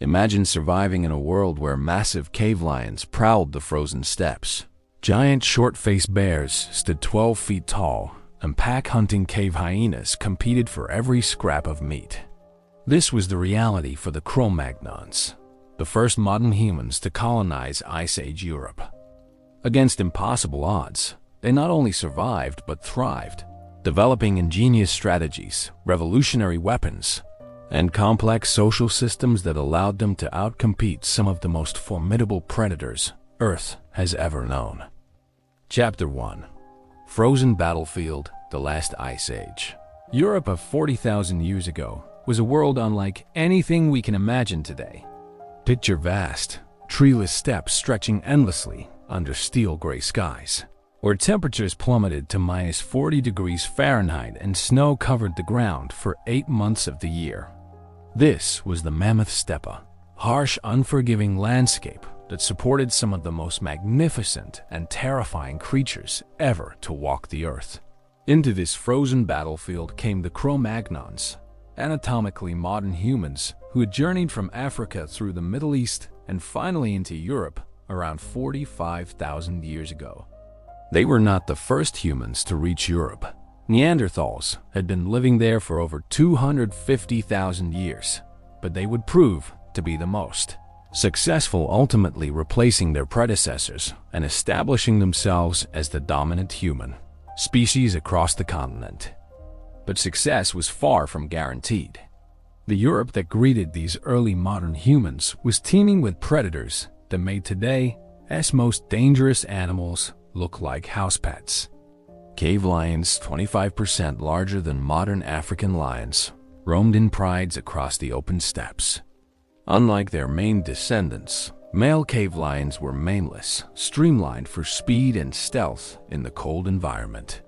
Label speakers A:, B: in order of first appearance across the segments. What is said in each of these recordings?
A: Imagine surviving in a world where massive cave lions prowled the frozen steppes. Giant short-faced bears stood 12 feet tall, and pack-hunting cave hyenas competed for every scrap of meat. This was the reality for the Cro-Magnons, the first modern humans to colonize Ice Age Europe. Against impossible odds, they not only survived but thrived, developing ingenious strategies, revolutionary weapons, and complex social systems that allowed them to outcompete some of the most formidable predators Earth has ever known. Chapter 1. Frozen Battlefield, the Last Ice Age. Europe of 40,000 years ago was a world unlike anything we can imagine today. Picture vast, treeless steppes stretching endlessly under steel-gray skies, where temperatures plummeted to minus 40 degrees Fahrenheit and snow covered the ground for 8 months of the year. This was the Mammoth Steppe, harsh, unforgiving landscape that supported some of the most magnificent and terrifying creatures ever to walk the earth. Into this frozen battlefield came the Cro-Magnons, anatomically modern humans who had journeyed from Africa through the Middle East and finally into Europe around 45,000 years ago. They were not the first humans to reach Europe. Neanderthals had been living there for over 250,000 years, but they would prove to be the most successful, ultimately replacing their predecessors and establishing themselves as the dominant human species across the continent. But success was far from guaranteed. The Europe that greeted these early modern humans was teeming with predators that made today's most dangerous animals look like house pets. Cave lions, 25% larger than modern African lions, roamed in prides across the open steppes. Unlike their main descendants, male cave lions were maneless, streamlined for speed and stealth in the cold environment.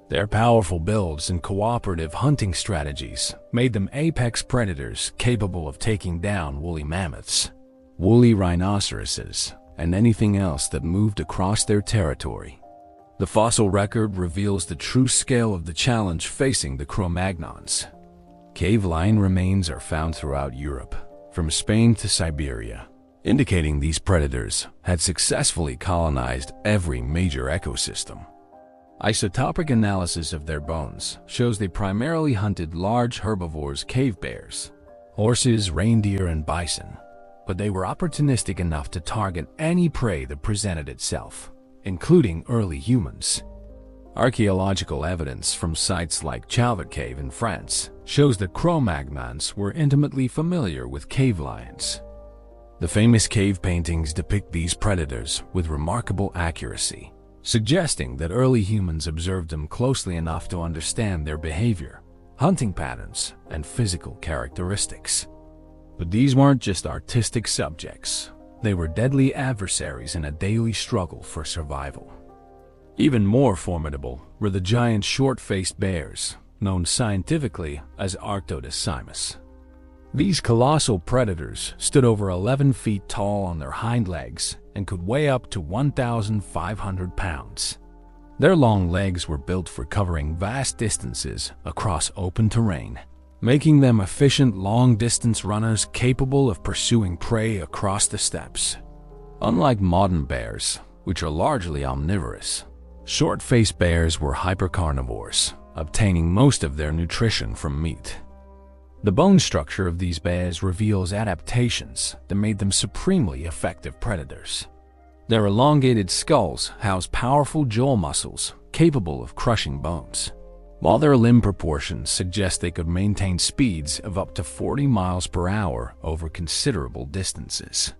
A: Their powerful builds and cooperative hunting strategies made them apex predators capable of taking down woolly mammoths, woolly rhinoceroses, and anything else that moved across their territory. The fossil record reveals the true scale of the challenge facing the Cro-Magnons. Cave lion remains are found throughout Europe, from Spain to Siberia, indicating these predators had successfully colonized every major ecosystem. Isotopic analysis of their bones shows they primarily hunted large herbivores, cave bears, horses, reindeer, and bison, but they were opportunistic enough to target any prey that presented itself, including early humans. Archaeological evidence from sites like Chauvet Cave in France shows that Cro-Magnons were intimately familiar with cave lions. The famous cave paintings depict these predators with remarkable accuracy, suggesting that early humans observed them closely enough to understand their behavior, hunting patterns, and physical characteristics. But these weren't just artistic subjects. They were deadly adversaries in a daily struggle for survival. Even more formidable were the giant short-faced bears, known scientifically as Arctodecimus. These colossal predators stood over 11 feet tall on their hind legs and could weigh up to 1,500 pounds. Their long legs were built for covering vast distances across open terrain, making them efficient long-distance runners capable of pursuing prey across the steppes. Unlike modern bears, which are largely omnivorous, short-faced bears were hypercarnivores, obtaining most of their nutrition from meat. The bone structure of these bears reveals adaptations that made them supremely effective predators. Their elongated skulls house powerful jaw muscles capable of crushing bones, while their limb proportions suggest they could maintain speeds of up to 40 miles per hour over considerable distances.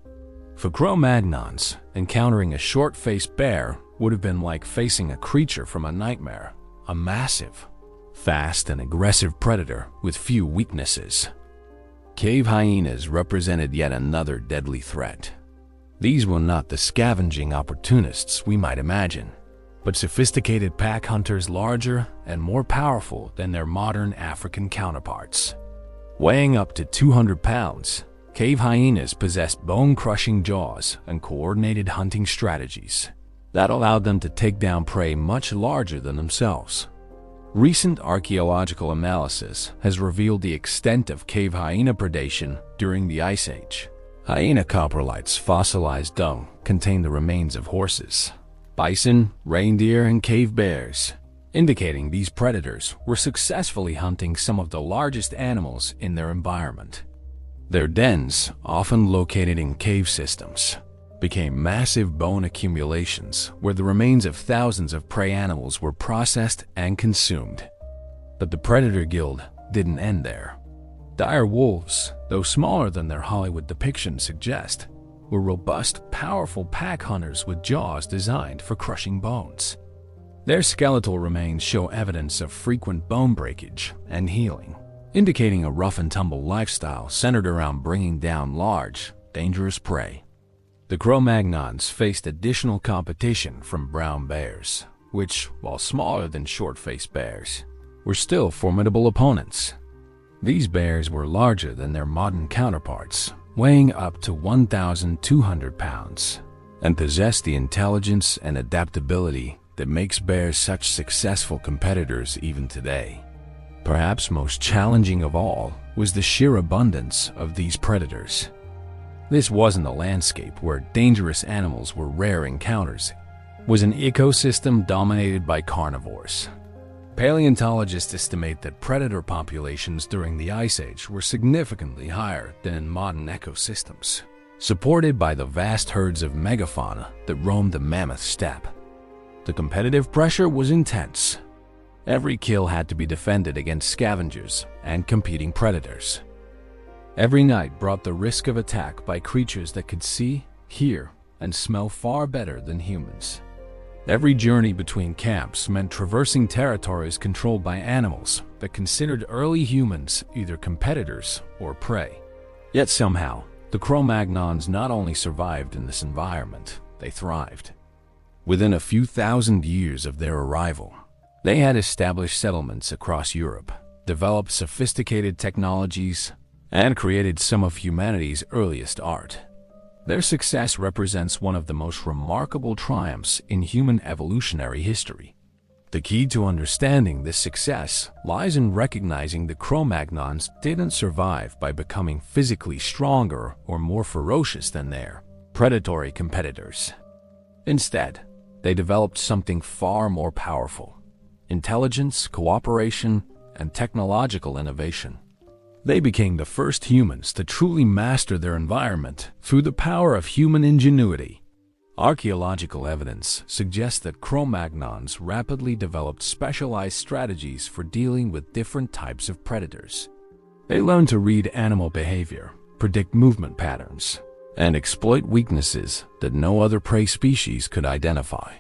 A: For Cro-Magnons, encountering a short-faced bear would have been like facing a creature from a nightmare, a massive, fast and aggressive predator with few weaknesses. Cave hyenas represented yet another deadly threat. These were not the scavenging opportunists we might imagine, but sophisticated pack hunters larger and more powerful than their modern African counterparts. Weighing up to 200 pounds, cave hyenas possessed bone-crushing jaws and coordinated hunting strategies that allowed them to take down prey much larger than themselves. Recent archaeological analysis has revealed the extent of cave hyena predation during the Ice Age. Hyena coprolites' fossilized dung contain the remains of horses, bison, reindeer, and cave bears, indicating these predators were successfully hunting some of the largest animals in their environment. Their dens, often located in cave systems, became massive bone accumulations where the remains of thousands of prey animals were processed and consumed. But the predator guild didn't end there. Dire wolves, though smaller than their Hollywood depictions suggest, were robust, powerful pack hunters with jaws designed for crushing bones. Their skeletal remains show evidence of frequent bone breakage and healing, indicating a rough-and-tumble lifestyle centered around bringing down large, dangerous prey. The Cro-Magnons faced additional competition from brown bears, which, while smaller than short-faced bears, were still formidable opponents. These bears were larger than their modern counterparts, weighing up to 1,200 pounds, and possessed the intelligence and adaptability that makes bears such successful competitors even today. Perhaps most challenging of all was the sheer abundance of these predators. This wasn't a landscape where dangerous animals were rare encounters. It was an ecosystem dominated by carnivores. Paleontologists estimate that predator populations during the Ice Age were significantly higher than in modern ecosystems, supported by the vast herds of megafauna that roamed the mammoth steppe. The competitive pressure was intense. Every kill had to be defended against scavengers and competing predators. Every night brought the risk of attack by creatures that could see, hear, and smell far better than humans. Every journey between camps meant traversing territories controlled by animals that considered early humans either competitors or prey. Yet somehow, the Cro-Magnons not only survived in this environment, they thrived. Within a few thousand years of their arrival, they had established settlements across Europe, developed sophisticated technologies, and created some of humanity's earliest art. Their success represents one of the most remarkable triumphs in human evolutionary history. The key to understanding this success lies in recognizing the Cro-Magnons didn't survive by becoming physically stronger or more ferocious than their predatory competitors. Instead, they developed something far more powerful: intelligence, cooperation, and technological innovation. They became the first humans to truly master their environment through the power of human ingenuity. Archaeological evidence suggests that Cro-Magnons rapidly developed specialized strategies for dealing with different types of predators. They learned to read animal behavior, predict movement patterns, and exploit weaknesses that no other prey species could identify.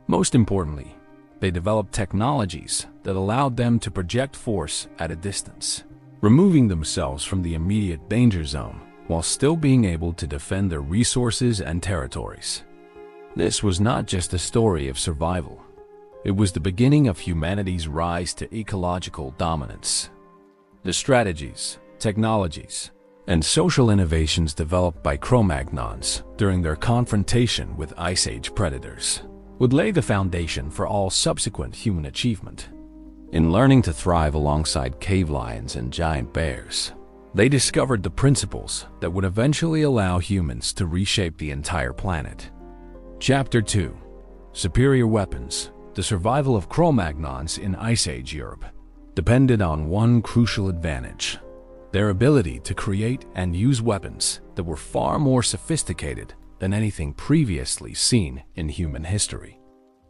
A: Most importantly, they developed technologies that allowed them to project force at a distance, removing themselves from the immediate danger zone while still being able to defend their resources and territories. This was not just a story of survival. It was the beginning of humanity's rise to ecological dominance. The strategies, technologies, and social innovations developed by Cro-Magnons during their confrontation with Ice Age predators would lay the foundation for all subsequent human achievement. In learning to thrive alongside cave lions and giant bears, they discovered the principles that would eventually allow humans to reshape the entire planet. Chapter 2: Superior Weapons. The survival of Cro-Magnons in Ice Age Europe depended on one crucial advantage: their ability to create and use weapons that were far more sophisticated than anything previously seen in human history.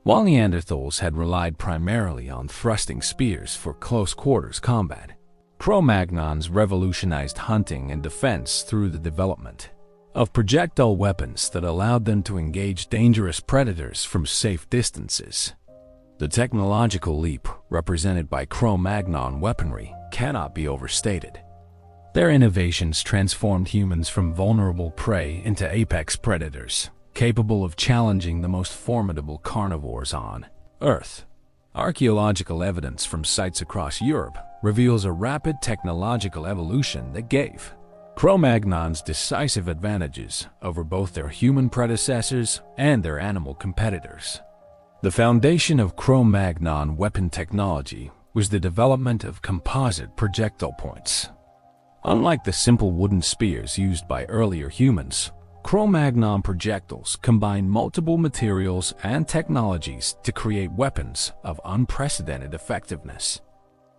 A: While Neanderthals had relied primarily on thrusting spears for close-quarters combat, Cro-Magnons revolutionized hunting and defense through the development of projectile weapons that allowed them to engage dangerous predators from safe distances. The technological leap represented by Cro-Magnon weaponry cannot be overstated. Their innovations transformed humans from vulnerable prey into apex predators, capable of challenging the most formidable carnivores on Earth. Archaeological evidence from sites across Europe reveals a rapid technological evolution that gave Cro-Magnons decisive advantages over both their human predecessors and their animal competitors. The foundation of Cro-Magnon weapon technology was the development of composite projectile points. Unlike the simple wooden spears used by earlier humans, Cro-Magnon projectiles combine multiple materials and technologies to create weapons of unprecedented effectiveness.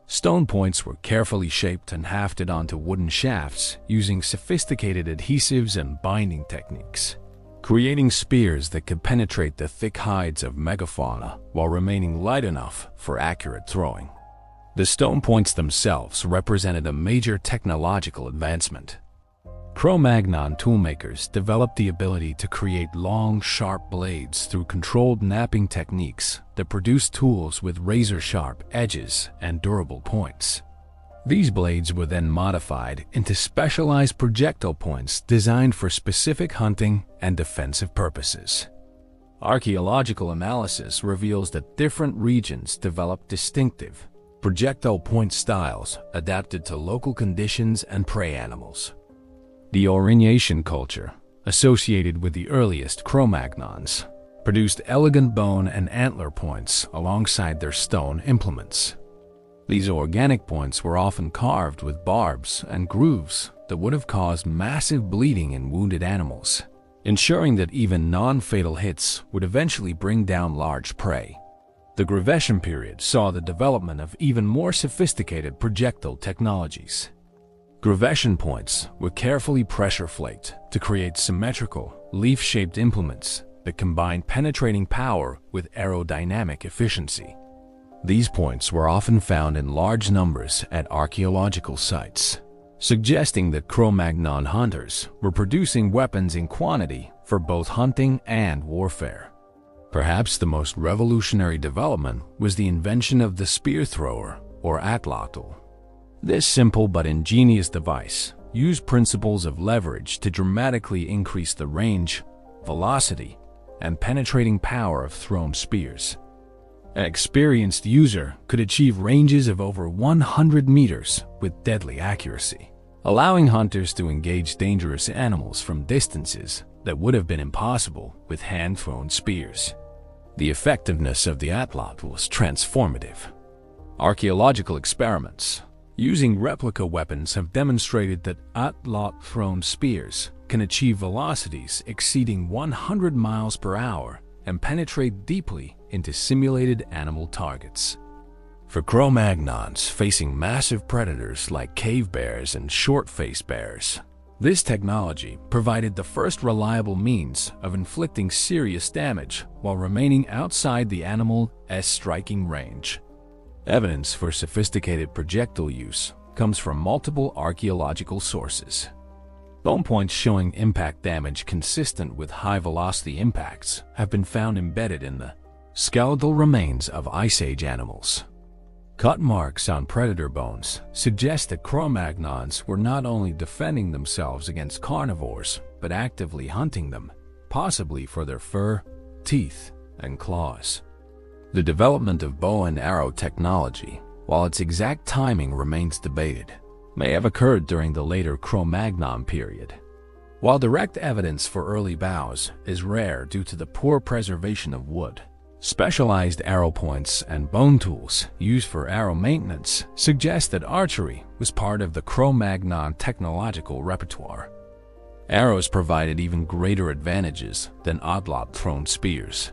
A: Stone points were carefully shaped and hafted onto wooden shafts using sophisticated adhesives and binding techniques, creating spears that could penetrate the thick hides of megafauna while remaining light enough for accurate throwing. The stone points themselves represented a major technological advancement. Cro-Magnon toolmakers developed the ability to create long, sharp blades through controlled knapping techniques that produced tools with razor-sharp edges and durable points. These blades were then modified into specialized projectile points designed for specific hunting and defensive purposes. Archaeological analysis reveals that different regions developed distinctive projectile point styles adapted to local conditions and prey animals. The Aurignacian culture, associated with the earliest Cro-Magnons, produced elegant bone and antler points alongside their stone implements. These organic points were often carved with barbs and grooves that would have caused massive bleeding in wounded animals, ensuring that even non-fatal hits would eventually bring down large prey. The Grevetian period saw the development of even more sophisticated projectile technologies. Grevetian points were carefully pressure-flaked to create symmetrical, leaf-shaped implements that combined penetrating power with aerodynamic efficiency. These points were often found in large numbers at archaeological sites, suggesting that Cro-Magnon hunters were producing weapons in quantity for both hunting and warfare. Perhaps the most revolutionary development was the invention of the spear thrower, or atlatl. This simple but ingenious device used principles of leverage to dramatically increase the range, velocity, and penetrating power of thrown spears. An experienced user could achieve ranges of over 100 meters with deadly accuracy, allowing hunters to engage dangerous animals from distances that would have been impossible with hand-thrown spears. The effectiveness of the atlatl was transformative. Archaeological experiments using replica weapons have demonstrated that atlatl-thrown spears can achieve velocities exceeding 100 miles per hour and penetrate deeply into simulated animal targets. For Cro-Magnons facing massive predators like cave bears and short-faced bears, this technology provided the first reliable means of inflicting serious damage while remaining outside the animal's striking range. Evidence for sophisticated projectile use comes from multiple archaeological sources. Bone points showing impact damage consistent with high-velocity impacts have been found embedded in the skeletal remains of Ice Age animals. Cut marks on predator bones suggest that Cro-Magnons were not only defending themselves against carnivores, but actively hunting them, possibly for their fur, teeth, and claws. The development of bow and arrow technology, while its exact timing remains debated, may have occurred during the later Cro-Magnon period. While direct evidence for early bows is rare due to the poor preservation of wood, specialized arrow points and bone tools used for arrow maintenance suggest that archery was part of the Cro-Magnon technological repertoire. Arrows provided even greater advantages than atlatl-thrown spears.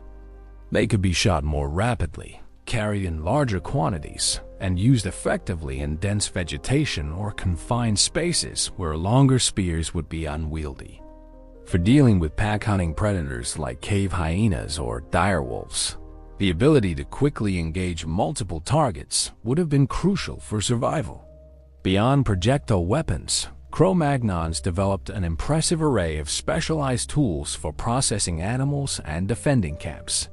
A: They could be shot more rapidly, carried in larger quantities, and used effectively in dense vegetation or confined spaces where longer spears would be unwieldy. For dealing with pack-hunting predators like cave hyenas or direwolves, the ability to quickly engage multiple targets would have been crucial for survival. Beyond projectile weapons, Cro-Magnons developed an impressive array of specialized tools for processing animals and defending camps.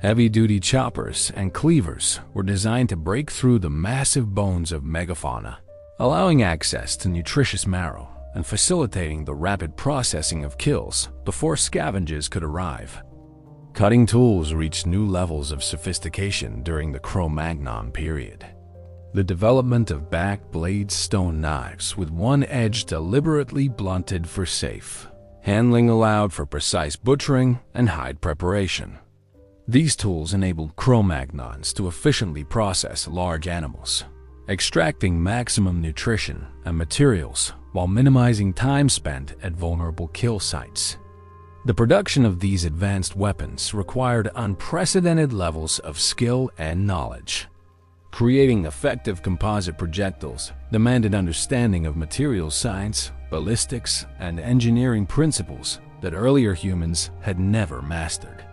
A: Heavy-duty choppers and cleavers were designed to break through the massive bones of megafauna, allowing access to nutritious marrow and facilitating the rapid processing of kills before scavengers could arrive. Cutting tools reached new levels of sophistication during the Cro-Magnon period. The development of back-blade stone knives with one edge deliberately blunted for safe handling allowed for precise butchering and hide preparation. These tools enabled Cro-Magnons to efficiently process large animals, extracting maximum nutrition and materials while minimizing time spent at vulnerable kill sites. The production of these advanced weapons required unprecedented levels of skill and knowledge. Creating effective composite projectiles demanded understanding of materials science, ballistics, and engineering principles that earlier humans had never mastered.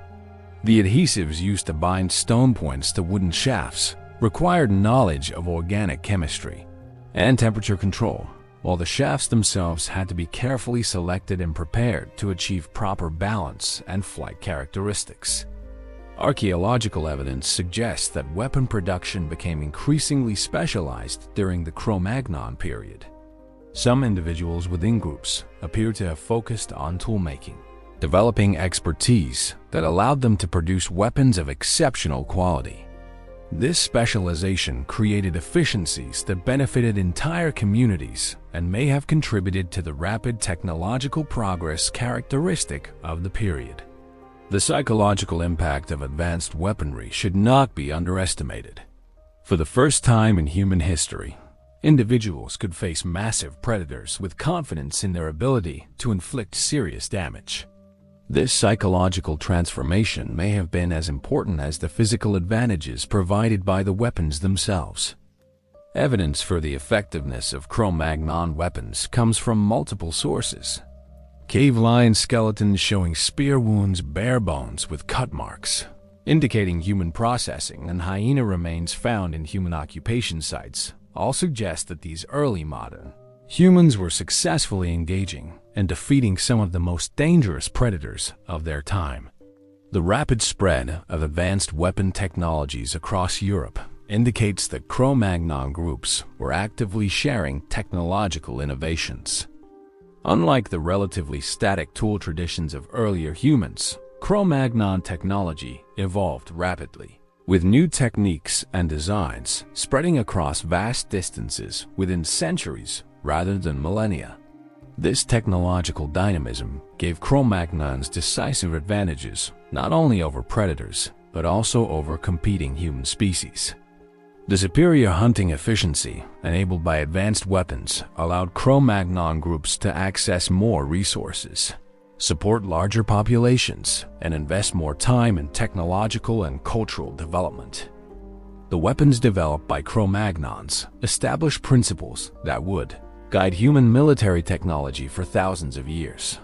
A: The adhesives used to bind stone points to wooden shafts required knowledge of organic chemistry and temperature control, while the shafts themselves had to be carefully selected and prepared to achieve proper balance and flight characteristics. Archaeological evidence suggests that weapon production became increasingly specialized during the Cro-Magnon period. Some individuals within groups appear to have focused on toolmaking, developing expertise that allowed them to produce weapons of exceptional quality. This specialization created efficiencies that benefited entire communities and may have contributed to the rapid technological progress characteristic of the period. The psychological impact of advanced weaponry should not be underestimated. For the first time in human history, individuals could face massive predators with confidence in their ability to inflict serious damage. This psychological transformation may have been as important as the physical advantages provided by the weapons themselves. Evidence for the effectiveness of Cro-Magnon weapons comes from multiple sources. Cave lion skeletons showing spear wounds, bare bones with cut marks, indicating human processing, and hyena remains found in human occupation sites all suggest that these early modern humans were successfully engaging and defeating some of the most dangerous predators of their time. The rapid spread of advanced weapon technologies across Europe indicates that Cro-Magnon groups were actively sharing technological innovations. Unlike the relatively static tool traditions of earlier humans, Cro-Magnon technology evolved rapidly, with new techniques and designs spreading across vast distances within centuries rather than millennia. This technological dynamism gave Cro-Magnons decisive advantages not only over predators, but also over competing human species. The superior hunting efficiency enabled by advanced weapons allowed Cro-Magnon groups to access more resources, support larger populations, and invest more time in technological and cultural development. The weapons developed by Cro-Magnons established principles that would guide human military technology for thousands of years.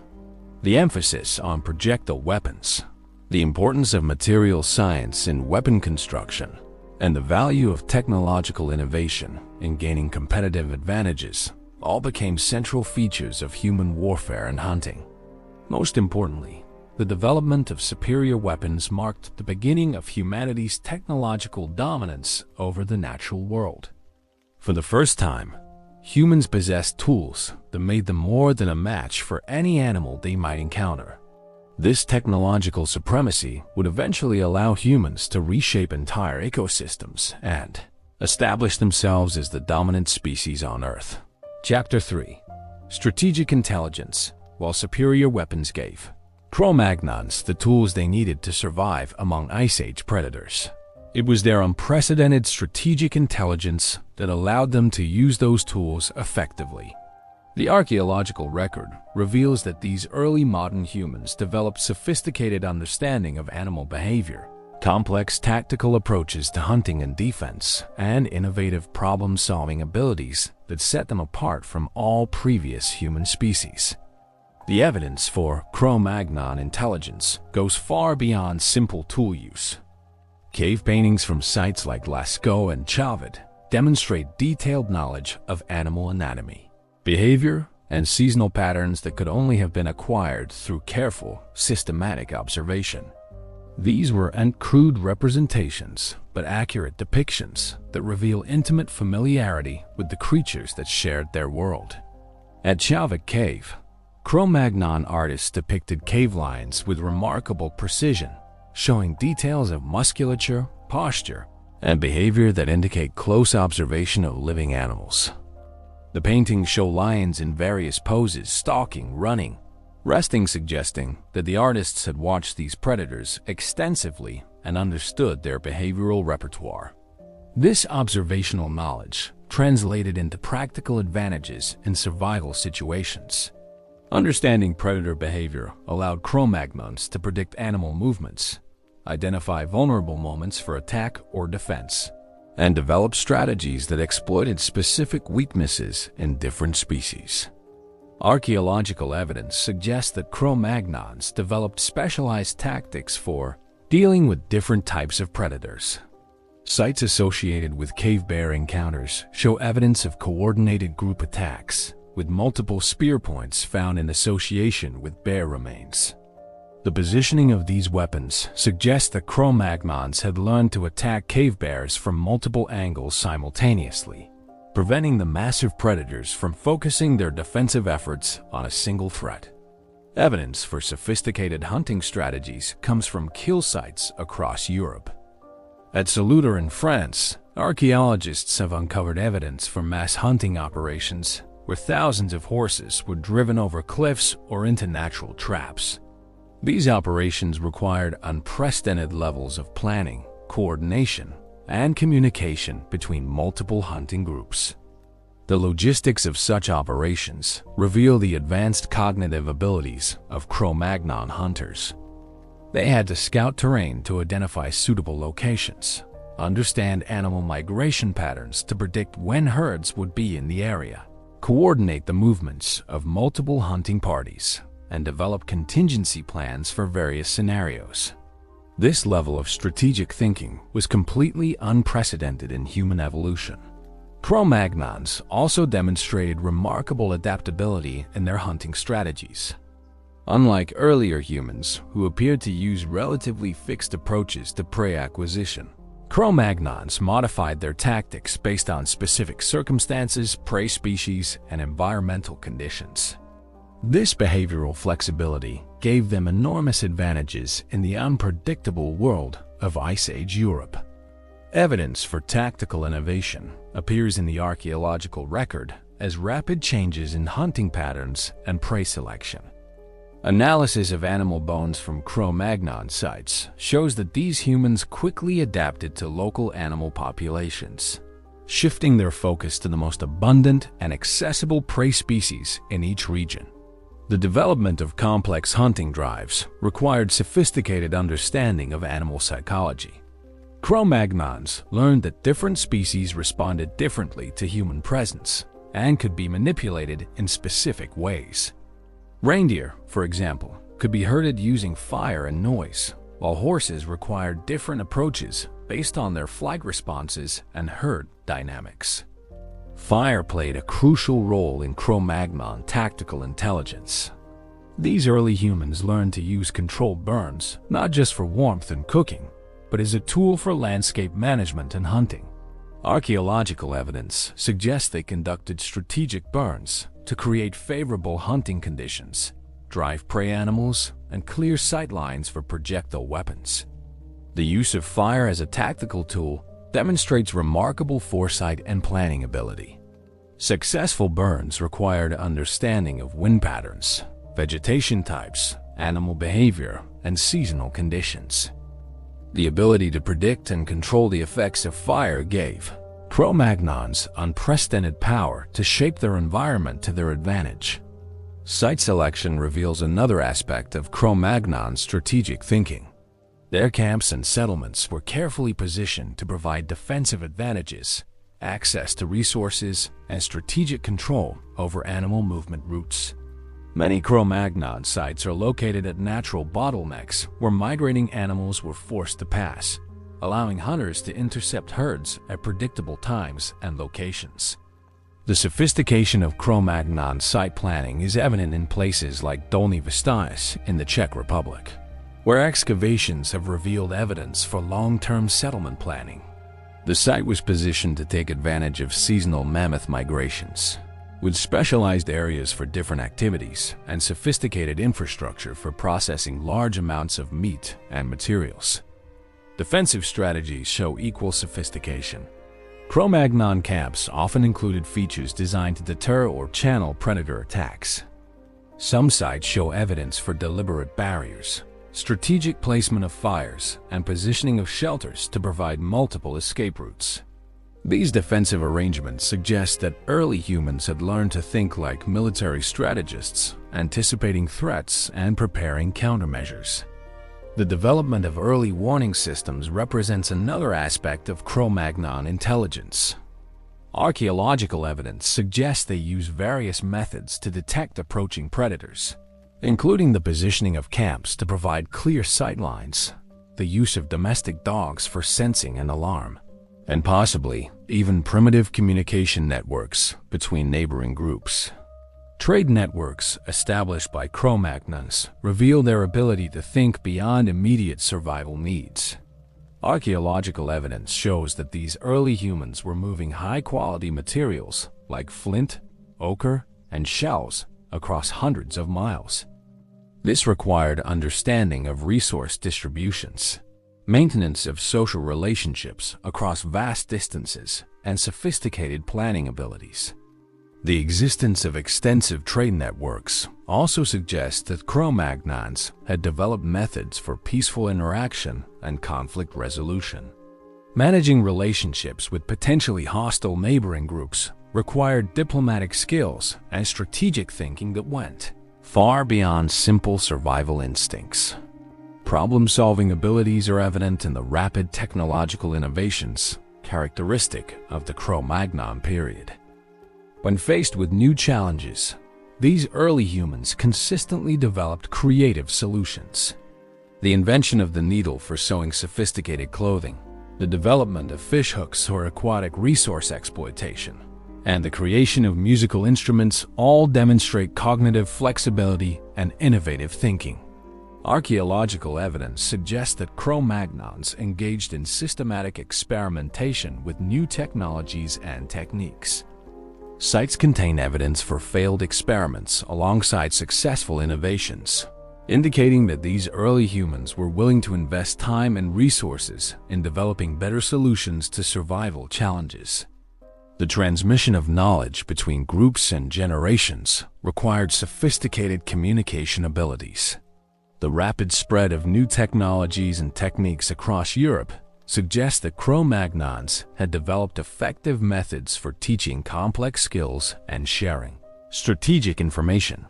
A: The emphasis on projectile weapons, the importance of material science in weapon construction, and the value of technological innovation in gaining competitive advantages all became central features of human warfare and hunting. Most importantly, the development of superior weapons marked the beginning of humanity's technological dominance over the natural world. For the first time, humans possessed tools that made them more than a match for any animal they might encounter. This technological supremacy would eventually allow humans to reshape entire ecosystems and establish themselves as the dominant species on Earth. Chapter 3. Strategic Intelligence. While superior weapons gave Cro-Magnons the tools they needed to survive among Ice Age predators, it was their unprecedented strategic intelligence that allowed them to use those tools effectively. The archaeological record reveals that these early modern humans developed sophisticated understanding of animal behavior, complex tactical approaches to hunting and defense, and innovative problem-solving abilities that set them apart from all previous human species. The evidence for Cro-Magnon intelligence goes far beyond simple tool use. Cave paintings from sites like Lascaux and Chauvet demonstrate detailed knowledge of animal anatomy, behavior, and seasonal patterns that could only have been acquired through careful, systematic observation. These weren't crude representations, but accurate depictions that reveal intimate familiarity with the creatures that shared their world. At Chauvet Cave, Cro-Magnon artists depicted cave lions with remarkable precision, showing details of musculature, posture, and behavior that indicate close observation of living animals. The paintings show lions in various poses, stalking, running, resting, suggesting that the artists had watched these predators extensively and understood their behavioral repertoire. This observational knowledge translated into practical advantages in survival situations. Understanding predator behavior allowed Cro-Magnons to predict animal movements, identify vulnerable moments for attack or defense, and develop strategies that exploited specific weaknesses in different species. Archaeological evidence suggests that Cro-Magnons developed specialized tactics for dealing with different types of predators. Sites associated with cave bear encounters show evidence of coordinated group attacks, with multiple spear points found in association with bear remains. The positioning of these weapons suggests that Cro-Magnons had learned to attack cave bears from multiple angles simultaneously, preventing the massive predators from focusing their defensive efforts on a single threat. Evidence for sophisticated hunting strategies comes from kill sites across Europe. At Saluter in France, archaeologists have uncovered evidence for mass hunting operations where thousands of horses were driven over cliffs or into natural traps. These operations required unprecedented levels of planning, coordination, and communication between multiple hunting groups. The logistics of such operations reveal the advanced cognitive abilities of Cro-Magnon hunters. They had to scout terrain to identify suitable locations, understand animal migration patterns to predict when herds would be in the area, coordinate the movements of multiple hunting parties, and develop contingency plans for various scenarios. This level of strategic thinking was completely unprecedented in human evolution. Cro-Magnons also demonstrated remarkable adaptability in their hunting strategies. Unlike earlier humans, who appeared to use relatively fixed approaches to prey acquisition, Cro-Magnons modified their tactics based on specific circumstances, prey species, and environmental conditions. This behavioral flexibility gave them enormous advantages in the unpredictable world of Ice Age Europe. Evidence for tactical innovation appears in the archaeological record as rapid changes in hunting patterns and prey selection. Analysis of animal bones from Cro-Magnon sites shows that these humans quickly adapted to local animal populations, shifting their focus to the most abundant and accessible prey species in each region. The development of complex hunting drives required sophisticated understanding of animal psychology. Cro-Magnons learned that different species responded differently to human presence and could be manipulated in specific ways. Reindeer, for example, could be herded using fire and noise, while horses required different approaches based on their flight responses and herd dynamics. Fire played a crucial role in Cro-Magnon tactical intelligence. These early humans learned to use controlled burns not just for warmth and cooking, but as a tool for landscape management and hunting. Archaeological evidence suggests they conducted strategic burns to create favorable hunting conditions, drive prey animals, and clear sight lines for projectile weapons. The use of fire as a tactical tool demonstrates remarkable foresight and planning ability. Successful burns required understanding of wind patterns, vegetation types, animal behavior, and seasonal conditions. The ability to predict and control the effects of fire gave Cro-Magnons unprecedented power to shape their environment to their advantage. Site selection reveals another aspect of Cro-Magnon's strategic thinking. Their camps and settlements were carefully positioned to provide defensive advantages, access to resources, and strategic control over animal movement routes. Many Cro-Magnon sites are located at natural bottlenecks where migrating animals were forced to pass, allowing hunters to intercept herds at predictable times and locations. The sophistication of Cro-Magnon site planning is evident in places like Dolní Věstonice in the Czech Republic, where excavations have revealed evidence for long-term settlement planning. The site was positioned to take advantage of seasonal mammoth migrations, with specialized areas for different activities and sophisticated infrastructure for processing large amounts of meat and materials. Defensive strategies show equal sophistication. Cro-Magnon camps often included features designed to deter or channel predator attacks. Some sites show evidence for deliberate barriers, strategic placement of fires, and positioning of shelters to provide multiple escape routes. These defensive arrangements suggest that early humans had learned to think like military strategists, anticipating threats and preparing countermeasures. The development of early warning systems represents another aspect of Cro-Magnon intelligence. Archaeological evidence suggests they use various methods to detect approaching predators, including the positioning of camps to provide clear sight lines, the use of domestic dogs for sensing and alarm, and possibly even primitive communication networks between neighboring groups. Trade networks established by Cro-Magnons reveal their ability to think beyond immediate survival needs. Archaeological evidence shows that these early humans were moving high-quality materials like flint, ochre, and shells across hundreds of miles. This required understanding of resource distributions, maintenance of social relationships across vast distances, and sophisticated planning abilities. The existence of extensive trade networks also suggests that Cro-Magnons had developed methods for peaceful interaction and conflict resolution. Managing relationships with potentially hostile neighboring groups required diplomatic skills and strategic thinking that went far beyond simple survival instincts. Problem-solving abilities are evident in the rapid technological innovations characteristic of the Cro-Magnon period. When faced with new challenges, these early humans consistently developed creative solutions. The invention of the needle for sewing sophisticated clothing, the development of fish hooks for aquatic resource exploitation, and the creation of musical instruments all demonstrate cognitive flexibility and innovative thinking. Archaeological evidence suggests that Cro-Magnons engaged in systematic experimentation with new technologies and techniques. Sites contain evidence for failed experiments alongside successful innovations, indicating that these early humans were willing to invest time and resources in developing better solutions to survival challenges. The transmission of knowledge between groups and generations required sophisticated communication abilities. The rapid spread of new technologies and techniques across Europe suggests that Cro-Magnons had developed effective methods for teaching complex skills and sharing strategic information.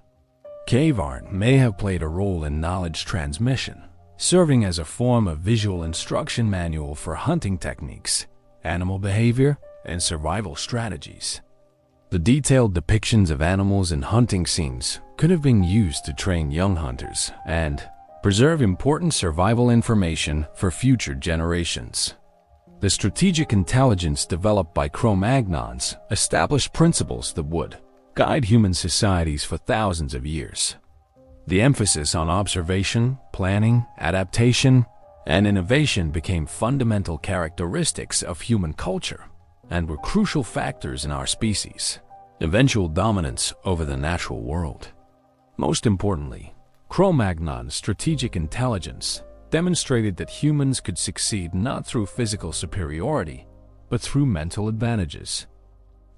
A: Cave art may have played a role in knowledge transmission, serving as a form of visual instruction manual for hunting techniques, animal behavior, and survival strategies. The detailed depictions of animals in hunting scenes could have been used to train young hunters and preserve important survival information for future generations. The strategic intelligence developed by Cro-Magnons established principles that would guide human societies for thousands of years. The emphasis on observation, planning, adaptation, and innovation became fundamental characteristics of human culture and were crucial factors in our species' eventual dominance over the natural world. Most importantly, Cro-Magnon's strategic intelligence demonstrated that humans could succeed not through physical superiority, but through mental advantages.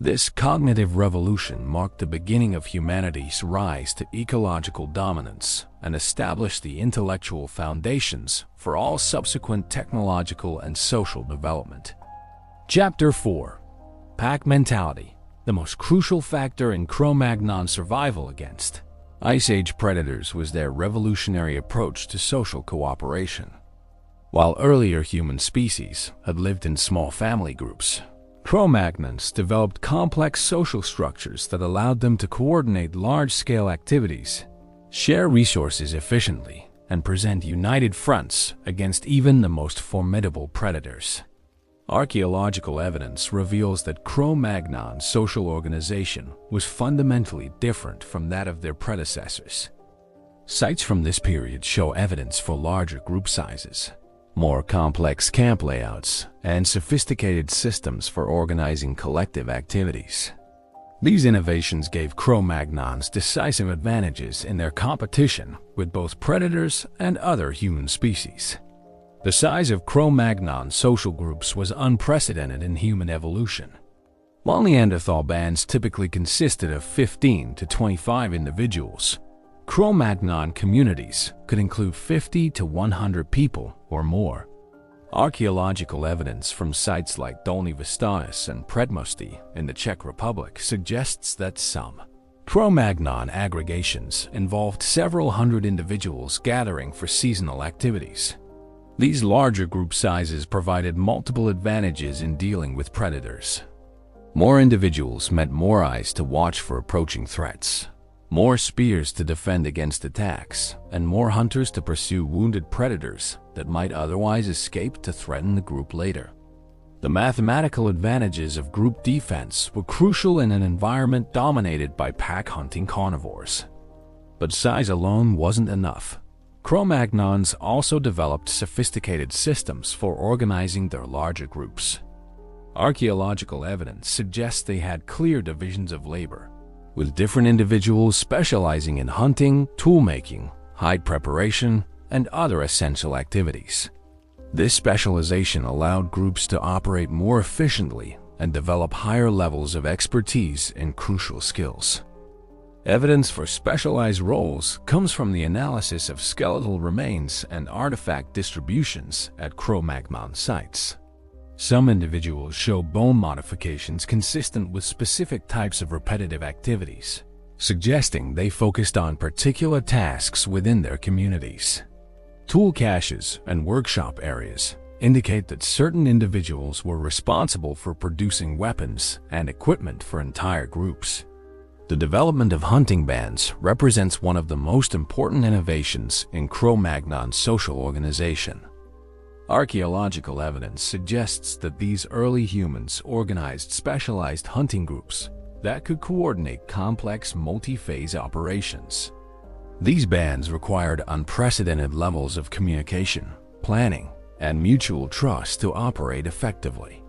A: This cognitive revolution marked the beginning of humanity's rise to ecological dominance and established the intellectual foundations for all subsequent technological and social development. Chapter 4. Pack Mentality, the most crucial factor in Cro-Magnon survival against Ice Age predators was their revolutionary approach to social cooperation. While earlier human species had lived in small family groups, Cro-Magnons developed complex social structures that allowed them to coordinate large-scale activities, share resources efficiently, and present united fronts against even the most formidable predators. Archaeological evidence reveals that Cro-Magnon's social organization was fundamentally different from that of their predecessors. Sites from this period show evidence for larger group sizes, more complex camp layouts, and sophisticated systems for organizing collective activities. These innovations gave Cro-Magnons decisive advantages in their competition with both predators and other human species. The size of Cro-Magnon social groups was unprecedented in human evolution. While Neanderthal bands typically consisted of 15 to 25 individuals, Cro-Magnon communities could include 50 to 100 people or more. Archaeological evidence from sites like Dolní Věstonice and Předmostí in the Czech Republic suggests that some Cro-Magnon aggregations involved several hundred individuals gathering for seasonal activities. These larger group sizes provided multiple advantages in dealing with predators. More individuals meant more eyes to watch for approaching threats, more spears to defend against attacks, and more hunters to pursue wounded predators that might otherwise escape to threaten the group later. The mathematical advantages of group defense were crucial in an environment dominated by pack-hunting carnivores. But size alone wasn't enough. Cro-Magnons also developed sophisticated systems for organizing their larger groups. Archaeological evidence suggests they had clear divisions of labor, with different individuals specializing in hunting, tool-making, hide preparation, and other essential activities. This specialization allowed groups to operate more efficiently and develop higher levels of expertise in crucial skills. Evidence for specialized roles comes from the analysis of skeletal remains and artifact distributions at Cro-Magnon sites. Some individuals show bone modifications consistent with specific types of repetitive activities, suggesting they focused on particular tasks within their communities. Tool caches and workshop areas indicate that certain individuals were responsible for producing weapons and equipment for entire groups. The development of hunting bands represents one of the most important innovations in Cro-Magnon's social organization. Archaeological evidence suggests that these early humans organized specialized hunting groups that could coordinate complex multi-phase operations. These bands required unprecedented levels of communication, planning, and mutual trust to operate effectively.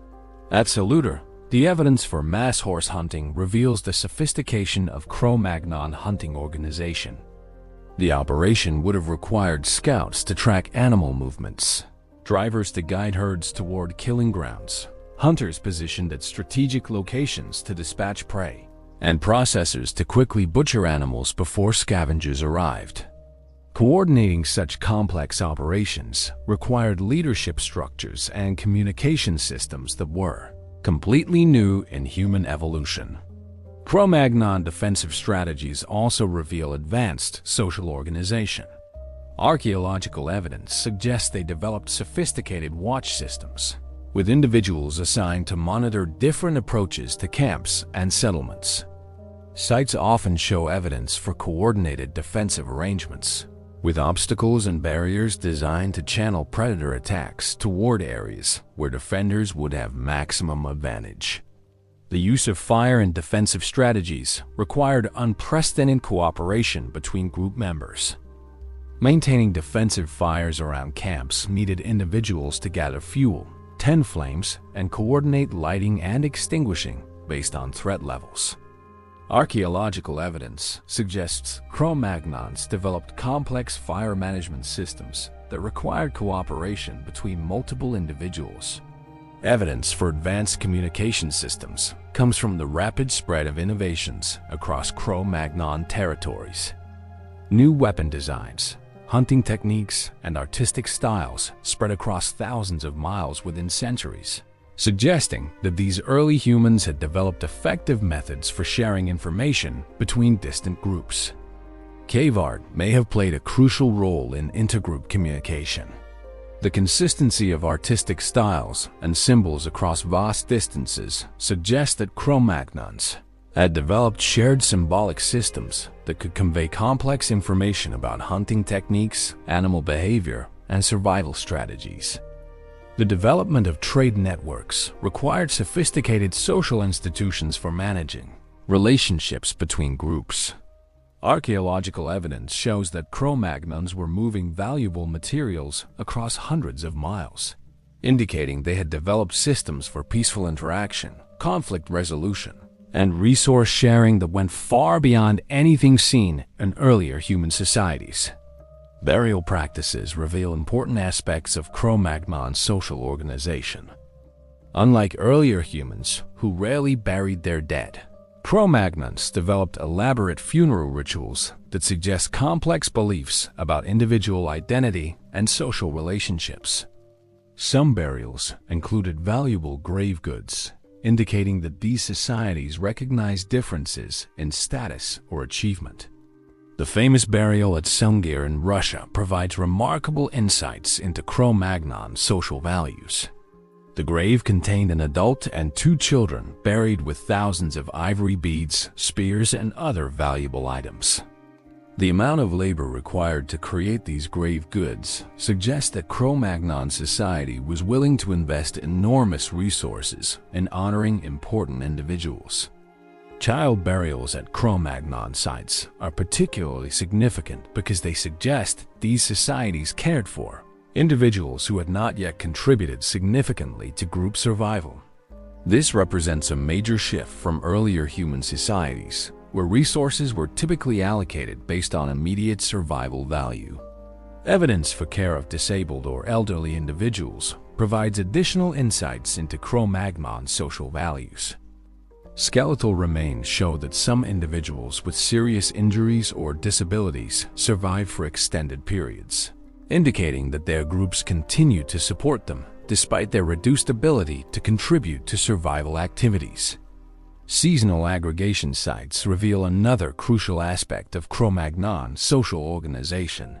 A: At Saluter, the evidence for mass horse hunting reveals the sophistication of Cro-Magnon hunting organization. The operation would have required scouts to track animal movements, drivers to guide herds toward killing grounds, hunters positioned at strategic locations to dispatch prey, and processors to quickly butcher animals before scavengers arrived. Coordinating such complex operations required leadership structures and communication systems that were completely new in human evolution. Cro-Magnon defensive strategies also reveal advanced social organization. Archaeological evidence suggests they developed sophisticated watch systems, with individuals assigned to monitor different approaches to camps and settlements. Sites often show evidence for coordinated defensive arrangements, with obstacles and barriers designed to channel predator attacks toward areas where defenders would have maximum advantage. The use of fire and defensive strategies required unprecedented cooperation between group members. Maintaining defensive fires around camps needed individuals to gather fuel, tend flames, and coordinate lighting and extinguishing based on threat levels. Archaeological evidence suggests Cro-Magnons developed complex fire management systems that required cooperation between multiple individuals. Evidence for advanced communication systems comes from the rapid spread of innovations across Cro-Magnon territories. New weapon designs, hunting techniques, and artistic styles spread across thousands of miles within centuries, suggesting that these early humans had developed effective methods for sharing information between distant groups. Cave art may have played a crucial role in intergroup communication. The consistency of artistic styles and symbols across vast distances suggests that Cro-Magnons had developed shared symbolic systems that could convey complex information about hunting techniques, animal behavior, and survival strategies. The development of trade networks required sophisticated social institutions for managing relationships between groups. Archaeological evidence shows that Cro-Magnons were moving valuable materials across hundreds of miles, indicating they had developed systems for peaceful interaction, conflict resolution, and resource sharing that went far beyond anything seen in earlier human societies. Burial practices reveal important aspects of Cro-Magnon's social organization. Unlike earlier humans, who rarely buried their dead, Cro-Magnons developed elaborate funeral rituals that suggest complex beliefs about individual identity and social relationships. Some burials included valuable grave goods, indicating that these societies recognize differences in status or achievement. The famous burial at Sungir in Russia provides remarkable insights into Cro-Magnon social values. The grave contained an adult and 2 children buried with thousands of ivory beads, spears, and other valuable items. The amount of labor required to create these grave goods suggests that Cro-Magnon society was willing to invest enormous resources in honoring important individuals. Child burials at Cro-Magnon sites are particularly significant because they suggest these societies cared for individuals who had not yet contributed significantly to group survival. This represents a major shift from earlier human societies, where resources were typically allocated based on immediate survival value. Evidence for care of disabled or elderly individuals provides additional insights into Cro-Magnon social values. Skeletal remains show that some individuals with serious injuries or disabilities survive for extended periods, indicating that their groups continue to support them despite their reduced ability to contribute to survival activities. Seasonal aggregation sites reveal another crucial aspect of Cro-Magnon social organization.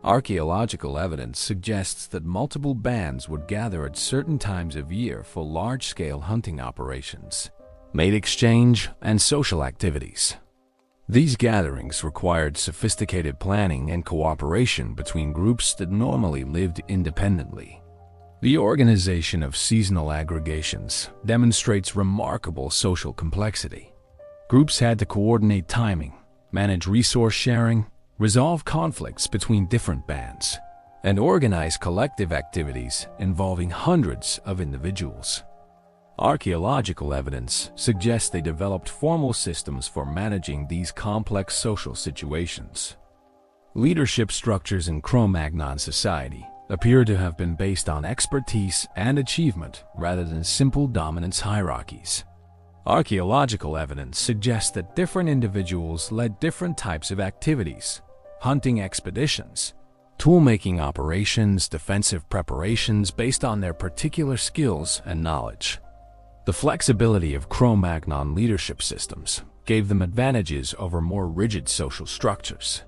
A: Archaeological evidence suggests that multiple bands would gather at certain times of year for large-scale hunting operations, mate exchange, and social activities. These gatherings required sophisticated planning and cooperation between groups that normally lived independently. The organization of seasonal aggregations demonstrates remarkable social complexity. Groups had to coordinate timing, manage resource sharing, resolve conflicts between different bands, and organize collective activities involving hundreds of individuals. Archaeological evidence suggests they developed formal systems for managing these complex social situations. Leadership structures in Cro-Magnon society appear to have been based on expertise and achievement rather than simple dominance hierarchies. Archaeological evidence suggests that different individuals led different types of activities: hunting expeditions, tool-making operations, defensive preparations based on their particular skills and knowledge. The flexibility of Cro-Magnon leadership systems gave them advantages over more rigid social structures.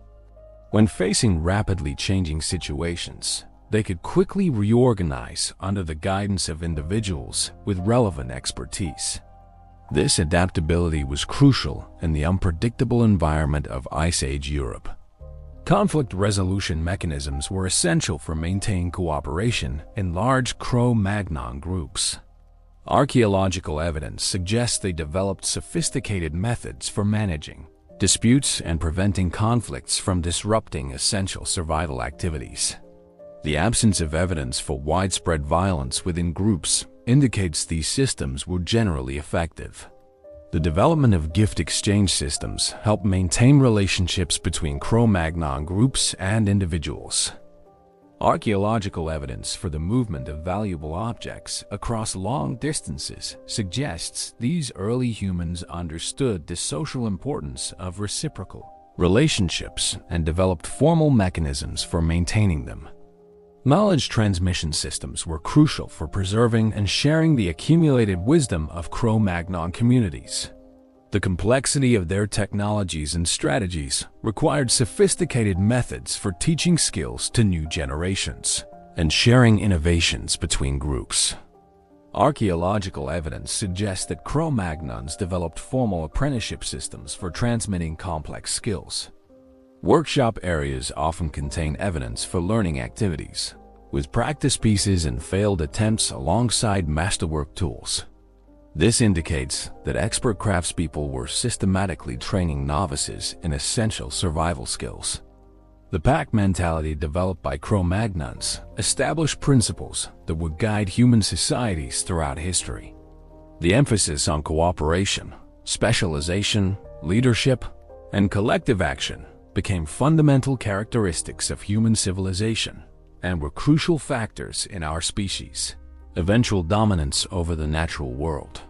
A: When facing rapidly changing situations, they could quickly reorganize under the guidance of individuals with relevant expertise. This adaptability was crucial in the unpredictable environment of Ice Age Europe. Conflict resolution mechanisms were essential for maintaining cooperation in large Cro-Magnon groups. Archaeological evidence suggests they developed sophisticated methods for managing disputes and preventing conflicts from disrupting essential survival activities. The absence of evidence for widespread violence within groups indicates these systems were generally effective. The development of gift exchange systems helped maintain relationships between Cro-Magnon groups and individuals. Archaeological evidence for the movement of valuable objects across long distances suggests these early humans understood the social importance of reciprocal relationships and developed formal mechanisms for maintaining them. Knowledge transmission systems were crucial for preserving and sharing the accumulated wisdom of Cro-Magnon communities. The complexity of their technologies and strategies required sophisticated methods for teaching skills to new generations and sharing innovations between groups. Archaeological evidence suggests that Cro-Magnons developed formal apprenticeship systems for transmitting complex skills. Workshop areas often contain evidence for learning activities, with practice pieces and failed attempts alongside masterwork tools. This indicates that expert craftspeople were systematically training novices in essential survival skills. The pack mentality developed by Cro-Magnons established principles that would guide human societies throughout history. The emphasis on cooperation, specialization, leadership, and collective action became fundamental characteristics of human civilization and were crucial factors in our species' eventual dominance over the natural world.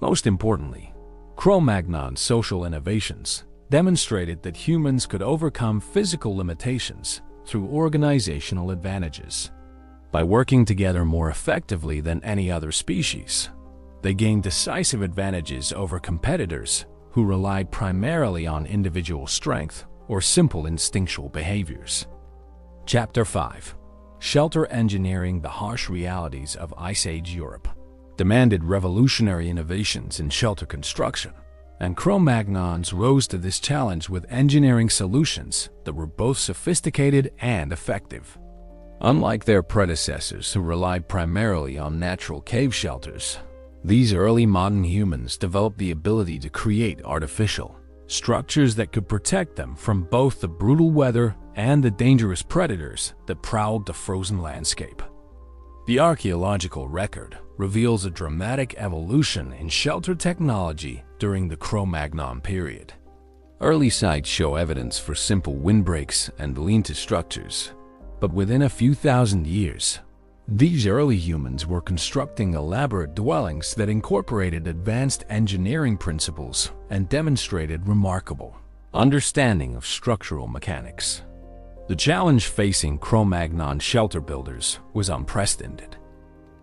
A: Most importantly, Cro-Magnons' social innovations demonstrated that humans could overcome physical limitations through organizational advantages. By working together more effectively than any other species, they gained decisive advantages over competitors who relied primarily on individual strength or simple instinctual behaviors. Chapter 5. Shelter Engineering: The Harsh Realities of Ice Age Europe demanded revolutionary innovations in shelter construction, and Cro-Magnons rose to this challenge with engineering solutions that were both sophisticated and effective. Unlike their predecessors who relied primarily on natural cave shelters, these early modern humans developed the ability to create artificial structures that could protect them from both the brutal weather and the dangerous predators that prowled the frozen landscape. The archaeological record reveals a dramatic evolution in shelter technology during the Cro-Magnon period. Early sites show evidence for simple windbreaks and lean-to structures, but within a few thousand years, these early humans were constructing elaborate dwellings that incorporated advanced engineering principles and demonstrated remarkable understanding of structural mechanics. The challenge facing Cro-Magnon shelter builders was unprecedented.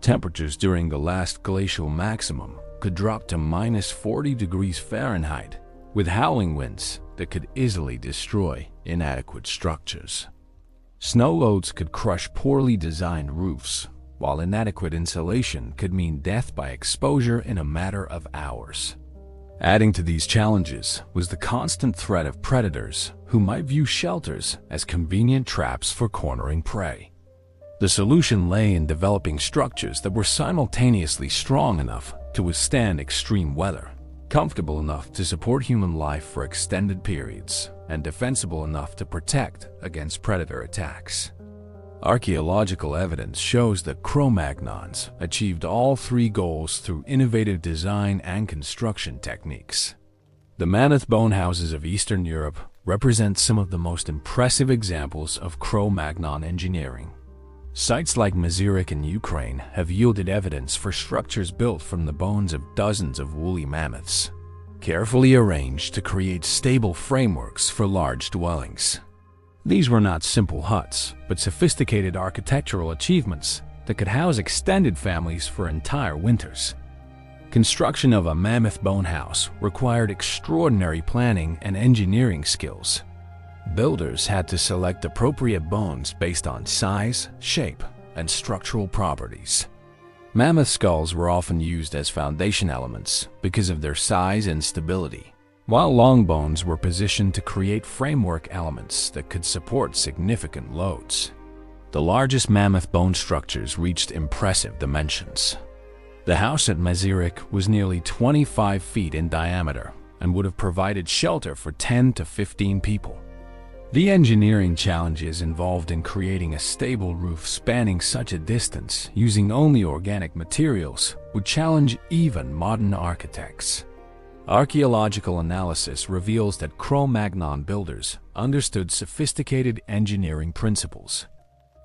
A: Temperatures during the last glacial maximum could drop to -40 degrees Fahrenheit, with howling winds that could easily destroy inadequate structures. Snow loads could crush poorly designed roofs, while inadequate insulation could mean death by exposure in a matter of hours. Adding to these challenges was the constant threat of predators who might view shelters as convenient traps for cornering prey. The solution lay in developing structures that were simultaneously strong enough to withstand extreme weather, comfortable enough to support human life for extended periods, and defensible enough to protect against predator attacks. Archaeological evidence shows that Cro-Magnons achieved all three goals through innovative design and construction techniques. The mammoth bone houses of Eastern Europe represent some of the most impressive examples of Cro-Magnon engineering. Sites like Mazyryk in Ukraine have yielded evidence for structures built from the bones of dozens of woolly mammoths, carefully arranged to create stable frameworks for large dwellings. These were not simple huts, but sophisticated architectural achievements that could house extended families for entire winters. Construction of a mammoth bone house required extraordinary planning and engineering skills. Builders had to select appropriate bones based on size, shape, and structural properties. Mammoth skulls were often used as foundation elements because of their size and stability, while long bones were positioned to create framework elements that could support significant loads. The largest mammoth bone structures reached impressive dimensions. The house at Mazyryk was nearly 25 feet in diameter and would have provided shelter for 10 to 15 people. The engineering challenges involved in creating a stable roof spanning such a distance using only organic materials would challenge even modern architects. Archaeological analysis reveals that Cro-Magnon builders understood sophisticated engineering principles.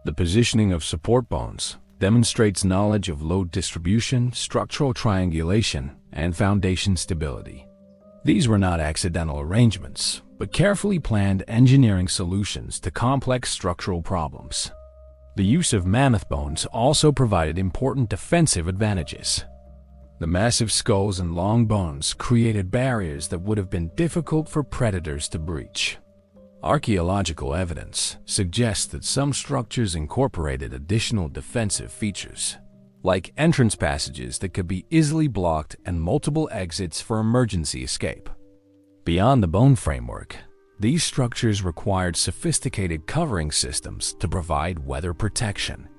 A: The positioning of support bones demonstrates knowledge of load distribution, structural triangulation, and foundation stability. These were not accidental arrangements, but carefully planned engineering solutions to complex structural problems. The use of mammoth bones also provided important defensive advantages. The massive skulls and long bones created barriers that would have been difficult for predators to breach. Archaeological evidence suggests that some structures incorporated additional defensive features, like entrance passages that could be easily blocked and multiple exits for emergency escape. Beyond the bone framework, these structures required sophisticated covering systems to provide weather protection.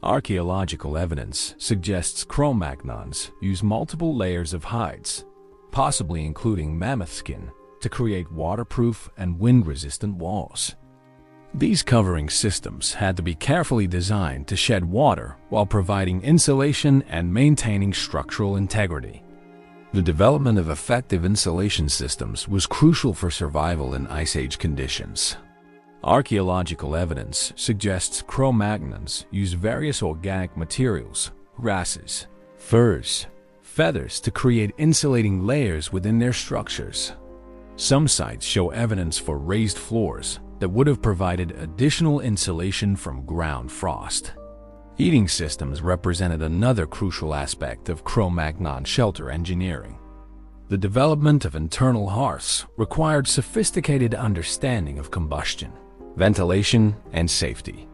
A: Archaeological evidence suggests Cro-Magnons use multiple layers of hides, possibly including mammoth skin, to create waterproof and wind-resistant walls. These covering systems had to be carefully designed to shed water while providing insulation and maintaining structural integrity. The development of effective insulation systems was crucial for survival in Ice Age conditions. Archaeological evidence suggests Cro-Magnons used various organic materials, grasses, furs, feathers to create insulating layers within their structures. Some sites show evidence for raised floors that would have provided additional insulation from ground frost. Heating systems represented another crucial aspect of Cro-Magnon shelter engineering. The development of internal hearths required sophisticated understanding of combustion, ventilation, and safety.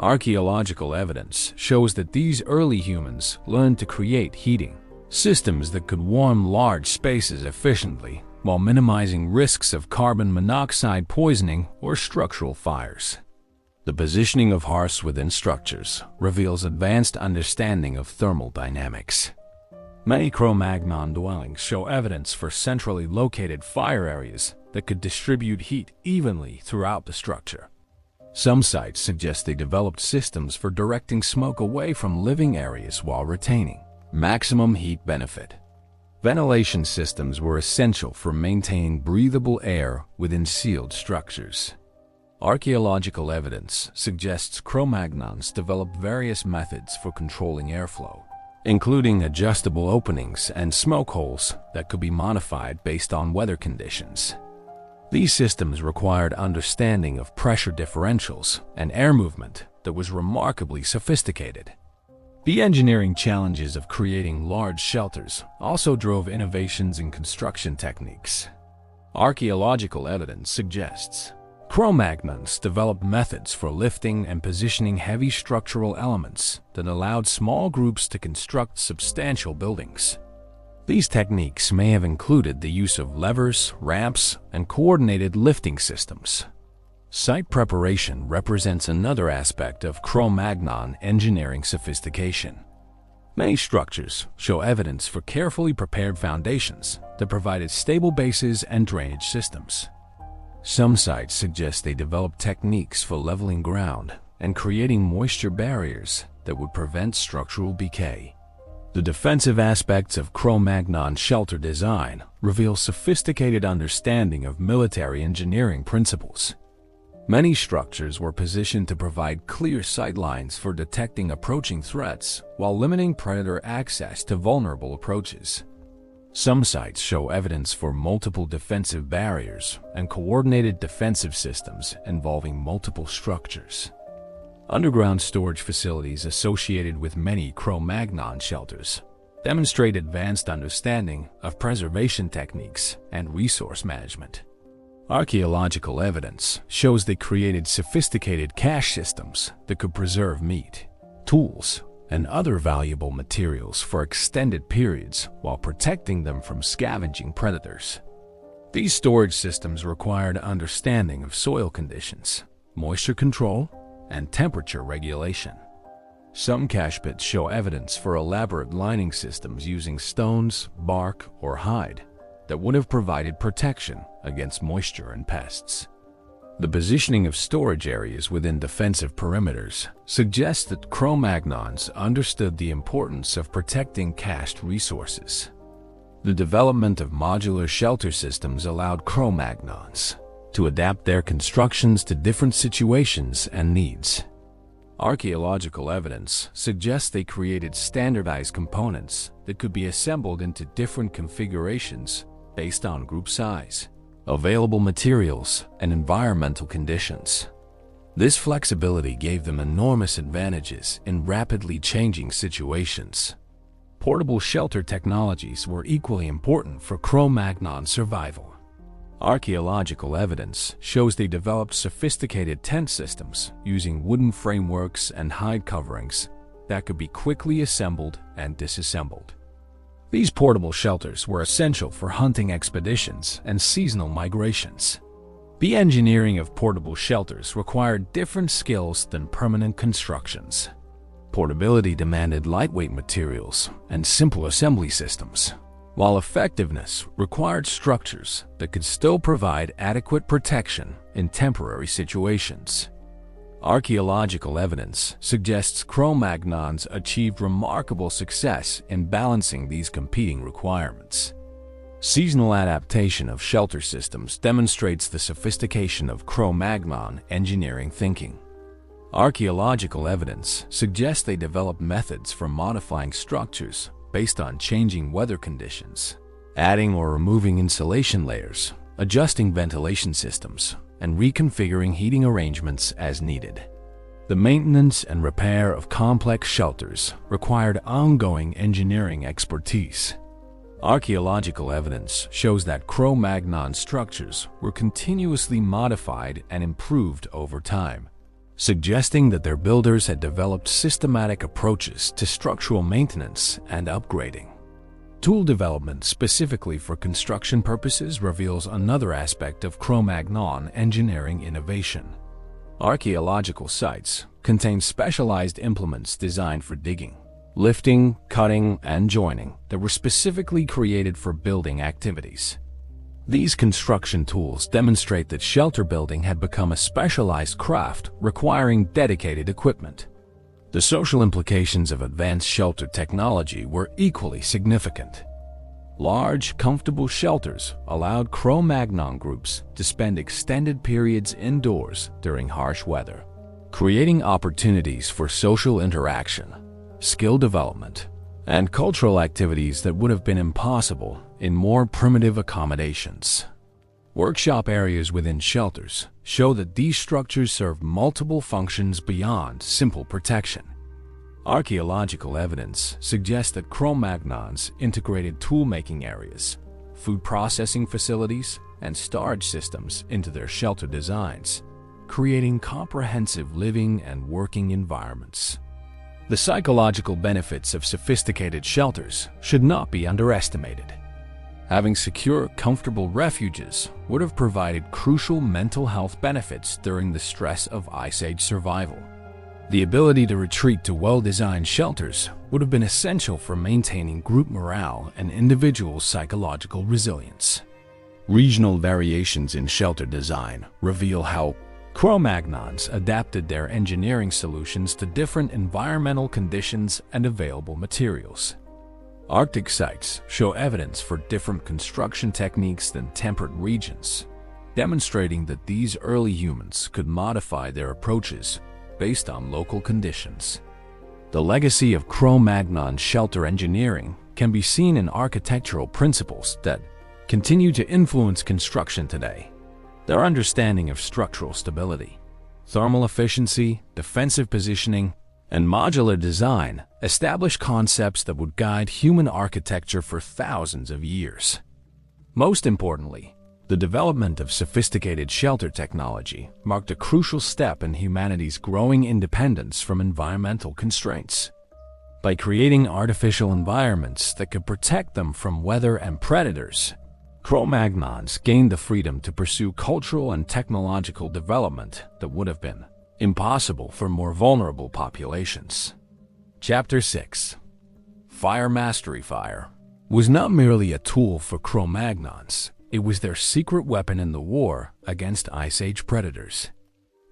A: Archaeological evidence shows that these early humans learned to create heating systems that could warm large spaces efficiently while minimizing risks of carbon monoxide poisoning or structural fires. The positioning of hearths within structures reveals advanced understanding of thermal dynamics. Many Cro-Magnon dwellings show evidence for centrally located fire areas that could distribute heat evenly throughout the structure. Some sites suggest they developed systems for directing smoke away from living areas while retaining maximum heat benefit. Ventilation systems were essential for maintaining breathable air within sealed structures. Archaeological evidence suggests Cro-Magnons developed various methods for controlling airflow, including adjustable openings and smoke holes that could be modified based on weather conditions. These systems required understanding of pressure differentials and air movement that was remarkably sophisticated. The engineering challenges of creating large shelters also drove innovations in construction techniques. Archaeological evidence suggests Cro-Magnons developed methods for lifting and positioning heavy structural elements that allowed small groups to construct substantial buildings. These techniques may have included the use of levers, ramps, and coordinated lifting systems. Site preparation represents another aspect of Cro-Magnon engineering sophistication. Many structures show evidence for carefully prepared foundations that provided stable bases and drainage systems. Some sites suggest they developed techniques for leveling ground and creating moisture barriers that would prevent structural decay. The defensive aspects of Cro-Magnon shelter design reveal sophisticated understanding of military engineering principles. Many structures were positioned to provide clear sightlines for detecting approaching threats while limiting predator access to vulnerable approaches. Some sites show evidence for multiple defensive barriers and coordinated defensive systems involving multiple structures. Underground storage facilities associated with many Cro-Magnon shelters demonstrate advanced understanding of preservation techniques and resource management. Archaeological evidence shows they created sophisticated cache systems that could preserve meat, tools, and other valuable materials for extended periods while protecting them from scavenging predators. These storage systems required understanding of soil conditions, moisture control, and temperature regulation. Some cache pits show evidence for elaborate lining systems using stones, bark, or hide that would have provided protection against moisture and pests. The positioning of storage areas within defensive perimeters suggests that Cro-Magnons understood the importance of protecting cached resources. The development of modular shelter systems allowed Cro-Magnons to adapt their constructions to different situations and needs. Archaeological evidence suggests they created standardized components that could be assembled into different configurations based on group size, available materials, and environmental conditions. This flexibility gave them enormous advantages in rapidly changing situations. Portable shelter technologies were equally important for Cro-Magnon survival. Archaeological evidence shows they developed sophisticated tent systems using wooden frameworks and hide coverings that could be quickly assembled and disassembled. These portable shelters were essential for hunting expeditions and seasonal migrations. The engineering of portable shelters required different skills than permanent constructions. Portability demanded lightweight materials and simple assembly systems, while effectiveness required structures that could still provide adequate protection in temporary situations. Archaeological evidence suggests Cro-Magnons achieved remarkable success in balancing these competing requirements. Seasonal adaptation of shelter systems demonstrates the sophistication of Cro-Magnon engineering thinking. Archaeological evidence suggests they developed methods for modifying structures based on changing weather conditions, adding or removing insulation layers, adjusting ventilation systems, and reconfiguring heating arrangements as needed. The maintenance and repair of complex shelters required ongoing engineering expertise. Archaeological evidence shows that Cro-Magnon structures were continuously modified and improved over time, suggesting that their builders had developed systematic approaches to structural maintenance and upgrading. Tool development specifically for construction purposes reveals another aspect of Cro-Magnon engineering innovation. Archaeological sites contain specialized implements designed for digging, lifting, cutting, and joining that were specifically created for building activities. These construction tools demonstrate that shelter building had become a specialized craft requiring dedicated equipment. The social implications of advanced shelter technology were equally significant. Large, comfortable shelters allowed Cro-Magnon groups to spend extended periods indoors during harsh weather, creating opportunities for social interaction, skill development, and cultural activities that would have been impossible in more primitive accommodations. Workshop areas within shelters show that these structures serve multiple functions beyond simple protection. Archaeological evidence suggests that Cro-Magnons integrated tool-making areas, food processing facilities, and storage systems into their shelter designs, creating comprehensive living and working environments. The psychological benefits of sophisticated shelters should not be underestimated. Having secure, comfortable refuges would have provided crucial mental health benefits during the stress of Ice Age survival. The ability to retreat to well-designed shelters would have been essential for maintaining group morale and individual psychological resilience. Regional variations in shelter design reveal how Cro-Magnons adapted their engineering solutions to different environmental conditions and available materials. Arctic sites show evidence for different construction techniques than temperate regions, demonstrating that these early humans could modify their approaches based on local conditions. The legacy of Cro-Magnon shelter engineering can be seen in architectural principles that continue to influence construction today. Their understanding of structural stability, thermal efficiency, defensive positioning, and modular design establish concepts that would guide human architecture for thousands of years. Most importantly, the development of sophisticated shelter technology marked a crucial step in humanity's growing independence from environmental constraints. By creating artificial environments that could protect them from weather and predators, Cro-Magnons gained the freedom to pursue cultural and technological development that would have been impossible for more vulnerable populations. Chapter 6. Fire Mastery. Fire was not merely a tool for Cro-Magnons, it was their secret weapon in the war against Ice Age predators.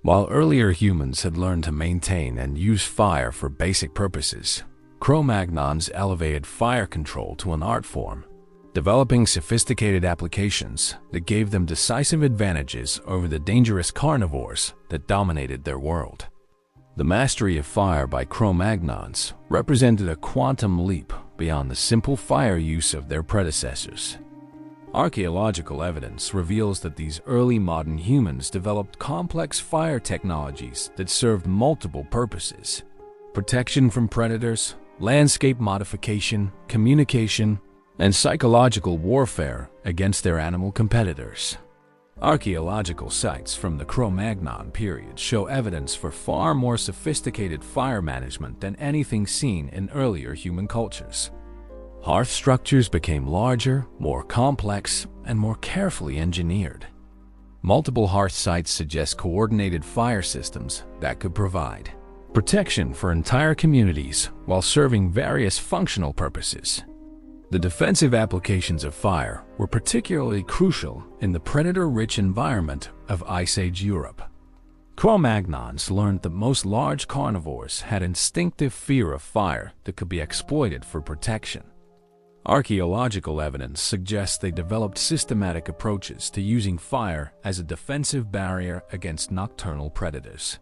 A: While earlier humans had learned to maintain and use fire for basic purposes, Cro-Magnons elevated fire control to an art form, developing sophisticated applications that gave them decisive advantages over the dangerous carnivores that dominated their world. The mastery of fire by Cro-Magnons represented a quantum leap beyond the simple fire use of their predecessors. Archaeological evidence reveals that these early modern humans developed complex fire technologies that served multiple purposes: protection from predators, landscape modification, communication, and psychological warfare against their animal competitors. Archaeological sites from the Cro-Magnon period show evidence for far more sophisticated fire management than anything seen in earlier human cultures. Hearth structures became larger, more complex, and more carefully engineered. Multiple hearth sites suggest coordinated fire systems that could provide protection for entire communities while serving various functional purposes. The defensive applications of fire were particularly crucial in the predator-rich environment of Ice Age Europe. Cro-Magnons learned that most large carnivores had instinctive fear of fire that could be exploited for protection. Archaeological evidence suggests they developed systematic approaches to using fire as a defensive barrier against nocturnal predators.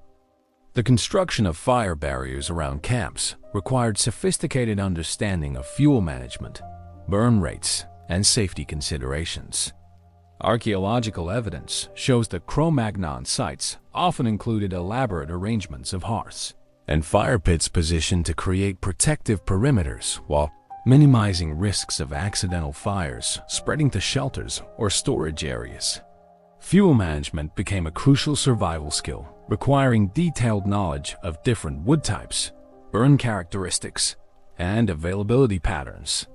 A: The construction of fire barriers around camps required sophisticated understanding of fuel management, burn rates, and safety considerations. Archaeological evidence shows that Cro-Magnon sites often included elaborate arrangements of hearths and fire pits positioned to create protective perimeters while minimizing risks of accidental fires spreading to shelters or storage areas. Fuel management became a crucial survival skill, requiring detailed knowledge of different wood types, burn characteristics, and availability patterns.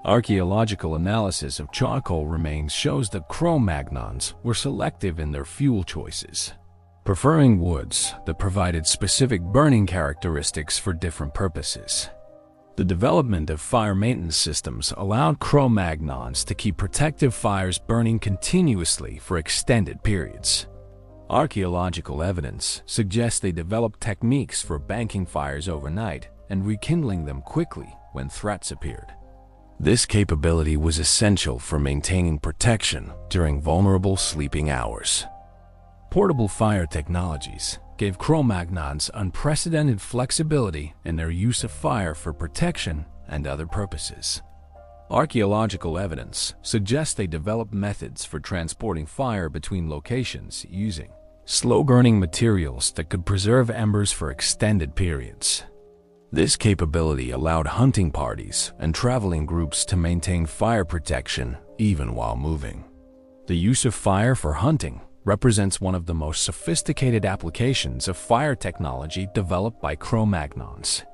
A: Archaeological analysis of charcoal remains shows that Cro-Magnons were selective in their fuel choices, preferring woods that provided specific burning characteristics for different purposes. The development of fire maintenance systems allowed Cro-Magnons to keep protective fires burning continuously for extended periods. Archaeological evidence suggests they developed techniques for banking fires overnight and rekindling them quickly when threats appeared. This capability was essential for maintaining protection during vulnerable sleeping hours. Portable fire technologies gave Cro-Magnons unprecedented flexibility in their use of fire for protection and other purposes. Archaeological evidence suggests they developed methods for transporting fire between locations using slow-burning materials that could preserve embers for extended periods. This capability allowed hunting parties and traveling groups to maintain fire protection even while moving. The use of fire for hunting represents one of the most sophisticated applications of fire technology developed by Cro-Magnons.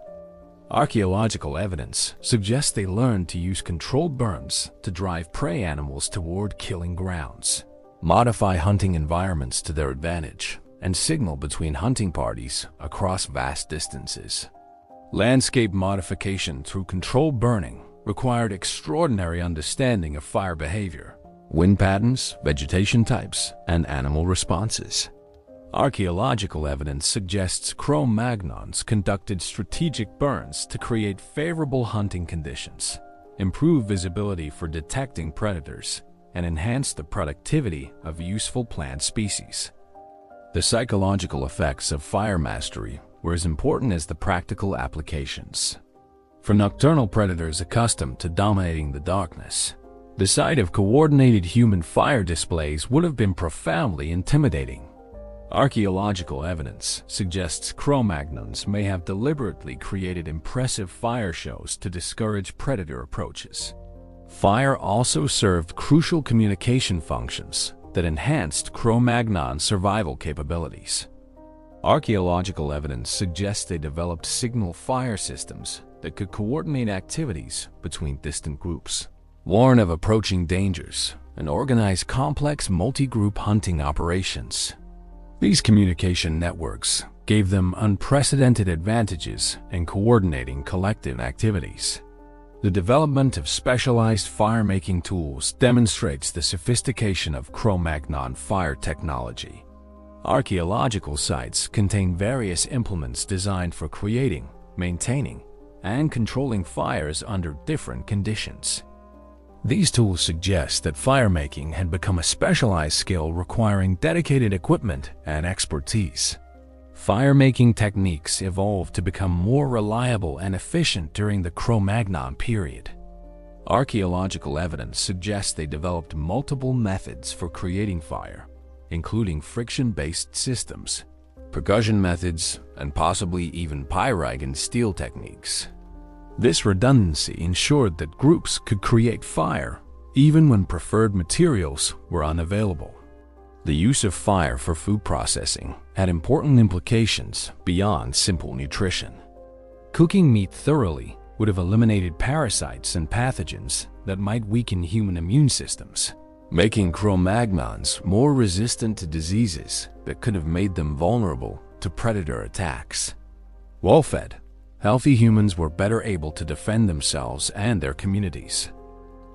A: Archaeological evidence suggests they learned to use controlled burns to drive prey animals toward killing grounds, modify hunting environments to their advantage, and signal between hunting parties across vast distances. Landscape modification through controlled burning required extraordinary understanding of fire behavior, wind patterns, vegetation types, and animal responses. Archaeological evidence suggests Cro-Magnons conducted strategic burns to create favorable hunting conditions, improve visibility for detecting predators, and enhance the productivity of useful plant species. The psychological effects of fire mastery were as important as the practical applications. For nocturnal predators accustomed to dominating the darkness, the sight of coordinated human fire displays would have been profoundly intimidating. Archaeological evidence suggests Cro-Magnons may have deliberately created impressive fire shows to discourage predator approaches. Fire also served crucial communication functions that enhanced Cro-Magnon survival capabilities. Archaeological evidence suggests they developed signal fire systems that could coordinate activities between distant groups, warn of approaching dangers, and organize complex multi-group hunting operations. These communication networks gave them unprecedented advantages in coordinating collective activities. The development of specialized fire-making tools demonstrates the sophistication of Cro-Magnon fire technology. Archaeological sites contain various implements designed for creating, maintaining, and controlling fires under different conditions. These tools suggest that firemaking had become a specialized skill requiring dedicated equipment and expertise. Firemaking techniques evolved to become more reliable and efficient during the Cro-Magnon period. Archaeological evidence suggests they developed multiple methods for creating fire, including friction-based systems, percussion methods, and possibly even pyrite and steel techniques. This redundancy ensured that groups could create fire even when preferred materials were unavailable. The use of fire for food processing had important implications beyond simple nutrition. Cooking meat thoroughly would have eliminated parasites and pathogens that might weaken human immune systems, making Cro-Magnons more resistant to diseases that could have made them vulnerable to predator attacks. Well-fed, healthy humans were better able to defend themselves and their communities.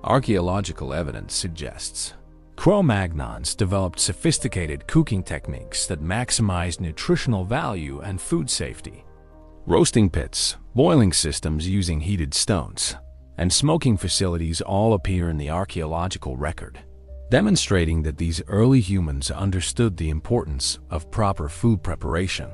A: Archaeological evidence suggests Cro-Magnons developed sophisticated cooking techniques that maximized nutritional value and food safety. Roasting pits, boiling systems using heated stones, and smoking facilities all appear in the archaeological record, demonstrating that these early humans understood the importance of proper food preparation.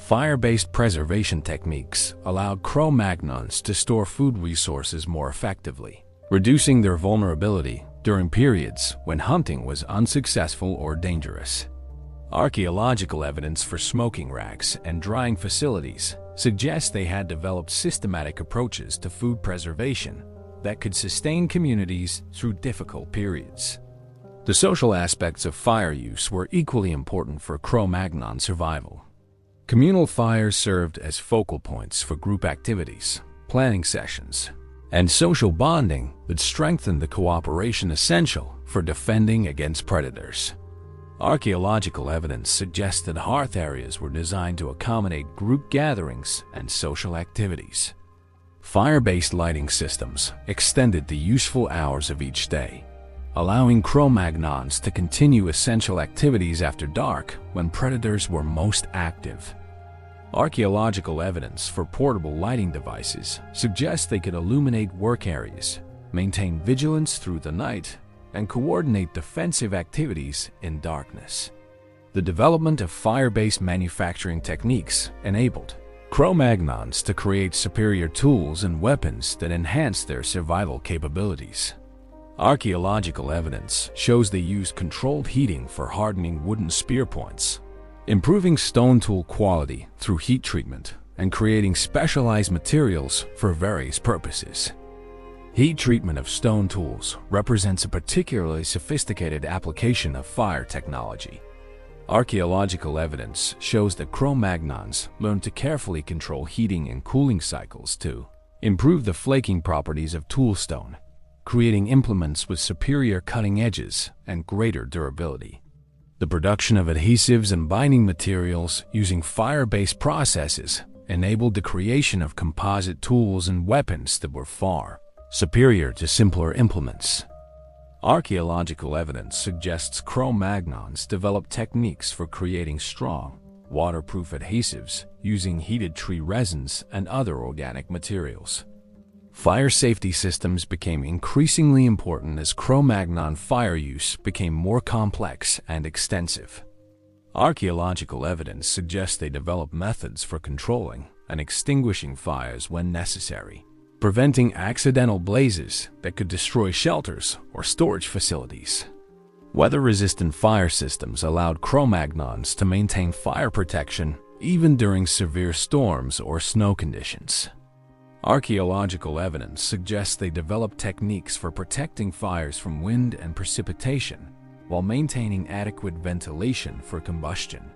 A: Fire-based preservation techniques allowed Cro-Magnons to store food resources more effectively, reducing their vulnerability during periods when hunting was unsuccessful or dangerous. Archaeological evidence for smoking racks and drying facilities suggests they had developed systematic approaches to food preservation that could sustain communities through difficult periods. The social aspects of fire use were equally important for Cro-Magnon survival. Communal fires served as focal points for group activities, planning sessions, and social bonding that strengthened the cooperation essential for defending against predators. Archaeological evidence suggests that hearth areas were designed to accommodate group gatherings and social activities. Fire-based lighting systems extended the useful hours of each day, allowing Cro-Magnons to continue essential activities after dark when predators were most active. Archaeological evidence for portable lighting devices suggests they could illuminate work areas, maintain vigilance through the night, and coordinate defensive activities in darkness. The development of fire-based manufacturing techniques enabled Cro-Magnons to create superior tools and weapons that enhanced their survival capabilities. Archaeological evidence shows they used controlled heating for hardening wooden spear points, improving stone tool quality through heat treatment, and creating specialized materials for various purposes. Heat treatment of stone tools represents a particularly sophisticated application of fire technology. Archaeological evidence shows that Cro-Magnons learned to carefully control heating and cooling cycles to improve the flaking properties of toolstone, creating implements with superior cutting edges and greater durability. The production of adhesives and binding materials using fire-based processes enabled the creation of composite tools and weapons that were far superior to simpler implements. Archaeological evidence suggests Cro-Magnons developed techniques for creating strong, waterproof adhesives using heated tree resins and other organic materials. Fire safety systems became increasingly important as Cro-Magnon fire use became more complex and extensive. Archaeological evidence suggests they developed methods for controlling and extinguishing fires when necessary, preventing accidental blazes that could destroy shelters or storage facilities. Weather-resistant fire systems allowed Cro-Magnons to maintain fire protection even during severe storms or snow conditions. Archaeological evidence suggests they developed techniques for protecting fires from wind and precipitation while maintaining adequate ventilation for combustion.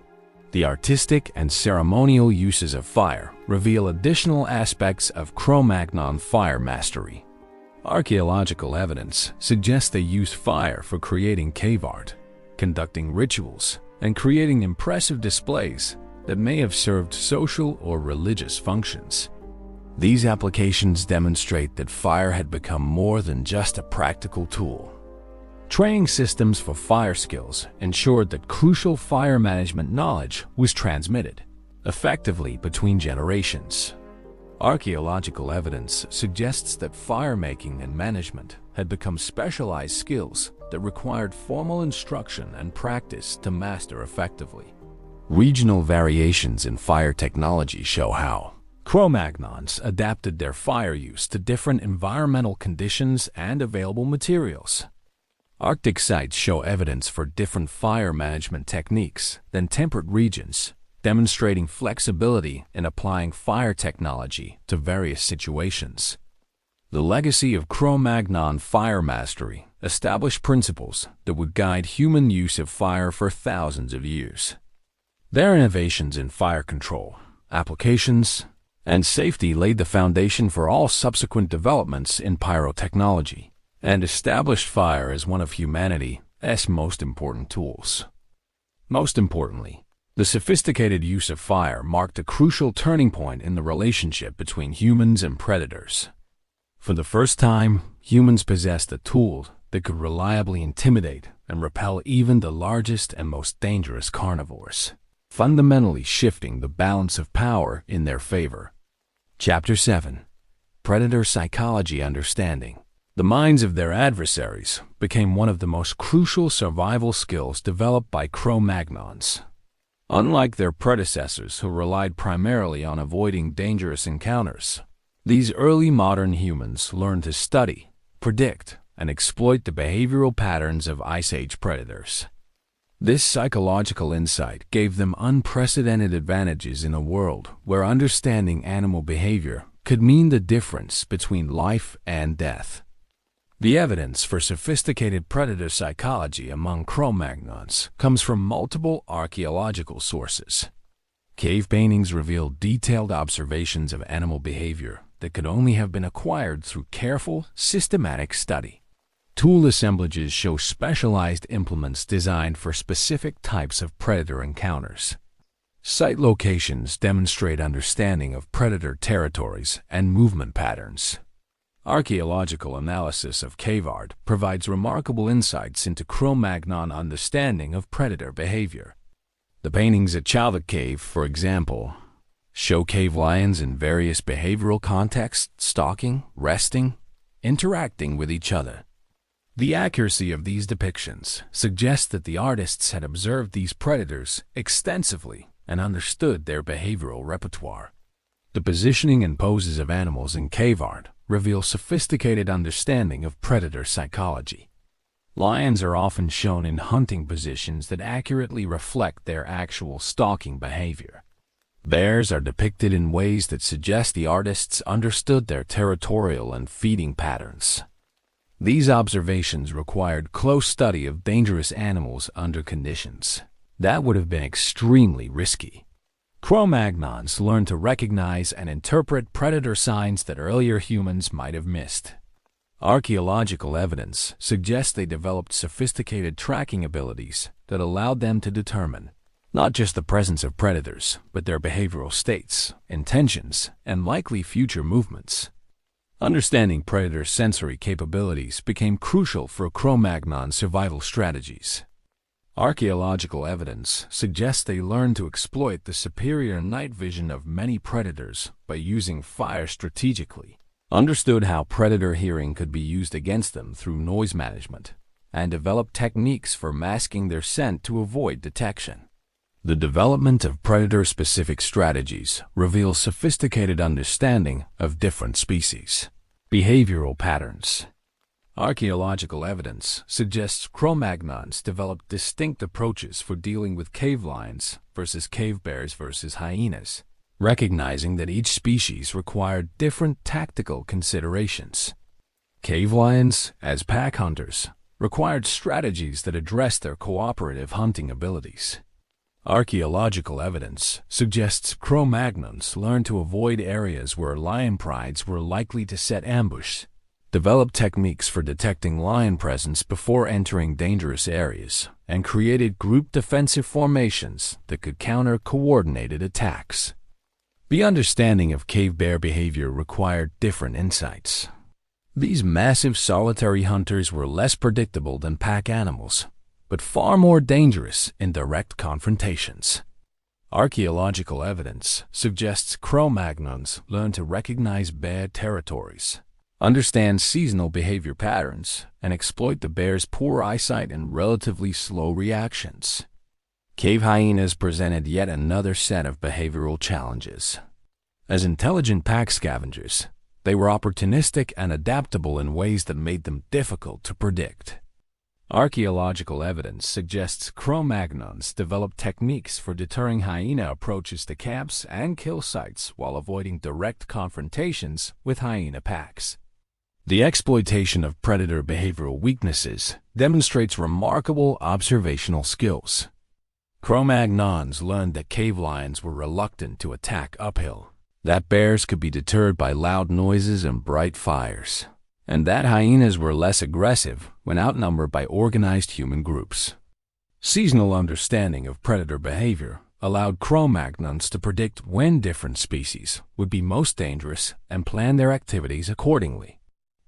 A: The artistic and ceremonial uses of fire reveal additional aspects of Cro-Magnon fire mastery. Archaeological evidence suggests they used fire for creating cave art, conducting rituals, and creating impressive displays that may have served social or religious functions. These applications demonstrate that fire had become more than just a practical tool. Training systems for fire skills ensured that crucial fire management knowledge was transmitted effectively between generations. Archaeological evidence suggests that fire making and management had become specialized skills that required formal instruction and practice to master effectively. Regional variations in fire technology show how Cro-Magnons adapted their fire use to different environmental conditions and available materials. Arctic sites show evidence for different fire management techniques than temperate regions, demonstrating flexibility in applying fire technology to various situations. The legacy of Cro-Magnon fire mastery established principles that would guide human use of fire for thousands of years. Their innovations in fire control, applications, and safety laid the foundation for all subsequent developments in pyrotechnology, and established fire as one of humanity's most important tools. Most importantly, the sophisticated use of fire marked a crucial turning point in the relationship between humans and predators. For the first time, humans possessed a tool that could reliably intimidate and repel even the largest and most dangerous carnivores, fundamentally shifting the balance of power in their favor. Chapter 7. Predator Psychology Understanding. The minds of their adversaries became one of the most crucial survival skills developed by Cro-Magnons. Unlike their predecessors who relied primarily on avoiding dangerous encounters, these early modern humans learned to study, predict, and exploit the behavioral patterns of Ice Age predators. This psychological insight gave them unprecedented advantages in a world where understanding animal behavior could mean the difference between life and death. The evidence for sophisticated predator psychology among Cro-Magnons comes from multiple archaeological sources. Cave paintings reveal detailed observations of animal behavior that could only have been acquired through careful, systematic study. Tool assemblages show specialized implements designed for specific types of predator encounters. Site locations demonstrate understanding of predator territories and movement patterns. Archaeological analysis of cave art provides remarkable insights into Cro-Magnon understanding of predator behavior. The paintings at Chalvik Cave, for example, show cave lions in various behavioral contexts, stalking, resting, interacting with each other. The accuracy of these depictions suggests that the artists had observed these predators extensively and understood their behavioral repertoire. The positioning and poses of animals in cave art reveal sophisticated understanding of predator psychology. Lions are often shown in hunting positions that accurately reflect their actual stalking behavior. Bears are depicted in ways that suggest the artists understood their territorial and feeding patterns. These observations required close study of dangerous animals under conditions that would have been extremely risky. Cro-Magnons learned to recognize and interpret predator signs that earlier humans might have missed. Archaeological evidence suggests they developed sophisticated tracking abilities that allowed them to determine not just the presence of predators, but their behavioral states, intentions, and likely future movements. Understanding predator sensory capabilities became crucial for Cro-Magnon survival strategies. Archaeological evidence suggests they learned to exploit the superior night vision of many predators by using fire strategically, understood how predator hearing could be used against them through noise management, and developed techniques for masking their scent to avoid detection. The development of predator-specific strategies reveals sophisticated understanding of different species. Behavioral patterns. Archaeological evidence suggests Cro-Magnons developed distinct approaches for dealing with cave lions versus cave bears versus hyenas, recognizing that each species required different tactical considerations. Cave lions, as pack hunters, required strategies that addressed their cooperative hunting abilities. Archaeological evidence suggests Cro-Magnons learned to avoid areas where lion prides were likely to set ambush, developed techniques for detecting lion presence before entering dangerous areas, and created group defensive formations that could counter coordinated attacks. The understanding of cave bear behavior required different insights. These massive solitary hunters were less predictable than pack animals, but far more dangerous in direct confrontations. Archaeological evidence suggests Cro-Magnons learned to recognize bear territories, understand seasonal behavior patterns, and exploit the bear's poor eyesight and relatively slow reactions. Cave hyenas presented yet another set of behavioral challenges. As intelligent pack scavengers, they were opportunistic and adaptable in ways that made them difficult to predict. Archaeological evidence suggests Cro-Magnons developed techniques for deterring hyena approaches to camps and kill sites while avoiding direct confrontations with hyena packs. The exploitation of predator behavioral weaknesses demonstrates remarkable observational skills. Cro-Magnons learned that cave lions were reluctant to attack uphill, that bears could be deterred by loud noises and bright fires, and that hyenas were less aggressive when outnumbered by organized human groups. Seasonal understanding of predator behavior allowed Cro-Magnons to predict when different species would be most dangerous and plan their activities accordingly.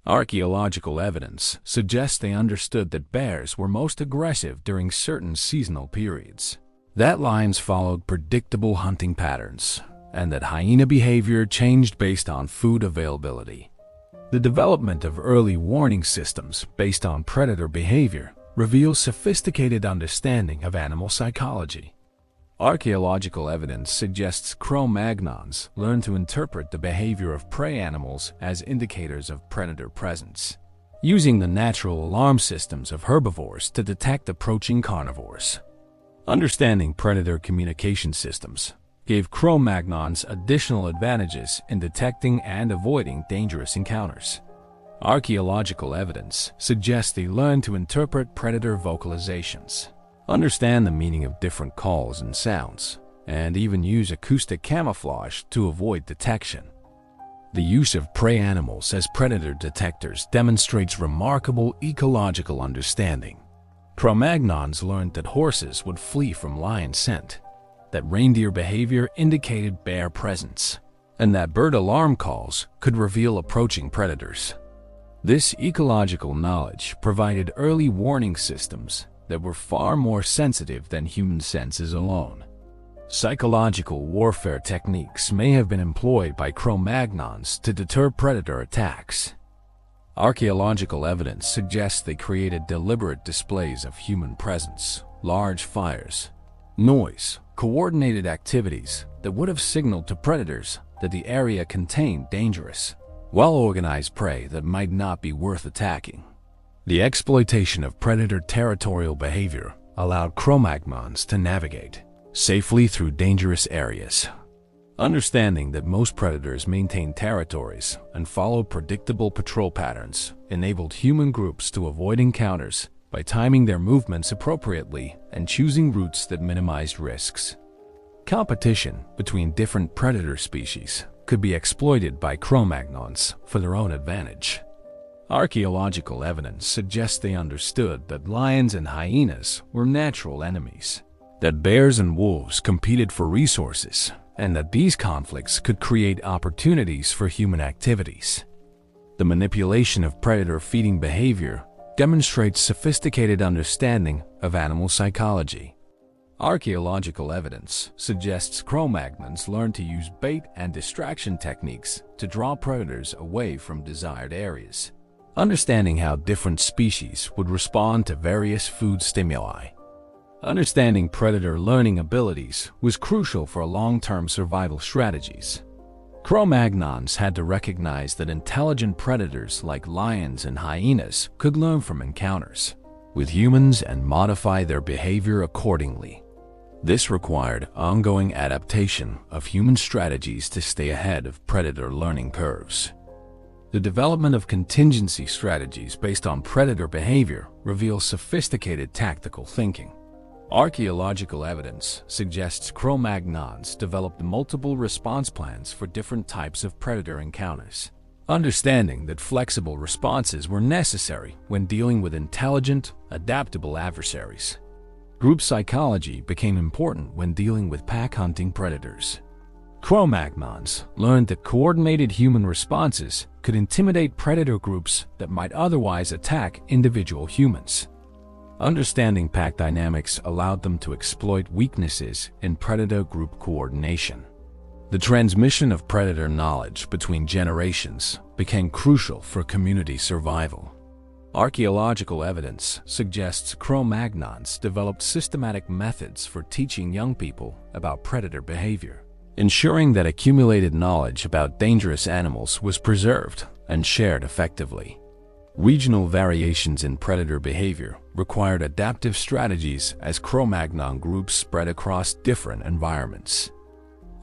A: Archaeological evidence suggests they understood that bears were most aggressive during certain seasonal periods, that lions followed predictable hunting patterns, and that hyena behavior changed based on food availability. The development of early warning systems based on predator behavior reveals sophisticated understanding of animal psychology. Archaeological evidence suggests Cro-Magnons learned to interpret the behavior of prey animals as indicators of predator presence, using the natural alarm systems of herbivores to detect approaching carnivores. Understanding predator communication systems gave Cro-Magnons additional advantages in detecting and avoiding dangerous encounters. Archaeological evidence suggests they learned to interpret predator vocalizations, understand the meaning of different calls and sounds, and even use acoustic camouflage to avoid detection. The use of prey animals as predator detectors demonstrates remarkable ecological understanding. Cro-Magnons learned that horses would flee from lion scent, that reindeer behavior indicated bear presence, and that bird alarm calls could reveal approaching predators. This ecological knowledge provided early warning systems that were far more sensitive than human senses alone. Psychological warfare techniques may have been employed by Cro-Magnons to deter predator attacks. Archaeological evidence suggests they created deliberate displays of human presence, large fires, noise, coordinated activities that would have signaled to predators that the area contained dangerous, well-organized prey that might not be worth attacking. The exploitation of predator territorial behavior allowed Cro-Magnons to navigate safely through dangerous areas. Understanding that most predators maintain territories and follow predictable patrol patterns enabled human groups to avoid encounters by timing their movements appropriately and choosing routes that minimized risks. Competition between different predator species could be exploited by Cro-Magnons for their own advantage. Archaeological evidence suggests they understood that lions and hyenas were natural enemies, that bears and wolves competed for resources, and that these conflicts could create opportunities for human activities. The manipulation of predator feeding behavior demonstrates sophisticated understanding of animal psychology. Archaeological evidence suggests Cro-Magnons learned to use bait and distraction techniques to draw predators away from desired areas, understanding how different species would respond to various food stimuli. Understanding predator learning abilities was crucial for long-term survival strategies. Cro-Magnons had to recognize that intelligent predators like lions and hyenas could learn from encounters with humans and modify their behavior accordingly. This required ongoing adaptation of human strategies to stay ahead of predator learning curves. The development of contingency strategies based on predator behavior reveals sophisticated tactical thinking. Archaeological evidence suggests Cro-Magnons developed multiple response plans for different types of predator encounters, understanding that flexible responses were necessary when dealing with intelligent, adaptable adversaries. Group psychology became important when dealing with pack-hunting predators. Cro-Magnons learned that coordinated human responses could intimidate predator groups that might otherwise attack individual humans. Understanding pack dynamics allowed them to exploit weaknesses in predator group coordination. The transmission of predator knowledge between generations became crucial for community survival. Archaeological evidence suggests Cro-Magnons developed systematic methods for teaching young people about predator behavior, ensuring that accumulated knowledge about dangerous animals was preserved and shared effectively. Regional variations in predator behavior required adaptive strategies as Cro-Magnon groups spread across different environments.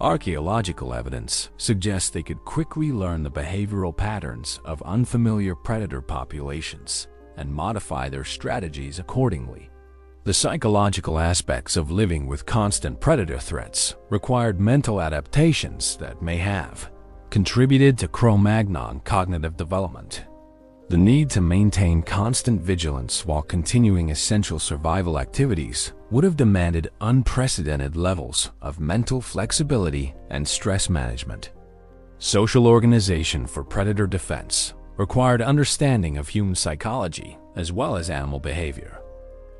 A: Archaeological evidence suggests they could quickly learn the behavioral patterns of unfamiliar predator populations and modify their strategies accordingly. The psychological aspects of living with constant predator threats required mental adaptations that may have contributed to Cro-Magnon cognitive development. The need to maintain constant vigilance while continuing essential survival activities would have demanded unprecedented levels of mental flexibility and stress management. Social organization for predator defense required understanding of human psychology as well as animal behavior.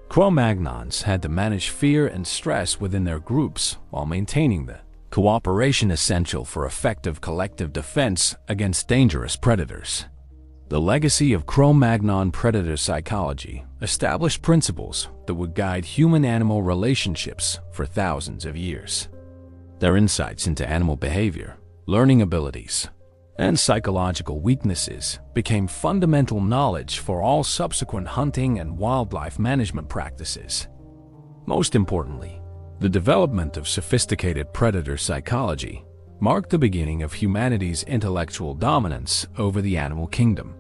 A: Cro-Magnons had to manage fear and stress within their groups while maintaining the cooperation essential for effective collective defense against dangerous predators. The legacy of Cro-Magnon predator psychology established principles that would guide human-animal relationships for thousands of years. Their insights into animal behavior, learning abilities, and psychological weaknesses became fundamental knowledge for all subsequent hunting and wildlife management practices. Most importantly, the development of sophisticated predator psychology marked the beginning of humanity's intellectual dominance over the animal kingdom.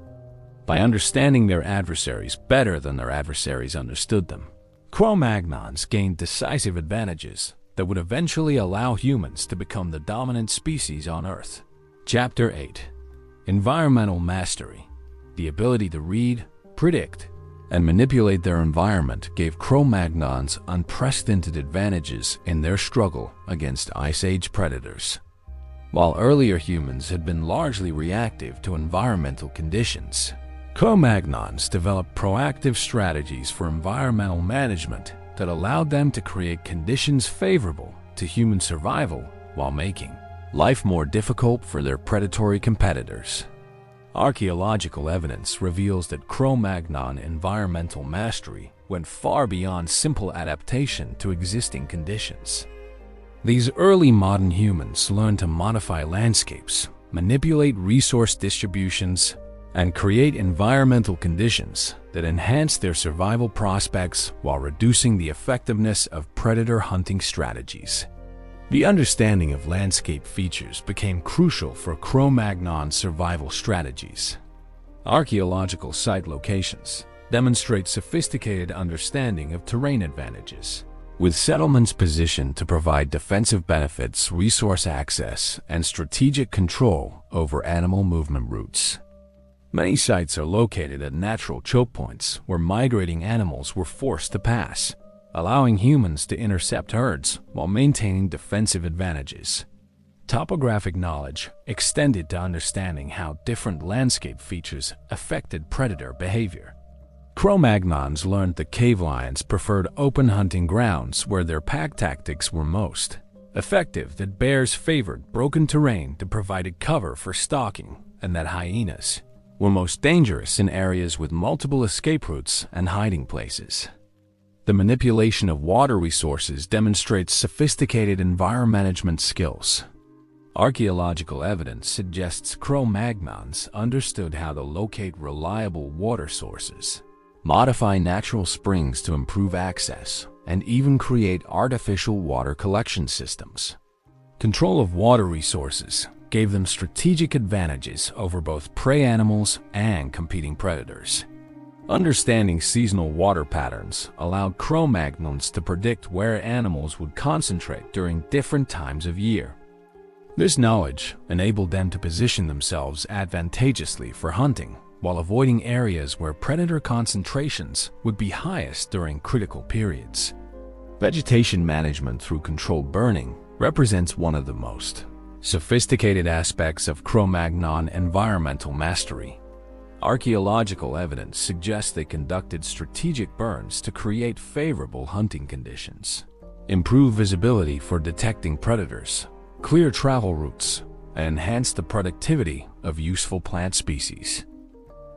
A: By understanding their adversaries better than their adversaries understood them, Cro-Magnons gained decisive advantages that would eventually allow humans to become the dominant species on Earth. Chapter 8. Environmental Mastery. The ability to read, predict, and manipulate their environment gave Cro-Magnons unprecedented advantages in their struggle against Ice Age predators. While earlier humans had been largely reactive to environmental conditions, Cro-Magnons developed proactive strategies for environmental management that allowed them to create conditions favorable to human survival while making life more difficult for their predatory competitors. Archaeological evidence reveals that Cro-Magnon environmental mastery went far beyond simple adaptation to existing conditions. These early modern humans learned to modify landscapes, manipulate resource distributions, and create environmental conditions that enhance their survival prospects while reducing the effectiveness of predator hunting strategies. The understanding of landscape features became crucial for Cro-Magnon survival strategies. Archaeological site locations demonstrate sophisticated understanding of terrain advantages, with settlements positioned to provide defensive benefits, resource access, and strategic control over animal movement routes. Many sites are located at natural choke points where migrating animals were forced to pass, allowing humans to intercept herds while maintaining defensive advantages. Topographic knowledge extended to understanding how different landscape features affected predator behavior. Cro-Magnons learned that cave lions preferred open hunting grounds where their pack tactics were most effective, that bears favored broken terrain to provide cover for stalking, and that hyenas were most dangerous in areas with multiple escape routes and hiding places. The manipulation of water resources demonstrates sophisticated environment management skills. Archaeological evidence suggests Cro-Magnons understood how to locate reliable water sources, modify natural springs to improve access, and even create artificial water collection systems. Control of water resources gave them strategic advantages over both prey animals and competing predators. Understanding seasonal water patterns allowed Cro-Magnons to predict where animals would concentrate during different times of year. This knowledge enabled them to position themselves advantageously for hunting, while avoiding areas where predator concentrations would be highest during critical periods. Vegetation management through controlled burning represents one of the most sophisticated aspects of Cro-Magnon environmental mastery. Archaeological evidence suggests they conducted strategic burns to create favorable hunting conditions, improve visibility for detecting predators, clear travel routes, and enhance the productivity of useful plant species.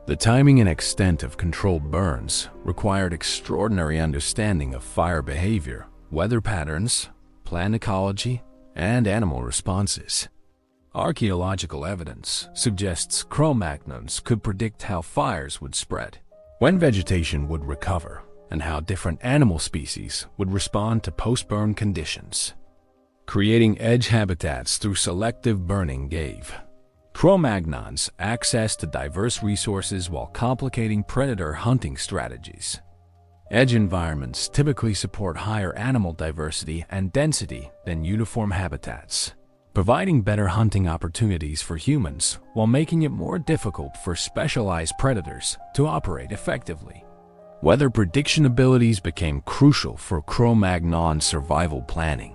A: The timing and extent of controlled burns required extraordinary understanding of fire behavior, weather patterns, plant ecology, and animal responses. Archaeological evidence suggests Cro-Magnons could predict how fires would spread, when vegetation would recover, and how different animal species would respond to post-burn conditions. Creating edge habitats through selective burning gave Cro-Magnons access to diverse resources while complicating predator hunting strategies. Edge environments typically support higher animal diversity and density than uniform habitats, providing better hunting opportunities for humans while making it more difficult for specialized predators to operate effectively. Weather prediction abilities became crucial for Cro-Magnon survival planning.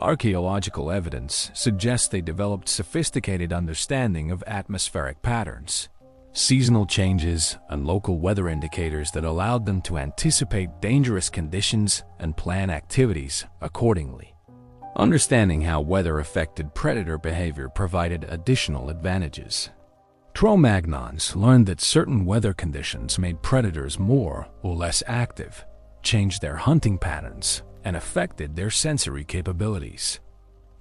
A: Archaeological evidence suggests they developed sophisticated understanding of atmospheric patterns, seasonal changes, and local weather indicators that allowed them to anticipate dangerous conditions and plan activities accordingly. Understanding how weather affected predator behavior provided additional advantages. Cro-Magnons learned that certain weather conditions made predators more or less active, changed their hunting patterns, and affected their sensory capabilities.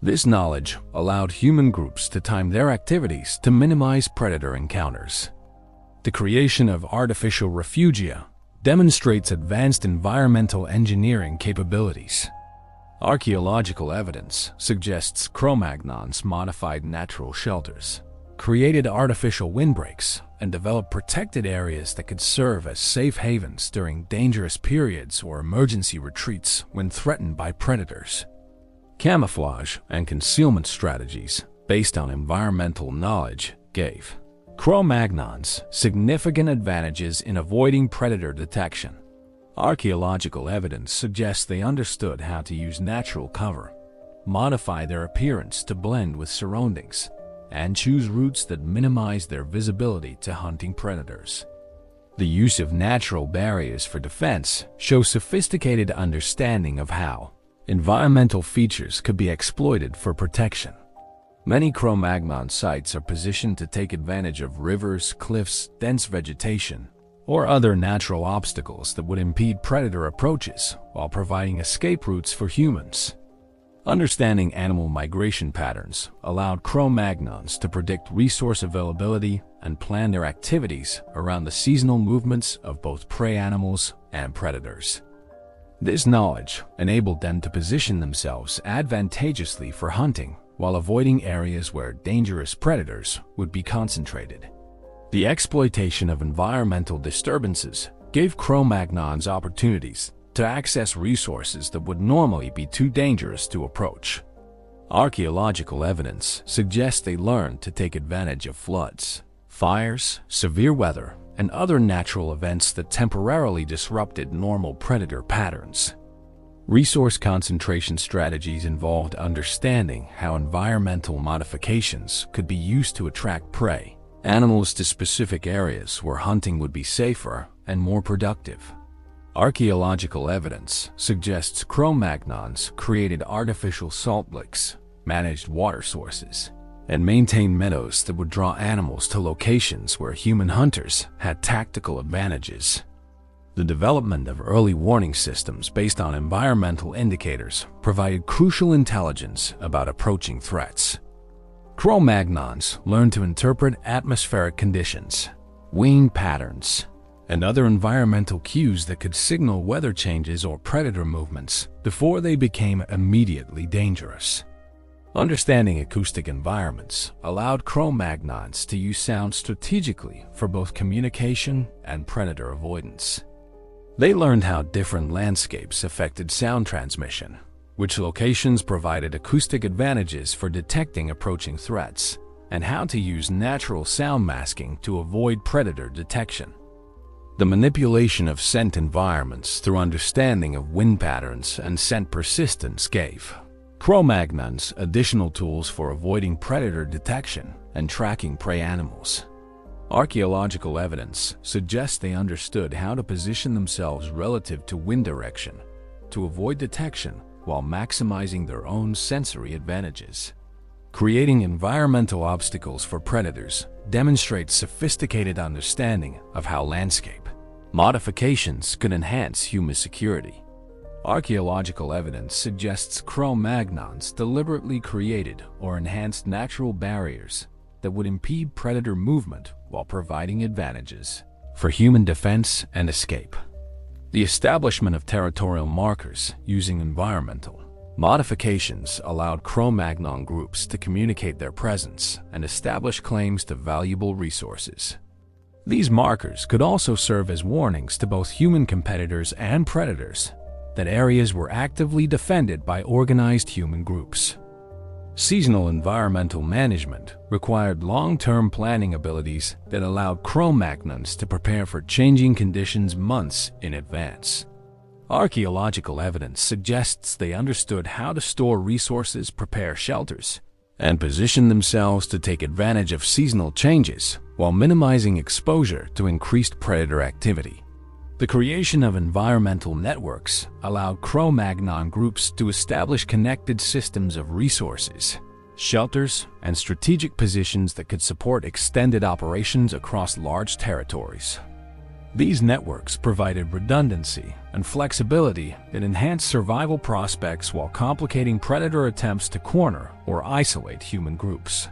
A: This knowledge allowed human groups to time their activities to minimize predator encounters. The creation of artificial refugia demonstrates advanced environmental engineering capabilities. Archaeological evidence suggests Cro-Magnons modified natural shelters, created artificial windbreaks, and developed protected areas that could serve as safe havens during dangerous periods or emergency retreats when threatened by predators. Camouflage and concealment strategies based on environmental knowledge gave Cro-Magnons significant advantages in avoiding predator detection. Archaeological evidence suggests they understood how to use natural cover, modify their appearance to blend with surroundings, and choose routes that minimize their visibility to hunting predators. The use of natural barriers for defense shows sophisticated understanding of how environmental features could be exploited for protection. Many Cro-Magnon sites are positioned to take advantage of rivers, cliffs, dense vegetation, or other natural obstacles that would impede predator approaches while providing escape routes for humans. Understanding animal migration patterns allowed Cro-Magnons to predict resource availability and plan their activities around the seasonal movements of both prey animals and predators. This knowledge enabled them to position themselves advantageously for hunting while avoiding areas where dangerous predators would be concentrated. The exploitation of environmental disturbances gave Cro-Magnons opportunities to access resources that would normally be too dangerous to approach. Archaeological evidence suggests they learned to take advantage of floods, fires, severe weather, and other natural events that temporarily disrupted normal predator patterns. Resource concentration strategies involved understanding how environmental modifications could be used to attract prey animals to specific areas where hunting would be safer and more productive. Archaeological evidence suggests Cro-Magnons created artificial salt licks, managed water sources, and maintained meadows that would draw animals to locations where human hunters had tactical advantages. The development of early warning systems based on environmental indicators provided crucial intelligence about approaching threats. Cro-Magnons learned to interpret atmospheric conditions, wind patterns, and other environmental cues that could signal weather changes or predator movements before they became immediately dangerous. Understanding acoustic environments allowed Cro-Magnons to use sound strategically for both communication and predator avoidance. They learned how different landscapes affected sound transmission, which locations provided acoustic advantages for detecting approaching threats, and how to use natural sound masking to avoid predator detection. The manipulation of scent environments through understanding of wind patterns and scent persistence gave Cro-Magnons additional tools for avoiding predator detection and tracking prey animals. Archaeological evidence suggests they understood how to position themselves relative to wind direction to avoid detection while maximizing their own sensory advantages. Creating environmental obstacles for predators demonstrates sophisticated understanding of how landscape modifications could enhance human security. Archaeological evidence suggests Cro-Magnons deliberately created or enhanced natural barriers that would impede predator movement while providing advantages for human defense and escape. The establishment of territorial markers using environmental modifications allowed Cro-Magnon groups to communicate their presence and establish claims to valuable resources. These markers could also serve as warnings to both human competitors and predators that areas were actively defended by organized human groups. Seasonal environmental management required long-term planning abilities that allowed Cro-Magnons to prepare for changing conditions months in advance. Archaeological evidence suggests they understood how to store resources, prepare shelters, and position themselves to take advantage of seasonal changes while minimizing exposure to increased predator activity. The creation of environmental networks allowed Cro-Magnon groups to establish connected systems of resources, shelters, and strategic positions that could support extended operations across large territories. These networks provided redundancy and flexibility that enhanced survival prospects while complicating predator attempts to corner or isolate human groups.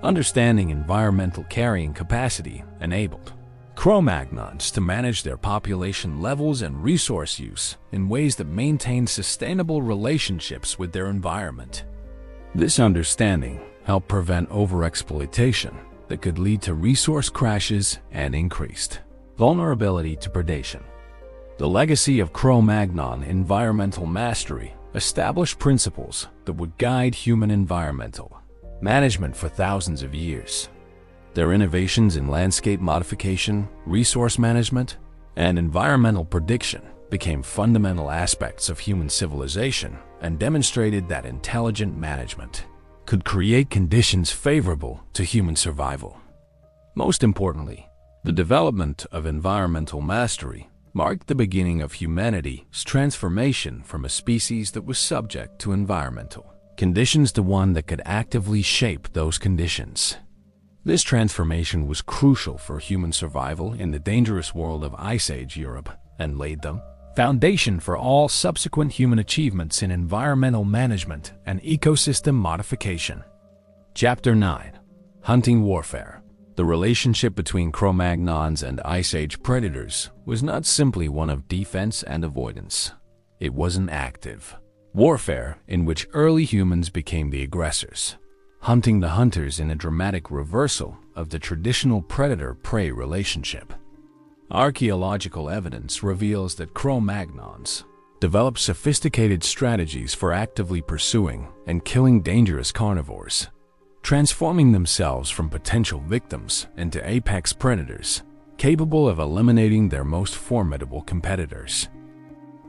A: Understanding environmental carrying capacity enabled Cro-Magnons to manage their population levels and resource use in ways that maintained sustainable relationships with their environment. This understanding helped prevent overexploitation that could lead to resource crashes and increased vulnerability to predation. The legacy of Cro-Magnon environmental mastery established principles that would guide human environmental management for thousands of years. Their innovations in landscape modification, resource management, and environmental prediction became fundamental aspects of human civilization and demonstrated that intelligent management could create conditions favorable to human survival. Most importantly, the development of environmental mastery marked the beginning of humanity's transformation from a species that was subject to environmental conditions to one that could actively shape those conditions. This transformation was crucial for human survival in the dangerous world of Ice Age Europe and laid the foundation for all subsequent human achievements in environmental management and ecosystem modification. Chapter 9. Hunting Warfare. The relationship between Cro-Magnons and Ice Age predators was not simply one of defense and avoidance. It was an active warfare in which early humans became the aggressors, hunting the hunters in a dramatic reversal of the traditional predator-prey relationship. Archaeological evidence reveals that Cro-Magnons developed sophisticated strategies for actively pursuing and killing dangerous carnivores, transforming themselves from potential victims into apex predators, capable of eliminating their most formidable competitors.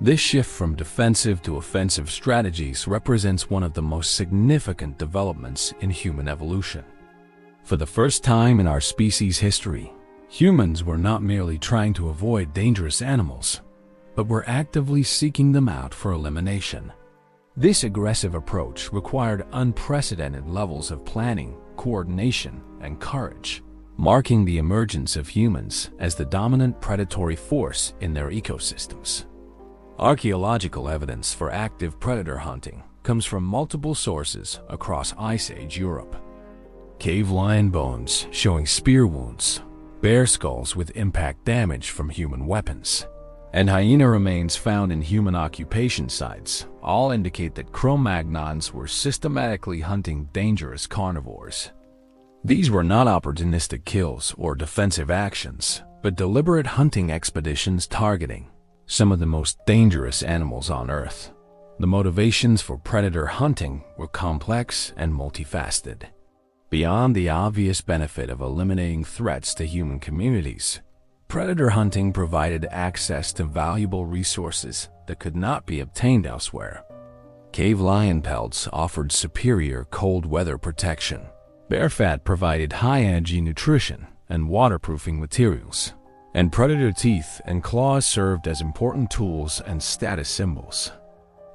A: This shift from defensive to offensive strategies represents one of the most significant developments in human evolution. For the first time in our species' history, humans were not merely trying to avoid dangerous animals, but were actively seeking them out for elimination. This aggressive approach required unprecedented levels of planning, coordination, and courage, marking the emergence of humans as the dominant predatory force in their ecosystems. Archaeological evidence for active predator hunting comes from multiple sources across Ice Age Europe. Cave lion bones showing spear wounds, bear skulls with impact damage from human weapons, and hyena remains found in human occupation sites all indicate that Cro-Magnons were systematically hunting dangerous carnivores. These were not opportunistic kills or defensive actions, but deliberate hunting expeditions targeting some of the most dangerous animals on Earth. The motivations for predator hunting were complex and multifaceted. Beyond the obvious benefit of eliminating threats to human communities, predator hunting provided access to valuable resources that could not be obtained elsewhere. Cave lion pelts offered superior cold weather protection. Bear fat provided high-energy nutrition and waterproofing materials, and predator teeth and claws served as important tools and status symbols.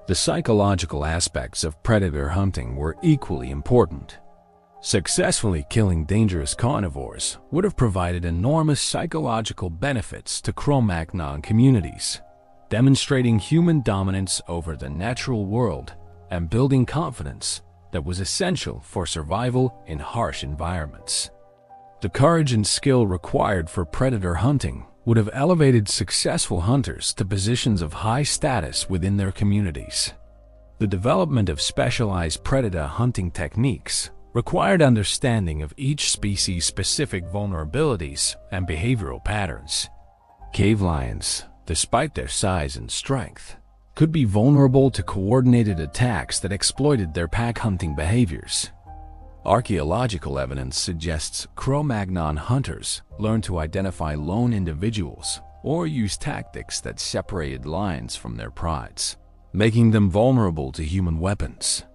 A: The psychological aspects of predator hunting were equally important. Successfully killing dangerous carnivores would have provided enormous psychological benefits to Cro-Magnon communities, demonstrating human dominance over the natural world and building confidence that was essential for survival in harsh environments. The courage and skill required for predator hunting would have elevated successful hunters to positions of high status within their communities. The development of specialized predator hunting techniques required understanding of each species' specific vulnerabilities and behavioral patterns. Cave lions, despite their size and strength, could be vulnerable to coordinated attacks that exploited their pack hunting behaviors. Archaeological evidence suggests Cro-Magnon hunters learned to identify lone individuals or use tactics that separated lions from their prides, making them vulnerable to human weapons.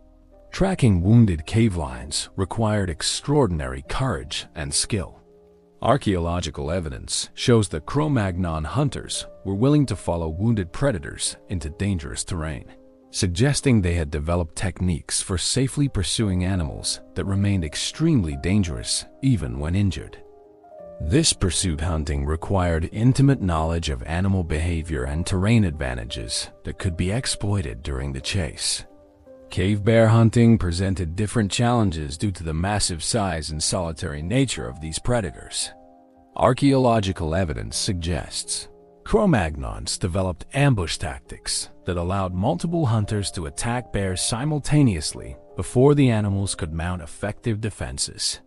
A: Tracking wounded cave lions required extraordinary courage and skill. Archaeological evidence shows that Cro-Magnon hunters were willing to follow wounded predators into dangerous terrain. suggesting they had developed techniques for safely pursuing animals that remained extremely dangerous even when injured. This pursuit hunting required intimate knowledge of animal behavior and terrain advantages that could be exploited during the chase. Cave bear hunting presented different challenges due to the massive size and solitary nature of these predators. Archaeological evidence suggests Cro-Magnons developed ambush tactics that allowed multiple hunters to attack bears simultaneously before the animals could mount effective defenses.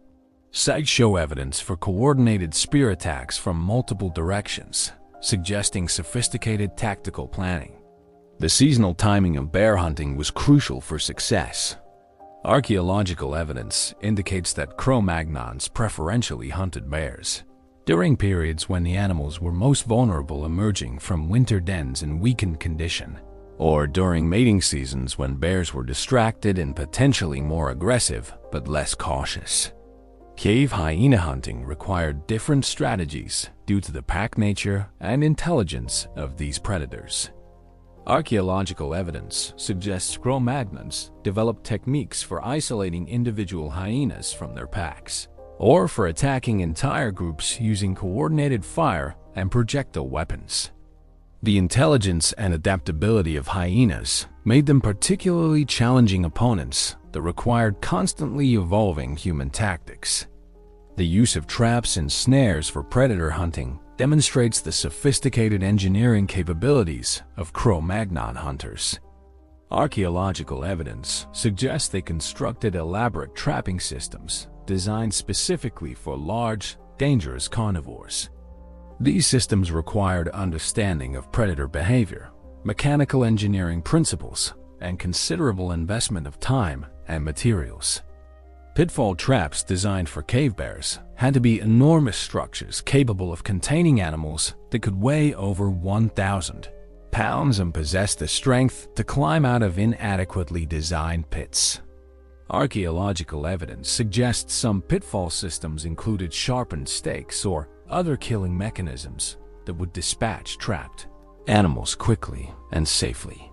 A: Sites show evidence for coordinated spear attacks from multiple directions, suggesting sophisticated tactical planning. The seasonal timing of bear hunting was crucial for success. Archaeological evidence indicates that Cro-Magnons preferentially hunted bears during periods when the animals were most vulnerable, emerging from winter dens in weakened condition, or during mating seasons when bears were distracted and potentially more aggressive but less cautious. Cave hyena hunting required different strategies due to the pack nature and intelligence of these predators. Archaeological evidence suggests Cro-Magnons developed techniques for isolating individual hyenas from their packs, or for attacking entire groups using coordinated fire and projectile weapons. The intelligence and adaptability of hyenas made them particularly challenging opponents that required constantly evolving human tactics. The use of traps and snares for predator hunting demonstrates the sophisticated engineering capabilities of Cro-Magnon hunters. Archaeological evidence suggests they constructed elaborate trapping systems designed specifically for large, dangerous carnivores. These systems required understanding of predator behavior, mechanical engineering principles, and considerable investment of time and materials. Pitfall traps designed for cave bears had to be enormous structures capable of containing animals that could weigh over 1,000 pounds and possess the strength to climb out of inadequately designed pits. Archaeological evidence suggests some pitfall systems included sharpened stakes or other killing mechanisms that would dispatch trapped animals quickly and safely.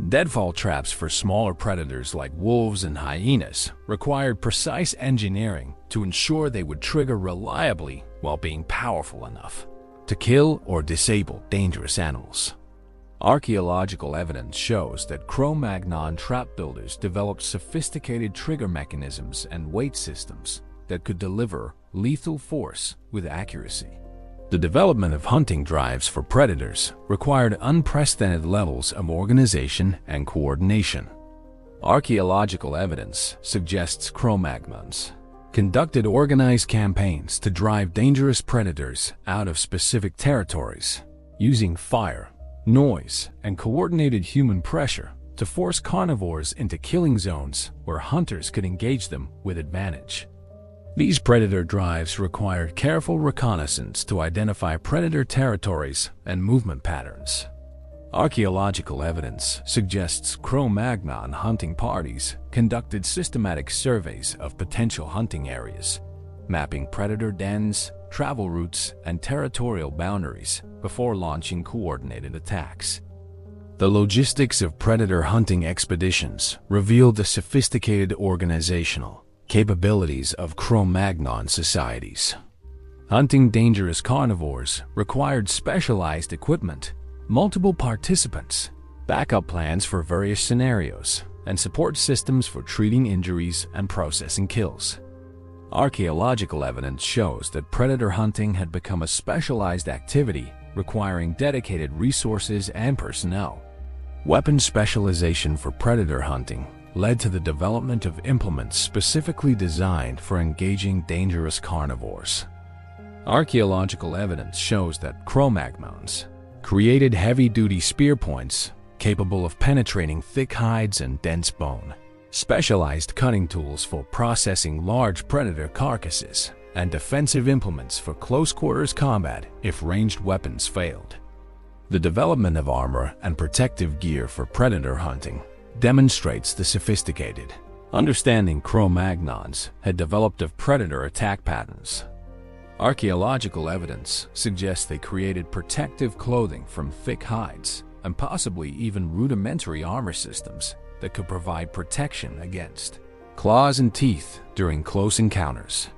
A: Deadfall traps for smaller predators like wolves and hyenas required precise engineering to ensure they would trigger reliably while being powerful enough to kill or disable dangerous animals. Archaeological evidence shows that Cro-Magnon trap builders developed sophisticated trigger mechanisms and weight systems that could deliver lethal force with accuracy. The development of hunting drives for predators required unprecedented levels of organization and coordination. Archaeological evidence suggests Cro-Magnons conducted organized campaigns to drive dangerous predators out of specific territories, using fire, noise, and coordinated human pressure to force carnivores into killing zones where hunters could engage them with advantage. These predator drives required careful reconnaissance to identify predator territories and movement patterns. Archaeological evidence suggests Cro-Magnon hunting parties conducted systematic surveys of potential hunting areas, mapping predator dens, travel routes, and territorial boundaries before launching coordinated attacks. The logistics of predator hunting expeditions revealed the sophisticated organizational capabilities of Cro-Magnon societies. Hunting dangerous carnivores required specialized equipment, multiple participants, backup plans for various scenarios, and support systems for treating injuries and processing kills. Archaeological evidence shows that predator hunting had become a specialized activity requiring dedicated resources and personnel. Weapon specialization for predator hunting led to the development of implements specifically designed for engaging dangerous carnivores. Archaeological evidence shows that Cro-Magnons created heavy-duty spear points capable of penetrating thick hides and dense bone, specialized cutting tools for processing large predator carcasses, and defensive implements for close-quarters combat if ranged weapons failed. The development of armor and protective gear for predator hunting demonstrates the sophisticated understanding Cro-Magnons had developed of predator attack patterns. Archaeological evidence suggests they created protective clothing from thick hides, and possibly even rudimentary armor systems that could provide protection against claws and teeth during close encounters.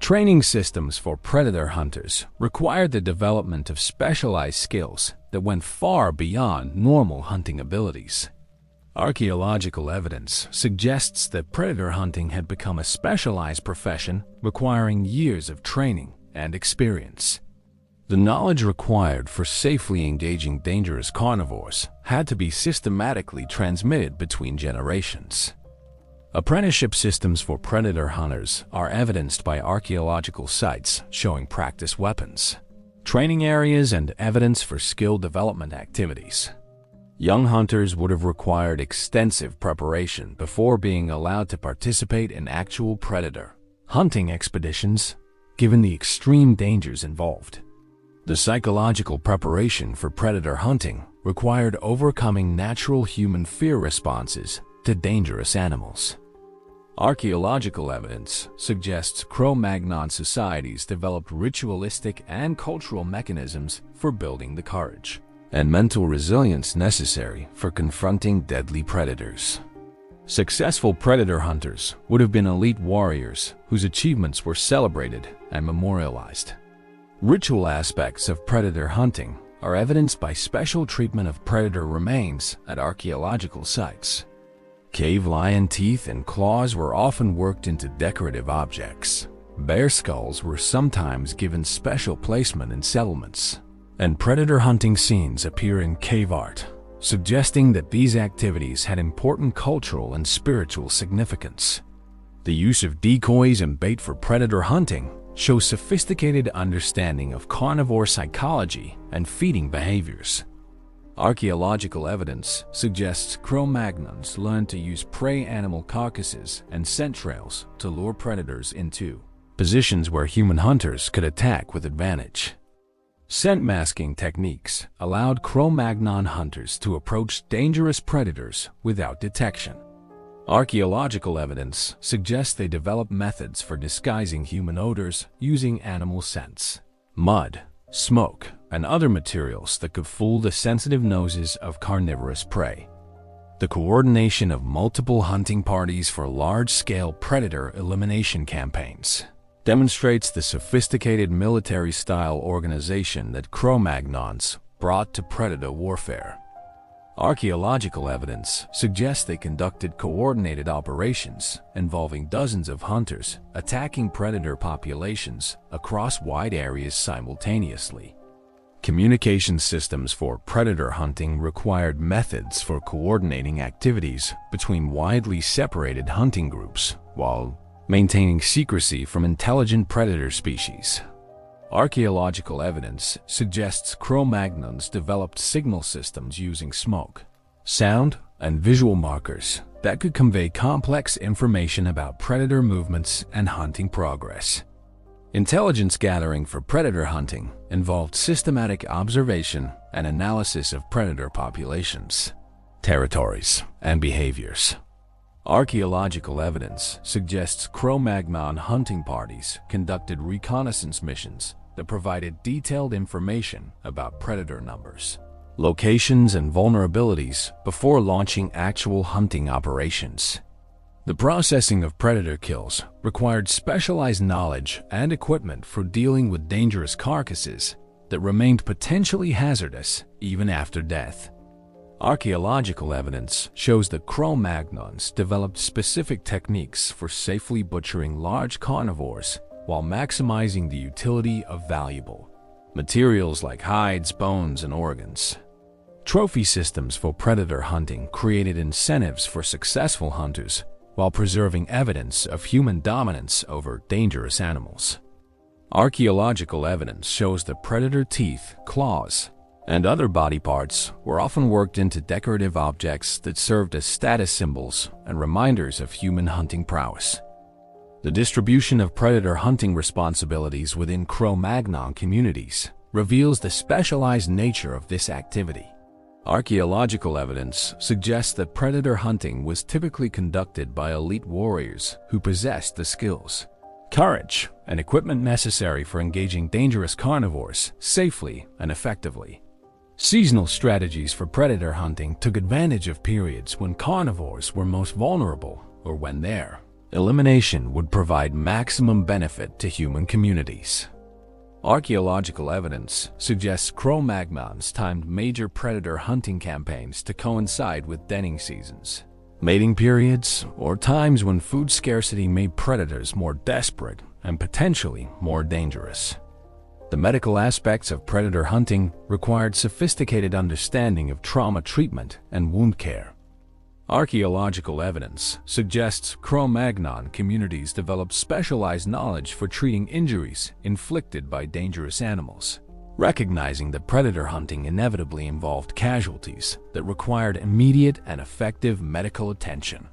A: Training systems for predator hunters required the development of specialized skills that went far beyond normal hunting abilities. Archaeological evidence suggests that predator hunting had become a specialized profession requiring years of training and experience. The knowledge required for safely engaging dangerous carnivores had to be systematically transmitted between generations. Apprenticeship systems for predator hunters are evidenced by archaeological sites showing practice weapons, training areas, and evidence for skill development activities. Young hunters would have required extensive preparation before being allowed to participate in actual predator hunting expeditions, given the extreme dangers involved. The psychological preparation for predator hunting required overcoming natural human fear responses to dangerous animals. Archaeological evidence suggests Cro-Magnon societies developed ritualistic and cultural mechanisms for building the courage and mental resilience necessary for confronting deadly predators. Successful predator hunters would have been elite warriors whose achievements were celebrated and memorialized. Ritual aspects of predator hunting are evidenced by special treatment of predator remains at archaeological sites. Cave lion teeth and claws were often worked into decorative objects. Bear skulls were sometimes given special placement in settlements. And predator hunting scenes appear in cave art, suggesting that these activities had important cultural and spiritual significance. The use of decoys and bait for predator hunting shows sophisticated understanding of carnivore psychology and feeding behaviors. Archaeological evidence suggests Cro-Magnons learned to use prey animal carcasses and scent trails to lure predators into positions where human hunters could attack with advantage. Scent masking techniques allowed Cro-Magnon hunters to approach dangerous predators without detection. Archaeological evidence suggests they developed methods for disguising human odors using animal scents, mud, smoke, and other materials that could fool the sensitive noses of carnivorous prey. The coordination of multiple hunting parties for large-scale predator elimination campaigns demonstrates the sophisticated military-style organization that Cro-Magnons brought to predator warfare. Archaeological evidence suggests they conducted coordinated operations involving dozens of hunters attacking predator populations across wide areas simultaneously. Communication systems for predator hunting required methods for coordinating activities between widely separated hunting groups while maintaining secrecy from intelligent predator species. Archaeological evidence suggests Cro-Magnons developed signal systems using smoke, sound, and visual markers that could convey complex information about predator movements and hunting progress. Intelligence gathering for predator hunting involved systematic observation and analysis of predator populations, territories, and behaviors. Archaeological evidence suggests Cro-Magnon hunting parties conducted reconnaissance missions that provided detailed information about predator numbers, locations, and vulnerabilities before launching actual hunting operations. The processing of predator kills required specialized knowledge and equipment for dealing with dangerous carcasses that remained potentially hazardous even after death. Archaeological evidence shows that Cro-Magnons developed specific techniques for safely butchering large carnivores while maximizing the utility of valuable materials like hides, bones, and organs. Trophy systems for predator hunting created incentives for successful hunters while preserving evidence of human dominance over dangerous animals. Archaeological evidence shows that predator teeth, claws, and other body parts were often worked into decorative objects that served as status symbols and reminders of human hunting prowess. The distribution of predator hunting responsibilities within Cro-Magnon communities reveals the specialized nature of this activity. Archaeological evidence suggests that predator hunting was typically conducted by elite warriors who possessed the skills, courage, and equipment necessary for engaging dangerous carnivores safely and effectively. Seasonal strategies for predator hunting took advantage of periods when carnivores were most vulnerable or when their elimination would provide maximum benefit to human communities. Archaeological evidence suggests Cro-Magnons timed major predator hunting campaigns to coincide with denning seasons, mating periods, or times when food scarcity made predators more desperate and potentially more dangerous. The medical aspects of predator hunting required sophisticated understanding of trauma treatment and wound care. Archaeological evidence suggests Cro-Magnon communities developed specialized knowledge for treating injuries inflicted by dangerous animals, recognizing that predator hunting inevitably involved casualties that required immediate and effective medical attention.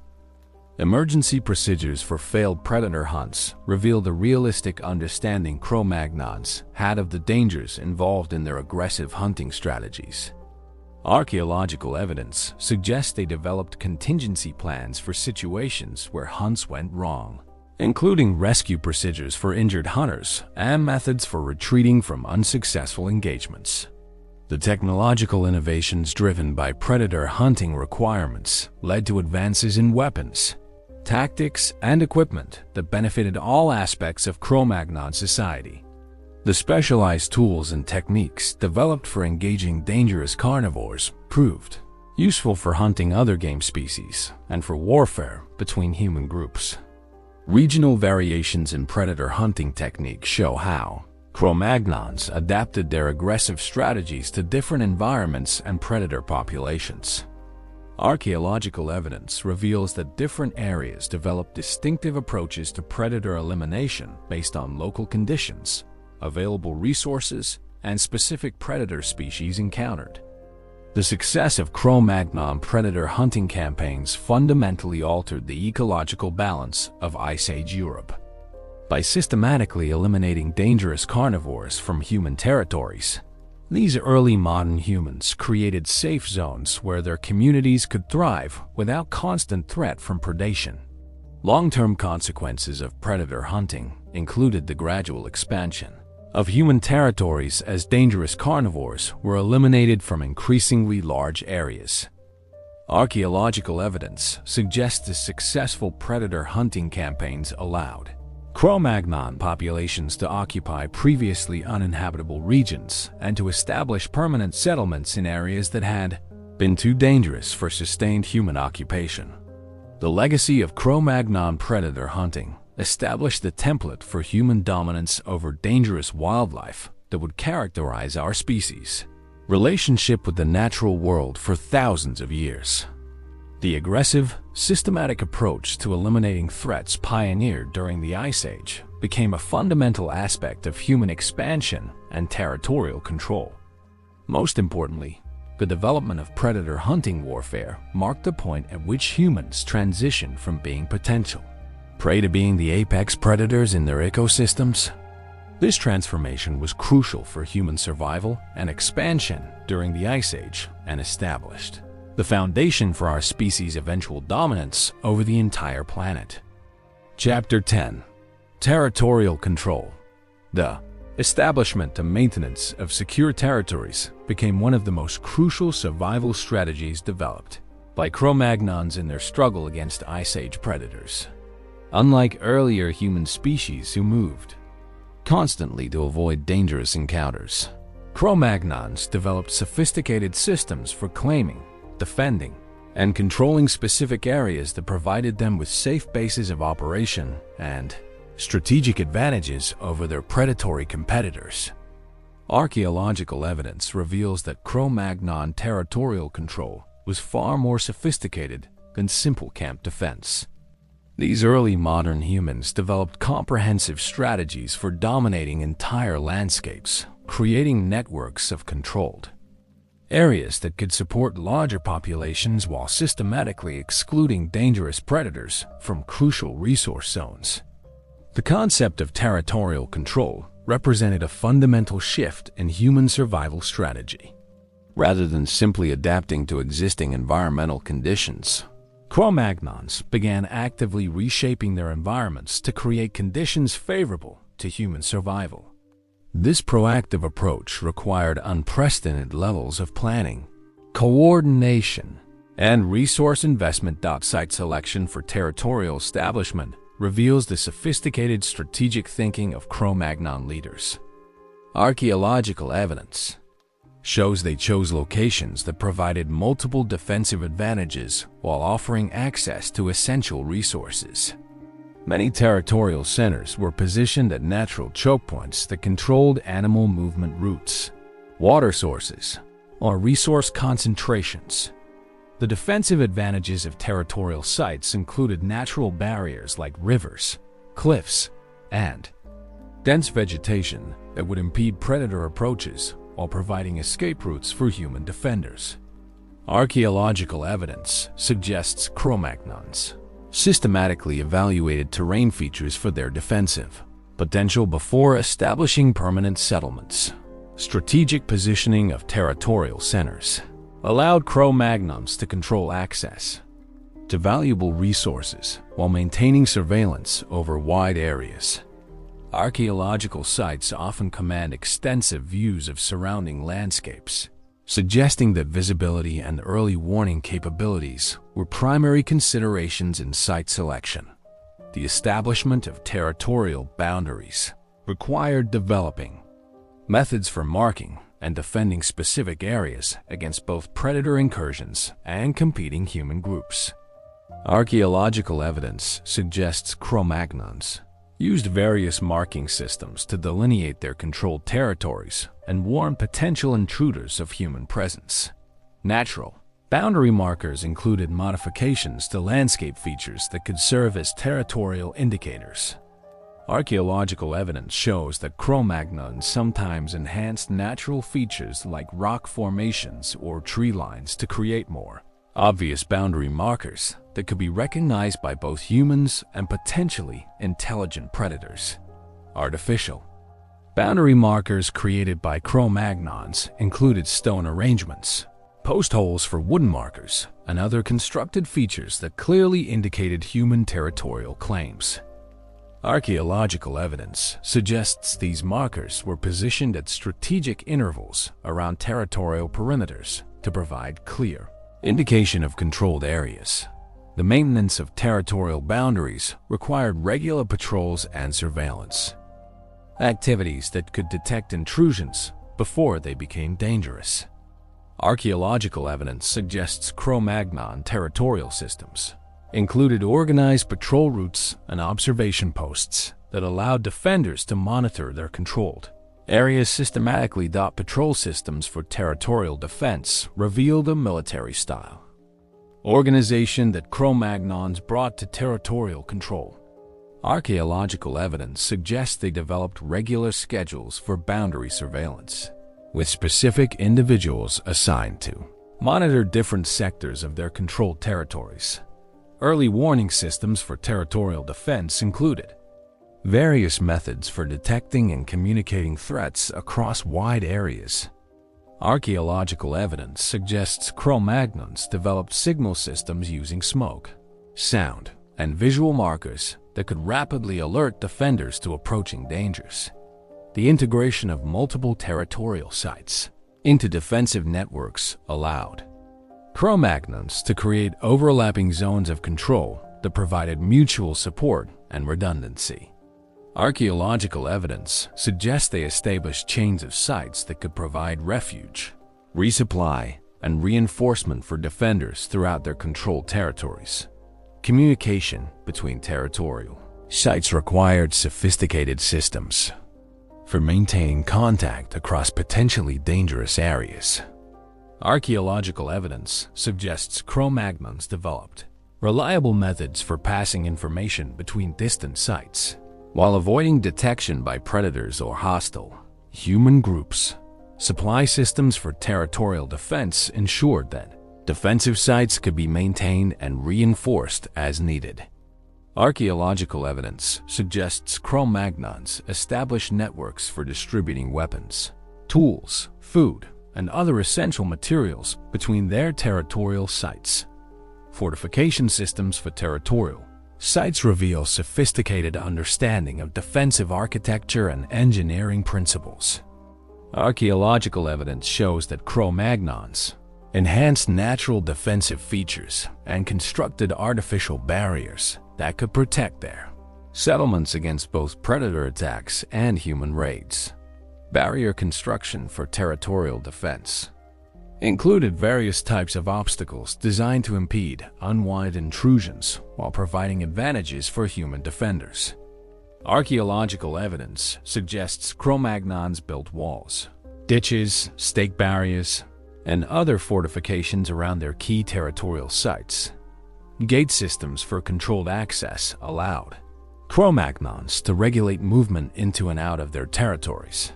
A: Emergency procedures for failed predator hunts revealed a realistic understanding Cro-Magnons had of the dangers involved in their aggressive hunting strategies. Archaeological evidence suggests they developed contingency plans for situations where hunts went wrong, including rescue procedures for injured hunters and methods for retreating from unsuccessful engagements. The technological innovations driven by predator hunting requirements led to advances in weapons, tactics, and equipment that benefited all aspects of Cro-Magnon society. The specialized tools and techniques developed for engaging dangerous carnivores proved useful for hunting other game species and for warfare between human groups. Regional variations in predator hunting techniques show how Cro-Magnons adapted their aggressive strategies to different environments and predator populations. Archaeological evidence reveals that different areas developed distinctive approaches to predator elimination based on local conditions, available resources, and specific predator species encountered. The success of Cro-Magnon predator hunting campaigns fundamentally altered the ecological balance of Ice Age Europe. By systematically eliminating dangerous carnivores from human territories, these early modern humans created safe zones where their communities could thrive without constant threat from predation. Long-term consequences of predator hunting included the gradual expansion of human territories as dangerous carnivores were eliminated from increasingly large areas. Archaeological evidence suggests the successful predator hunting campaigns allowed Cro-Magnon populations to occupy previously uninhabitable regions and to establish permanent settlements in areas that had been too dangerous for sustained human occupation. The legacy of Cro-Magnon predator hunting established the template for human dominance over dangerous wildlife that would characterize our species' relationship with the natural world for thousands of years. The aggressive, systematic approach to eliminating threats pioneered during the Ice Age became a fundamental aspect of human expansion and territorial control. Most importantly, the development of predator hunting warfare marked the point at which humans transitioned from being potential prey to being the apex predators in their ecosystems. This transformation was crucial for human survival and expansion during the Ice Age and established the foundation for our species' eventual dominance over the entire planet. Chapter 10. Territorial Control. The establishment and maintenance of secure territories became one of the most crucial survival strategies developed by Cro-Magnons in their struggle against Ice Age predators. Unlike earlier human species who moved constantly to avoid dangerous encounters, Cro-Magnons developed sophisticated systems for claiming, defending, and controlling specific areas that provided them with safe bases of operation and strategic advantages over their predatory competitors. Archaeological evidence reveals that Cro-Magnon territorial control was far more sophisticated than simple camp defense. These early modern humans developed comprehensive strategies for dominating entire landscapes, creating networks of controlled areas that could support larger populations while systematically excluding dangerous predators from crucial resource zones. The concept of territorial control represented a fundamental shift in human survival strategy. Rather than simply adapting to existing environmental conditions, Cro-Magnons began actively reshaping their environments to create conditions favorable to human survival. This proactive approach required unprecedented levels of planning, coordination, and resource investment. Site selection for territorial establishment reveals the sophisticated strategic thinking of Cro-Magnon leaders. Archaeological evidence shows they chose locations that provided multiple defensive advantages while offering access to essential resources. Many territorial centers were positioned at natural choke points that controlled animal movement routes, water sources, or resource concentrations. The defensive advantages of territorial sites included natural barriers like rivers, cliffs, and dense vegetation that would impede predator approaches while providing escape routes for human defenders. Archaeological evidence suggests Cro-Magnons systematically evaluated terrain features for their defensive potential before establishing permanent settlements. Strategic positioning of territorial centers allowed Cro-Magnons to control access to valuable resources while maintaining surveillance over wide areas. Archaeological sites often command extensive views of surrounding landscapes, suggesting that visibility and early warning capabilities were primary considerations in site selection. The establishment of territorial boundaries required developing methods for marking and defending specific areas against both predator incursions and competing human groups. Archaeological evidence suggests Cro-Magnons used various marking systems to delineate their controlled territories and warn potential intruders of human presence. Natural boundary markers included modifications to landscape features that could serve as territorial indicators. Archaeological evidence shows that Cro-Magnons sometimes enhanced natural features like rock formations or tree lines to create more obvious boundary markers that could be recognized by both humans and potentially intelligent predators. Artificial boundary markers created by Cro-Magnons included stone arrangements, post holes for wooden markers, and other constructed features that clearly indicated human territorial claims. Archaeological evidence suggests these markers were positioned at strategic intervals around territorial perimeters to provide clear indication of controlled areas. The maintenance of territorial boundaries required regular patrols and surveillance, activities that could detect intrusions before they became dangerous. Archaeological evidence suggests Cro-Magnon territorial systems included organized patrol routes and observation posts that allowed defenders to monitor their controlled areas systematically. Patrol systems for territorial defense revealed a military style organization that Cro-Magnons brought to territorial control. Archaeological evidence suggests they developed regular schedules for boundary surveillance, with specific individuals assigned to monitor different sectors of their controlled territories. Early warning systems for territorial defense included various methods for detecting and communicating threats across wide areas. Archaeological evidence suggests Cro-Magnons developed signal systems using smoke, sound, and visual markers that could rapidly alert defenders to approaching dangers. The integration of multiple territorial sites into defensive networks allowed Cro-Magnons to create overlapping zones of control that provided mutual support and redundancy. Archaeological evidence suggests they established chains of sites that could provide refuge, resupply, and reinforcement for defenders throughout their controlled territories. Communication between territorial sites required sophisticated systems for maintaining contact across potentially dangerous areas. Archaeological evidence suggests Cro-Magnons developed reliable methods for passing information between distant sites, while avoiding detection by predators or hostile human groups. Supply systems for territorial defense ensured that defensive sites could be maintained and reinforced as needed. Archaeological evidence suggests Cro-Magnons established networks for distributing weapons, tools, food, and other essential materials between their territorial sites. Fortification systems for territorial Sites reveal sophisticated understanding of defensive architecture and engineering principles. Archaeological evidence shows that Cro-Magnons enhanced natural defensive features and constructed artificial barriers that could protect their settlements against both predator attacks and human raids. Barrier construction for territorial defense included various types of obstacles designed to impede unwanted intrusions while providing advantages for human defenders. Archaeological evidence suggests Cro-Magnons built walls, ditches, stake barriers, and other fortifications around their key territorial sites. Gate systems for controlled access allowed Cro-Magnons to regulate movement into and out of their territories,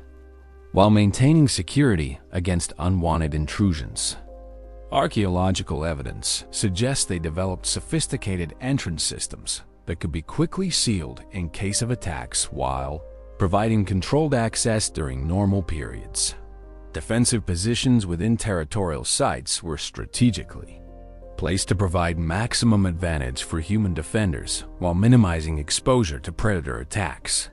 A: while maintaining security against unwanted intrusions. Archaeological evidence suggests they developed sophisticated entrance systems that could be quickly sealed in case of attacks while providing controlled access during normal periods. Defensive positions within territorial sites were strategically placed to provide maximum advantage for human defenders while minimizing exposure to predator attacks.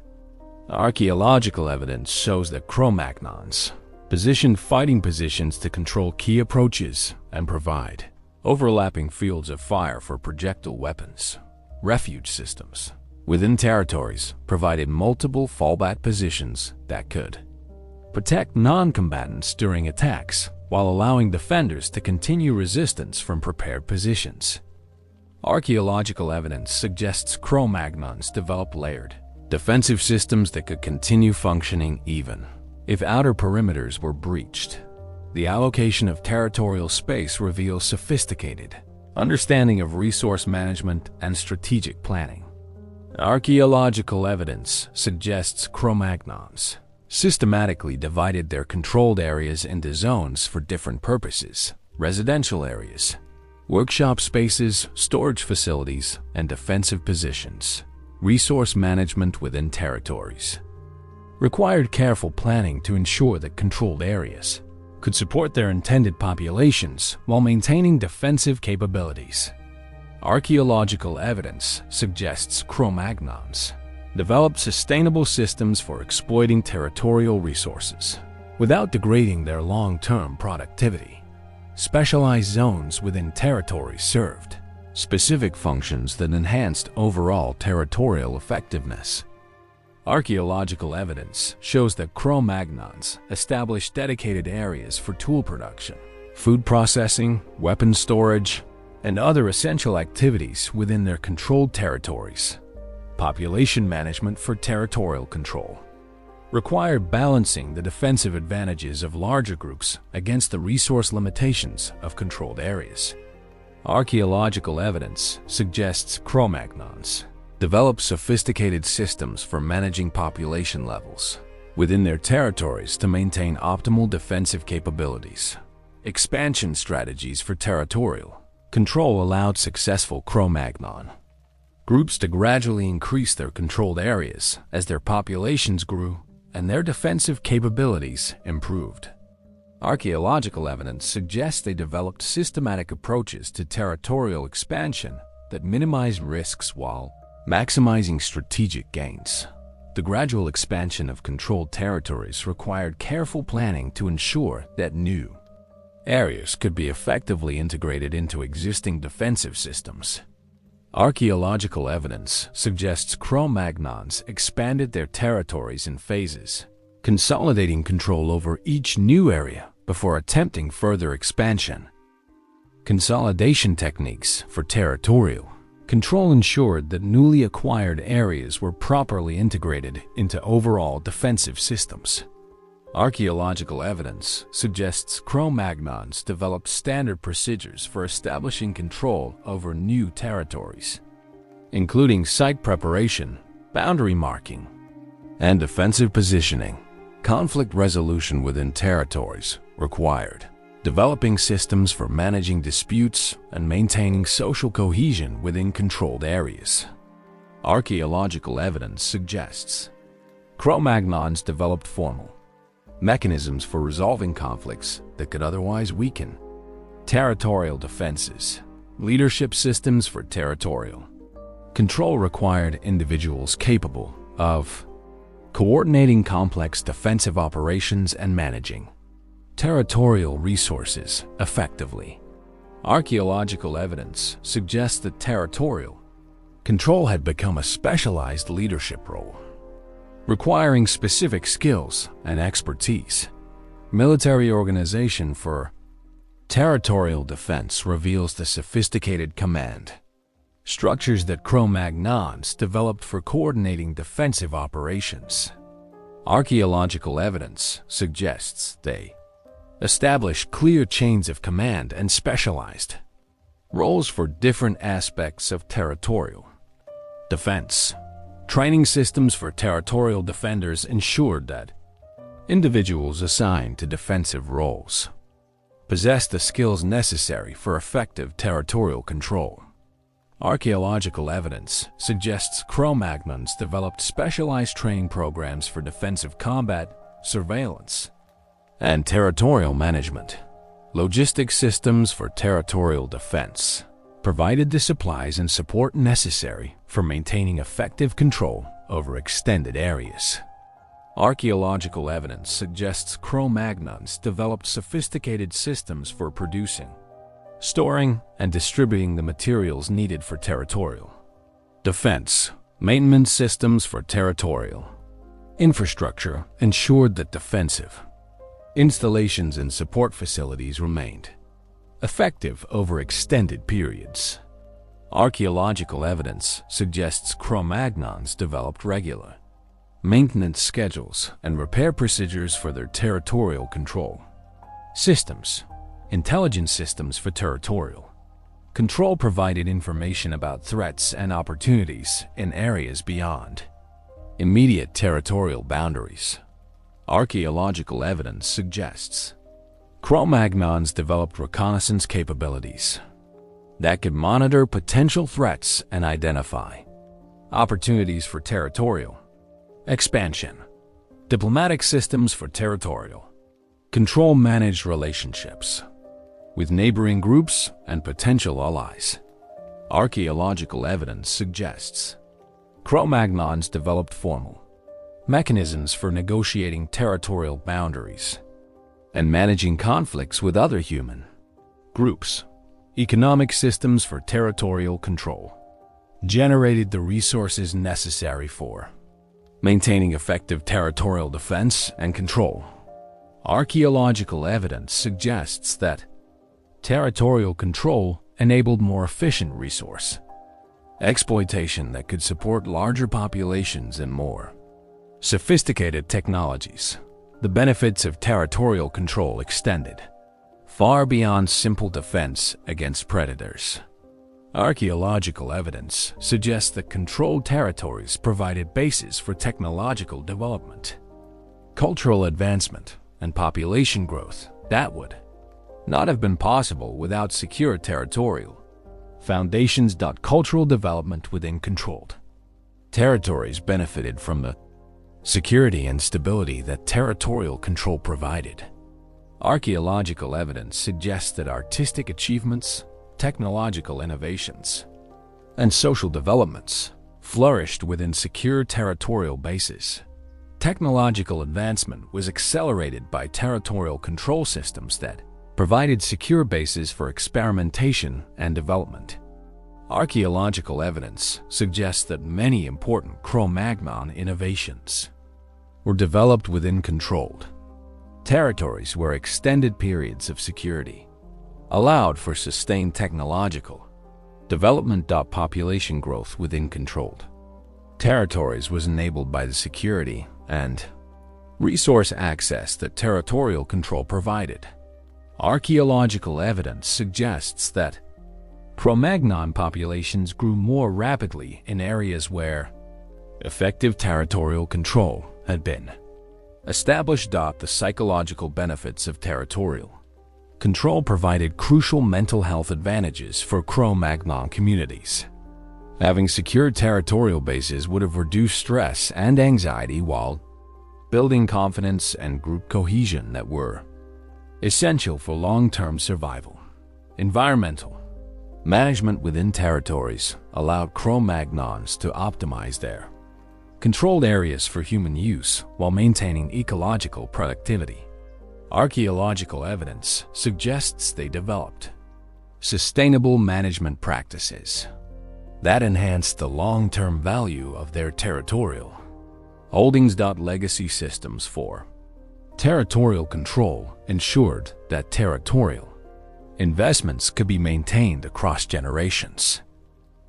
A: Archaeological evidence shows that Cro-Magnons positioned fighting positions to control key approaches and provide overlapping fields of fire for projectile weapons. Refuge systems within territories provided multiple fallback positions that could protect non-combatants during attacks while allowing defenders to continue resistance from prepared positions. Archaeological evidence suggests Cro-Magnons developed layered defensive systems that could continue functioning even if outer perimeters were breached. The allocation of territorial space reveals sophisticated understanding of resource management and strategic planning. Archaeological evidence suggests Cro-Magnons systematically divided their controlled areas into zones for different purposes: residential areas, workshop spaces, storage facilities, and defensive positions. Resource management within territories required careful planning to ensure that controlled areas could support their intended populations while maintaining defensive capabilities. Archaeological evidence suggests Cro-Magnons developed sustainable systems for exploiting territorial resources without degrading their long-term productivity. Specialized zones within territories served specific functions that enhanced overall territorial effectiveness. Archaeological evidence shows that Cro-Magnons established dedicated areas for tool production, food processing, weapon storage, and other essential activities within their controlled territories. Population management for territorial control required balancing the defensive advantages of larger groups against the resource limitations of controlled areas. Archaeological evidence suggests Cro-Magnons developed sophisticated systems for managing population levels within their territories to maintain optimal defensive capabilities. Expansion strategies for territorial control allowed successful Cro-Magnon groups to gradually increase their controlled areas as their populations grew and their defensive capabilities improved. Archaeological evidence suggests they developed systematic approaches to territorial expansion that minimize risks while maximizing strategic gains. The gradual expansion of controlled territories required careful planning to ensure that new areas could be effectively integrated into existing defensive systems. Archaeological evidence suggests Cro-Magnons expanded their territories in phases, consolidating control over each new area before attempting further expansion. Consolidation techniques for territorial control ensured that newly acquired areas were properly integrated into overall defensive systems. Archaeological evidence suggests Cro-Magnons developed standard procedures for establishing control over new territories, including site preparation, boundary marking, and defensive positioning. Conflict resolution within territories required developing systems for managing disputes and maintaining social cohesion within controlled areas. Archaeological evidence suggests Cro-Magnons developed formal mechanisms for resolving conflicts that could otherwise weaken territorial defenses. Leadership systems for territorial Control required individuals capable of coordinating complex defensive operations and managing territorial resources effectively. Archaeological evidence suggests that territorial control had become a specialized leadership role, requiring specific skills and expertise. Military organization for territorial defense reveals the sophisticated command structures that Cro-Magnons developed for coordinating defensive operations. Archaeological evidence suggests they established clear chains of command and specialized roles for different aspects of territorial defense. Training systems for territorial defenders ensured that individuals assigned to defensive roles possessed the skills necessary for effective territorial control. Archaeological evidence suggests Cro-Magnons developed specialized training programs for defensive combat, surveillance, and territorial management. Logistic systems for territorial defense provided the supplies and support necessary for maintaining effective control over extended areas. Archaeological evidence suggests Cro-Magnons developed sophisticated systems for producing, storing, and distributing the materials needed for territorial defense. Maintenance systems for territorial infrastructure ensured that defensive installations and support facilities remained effective over extended periods. Archaeological evidence suggests Cro-Magnons developed regular maintenance schedules and repair procedures for their territorial control systems. Intelligence systems for territorial control provided information about threats and opportunities in areas beyond immediate territorial boundaries. Archaeological evidence suggests Cro-Magnons developed reconnaissance capabilities that could monitor potential threats and identify opportunities for territorial expansion. Diplomatic systems for territorial control managed relationships with neighboring groups and potential allies. Archaeological evidence suggests Cro-Magnons developed formal mechanisms for negotiating territorial boundaries and managing conflicts with other human groups. Economic systems for territorial control generated the resources necessary for maintaining effective territorial defense and control. Archaeological evidence suggests that territorial control enabled more efficient resource exploitation that could support larger populations and more sophisticated technologies. The benefits of territorial control extended far beyond simple defense against predators. Archaeological evidence suggests that controlled territories provided bases for technological development, cultural advancement, and population growth that would not have been possible without secure territorial foundations. Cultural development within controlled territories benefited from the security and stability that territorial control provided. Archaeological evidence suggests that artistic achievements, technological innovations, and social developments flourished within secure territorial bases. Technological advancement was accelerated by territorial control systems that provided secure bases for experimentation and development. Archaeological evidence suggests that many important Cro-Magnon innovations were developed within controlled territories where extended periods of security allowed for sustained technological development. Population growth within controlled territories was enabled by the security and resource access that territorial control provided. Archaeological evidence suggests that Cro-Magnon populations grew more rapidly in areas where effective territorial control had been established. The psychological benefits of territorial control provided crucial mental health advantages for Cro-Magnon communities. Having secure territorial bases would have reduced stress and anxiety while building confidence and group cohesion that were essential for long-term survival. Environmental Management within territories allowed Cro-Magnons to optimize their controlled areas for human use while maintaining ecological productivity. Archaeological evidence suggests they developed sustainable management practices that enhanced the long-term value of their territorial holdings. Legacy systems for territorial control ensured that territorial investments could be maintained across generations.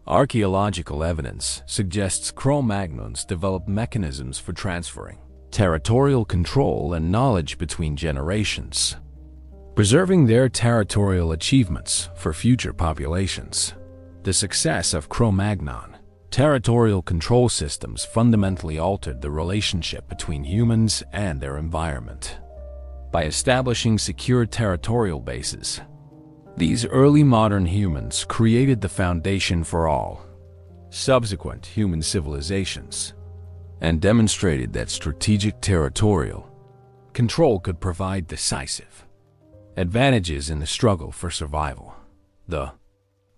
A: Archaeological evidence suggests Cro-Magnons developed mechanisms for transferring territorial control and knowledge between generations, preserving their territorial achievements for future populations. The success of Cro-Magnon territorial control systems fundamentally altered the relationship between humans and their environment. By establishing secure territorial bases, these early modern humans created the foundation for all subsequent human civilizations and demonstrated that strategic territorial control could provide decisive advantages in the struggle for survival. The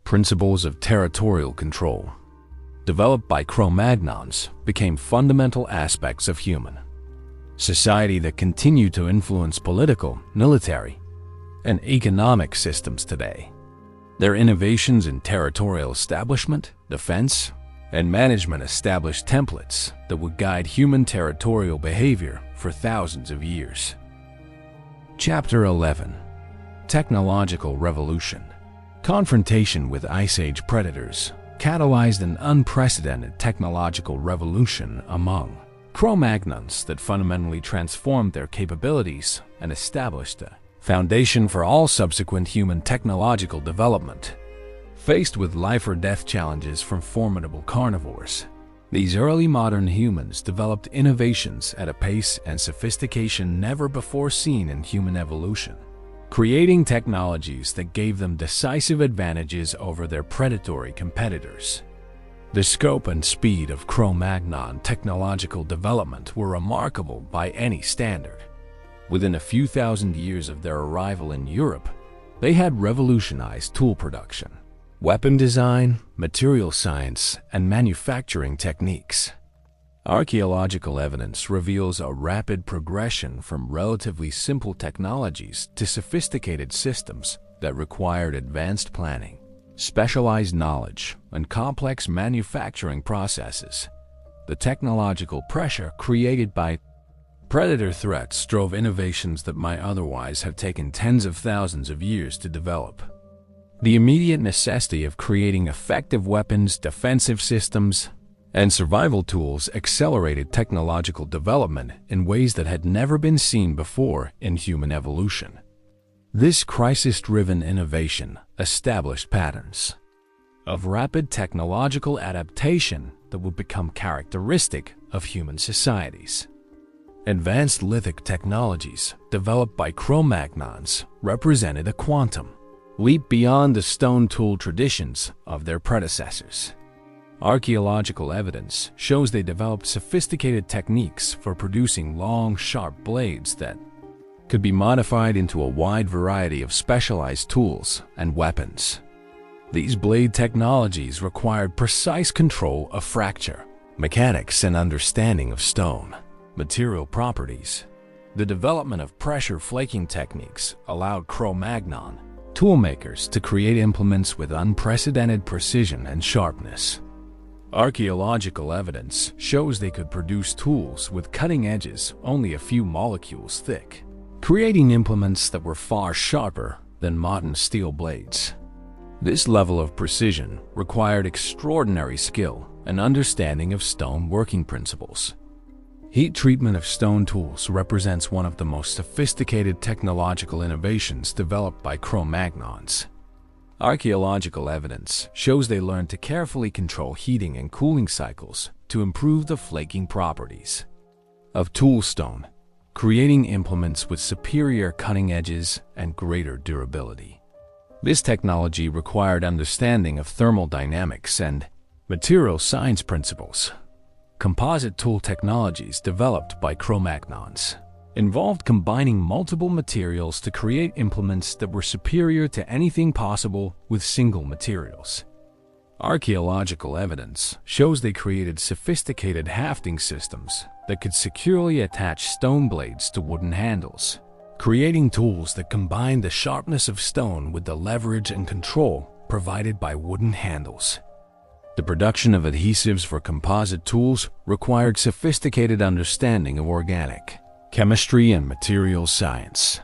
A: principles of territorial control developed by Cro-Magnons became fundamental aspects of human society that continue to influence political, military, and economic systems today. Their innovations in territorial establishment, defense, and management established templates that would guide human territorial behavior for thousands of years. Chapter 11. Technological Revolution. Confrontation with Ice Age predators catalyzed an unprecedented technological revolution among Cro-Magnons that fundamentally transformed their capabilities and established a foundation for all subsequent human technological development. Faced with life-or-death challenges from formidable carnivores, these early modern humans developed innovations at a pace and sophistication never before seen in human evolution, creating technologies that gave them decisive advantages over their predatory competitors. The scope and speed of Cro-Magnon technological development were remarkable by any standard. Within a few thousand years of their arrival in Europe, they had revolutionized tool production, weapon design, material science, and manufacturing techniques. Archaeological evidence reveals a rapid progression from relatively simple technologies to sophisticated systems that required advanced planning, specialized knowledge, and complex manufacturing processes. The technological pressure created by predator threats drove innovations that might otherwise have taken tens of thousands of years to develop. The immediate necessity of creating effective weapons, defensive systems, and survival tools accelerated technological development in ways that had never been seen before in human evolution. This crisis-driven innovation established patterns of rapid technological adaptation that would become characteristic of human societies. Advanced lithic technologies developed by Cro-Magnons represented a quantum leap beyond the stone tool traditions of their predecessors. Archaeological evidence shows they developed sophisticated techniques for producing long, sharp blades that could be modified into a wide variety of specialized tools and weapons. These blade technologies required precise control of fracture, mechanics, and understanding of stone material properties. The development of pressure flaking techniques allowed Cro-Magnon toolmakers to create implements with unprecedented precision and sharpness. Archaeological evidence shows they could produce tools with cutting edges only a few molecules thick, creating implements that were far sharper than modern steel blades. This level of precision required extraordinary skill and understanding of stone working principles. Heat treatment of stone tools represents one of the most sophisticated technological innovations developed by Cro-Magnons. Archaeological evidence shows they learned to carefully control heating and cooling cycles to improve the flaking properties of tool stone, creating implements with superior cutting edges and greater durability. This technology required understanding of thermodynamics and material science principles. Composite tool technologies developed by Cro-Magnons involved combining multiple materials to create implements that were superior to anything possible with single materials. Archaeological evidence shows they created sophisticated hafting systems that could securely attach stone blades to wooden handles, creating tools that combine the sharpness of stone with the leverage and control provided by wooden handles. The production of adhesives for composite tools required sophisticated understanding of organic chemistry and materials science.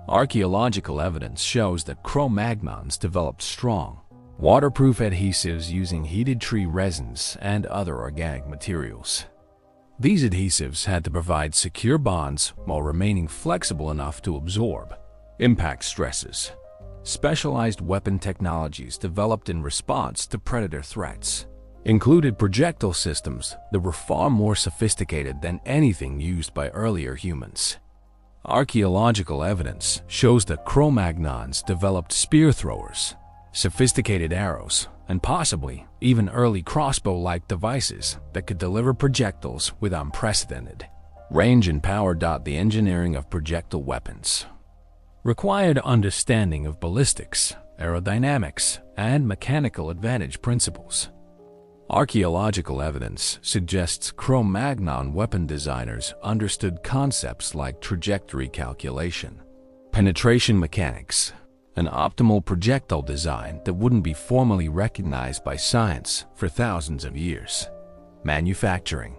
A: Archaeological evidence shows that Cro-Magnons developed strong, waterproof adhesives using heated tree resins and other organic materials. These adhesives had to provide secure bonds while remaining flexible enough to absorb impact stresses. Specialized weapon technologies developed in response to predator threats included projectile systems that were far more sophisticated than anything used by earlier humans. Archaeological evidence shows that Cro-Magnons developed spear throwers, sophisticated arrows, and possibly even early crossbow-like devices that could deliver projectiles with unprecedented range and power. The engineering of projectile weapons required understanding of ballistics, aerodynamics, and mechanical advantage principles. Archaeological evidence suggests Cro-Magnon weapon designers understood concepts like trajectory calculation, penetration mechanics, and optimal projectile design that wouldn't be formally recognized by science for thousands of years. Manufacturing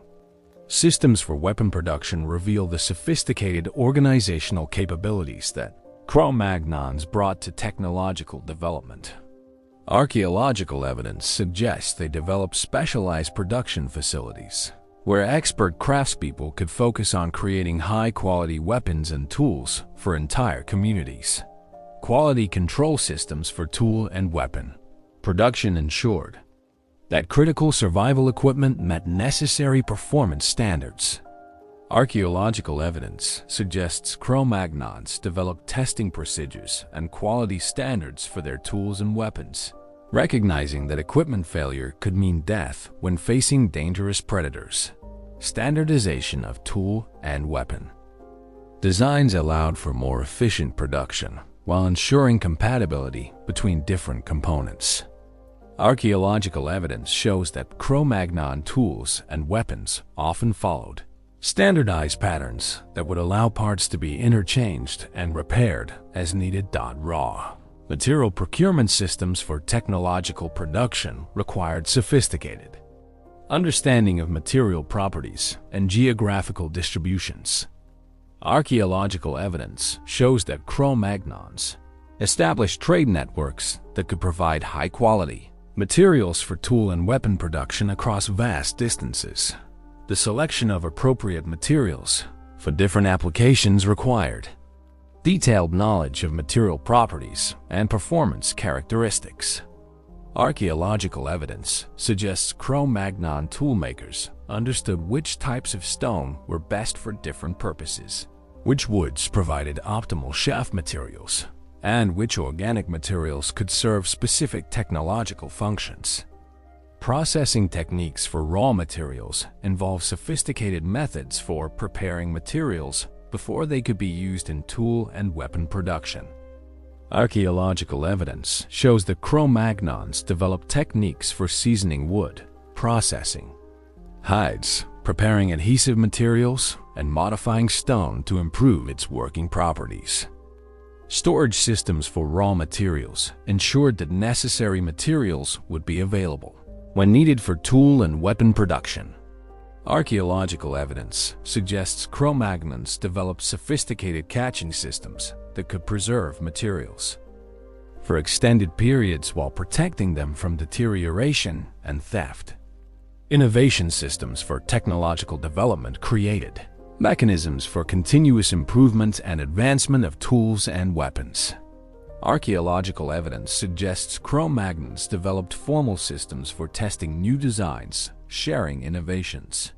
A: systems for weapon production reveal the sophisticated organizational capabilities that Cro-Magnons brought to technological development. Archaeological evidence suggests they developed specialized production facilities where expert craftspeople could focus on creating high-quality weapons and tools for entire communities. Quality control systems for tool and weapon production ensured that critical survival equipment met necessary performance standards. Archaeological evidence suggests Cro-Magnons developed testing procedures and quality standards for their tools and weapons, recognizing that equipment failure could mean death when facing dangerous predators. Standardization of tool and weapon designs allowed for more efficient production while ensuring compatibility between different components. Archaeological evidence shows that Cro-Magnon tools and weapons often followed standardized patterns that would allow parts to be interchanged and repaired as needed. Raw material procurement systems for technological production required sophisticated understanding of material properties and geographical distributions. Archaeological evidence shows that Cro-Magnons established trade networks that could provide high-quality materials for tool and weapon production across vast distances. The selection of appropriate materials for different applications required detailed knowledge of material properties and performance characteristics. Archaeological evidence suggests Cro-Magnon toolmakers understood which types of stone were best for different purposes, which woods provided optimal shaft materials, and which organic materials could serve specific technological functions. Processing techniques for raw materials involve sophisticated methods for preparing materials before they could be used in tool and weapon production. Archaeological evidence shows that Cro-Magnons developed techniques for seasoning wood, processing hides, preparing adhesive materials, and modifying stone to improve its working properties. Storage systems for raw materials ensured that necessary materials would be available when needed for tool and weapon production. Archaeological evidence suggests Cro-Magnons developed sophisticated catching systems that could preserve materials for extended periods while protecting them from deterioration and theft. Innovation systems for technological development created mechanisms for continuous improvement and advancement of tools and weapons. Archaeological evidence suggests Cro-Magnons developed formal systems for testing new designs, sharing innovations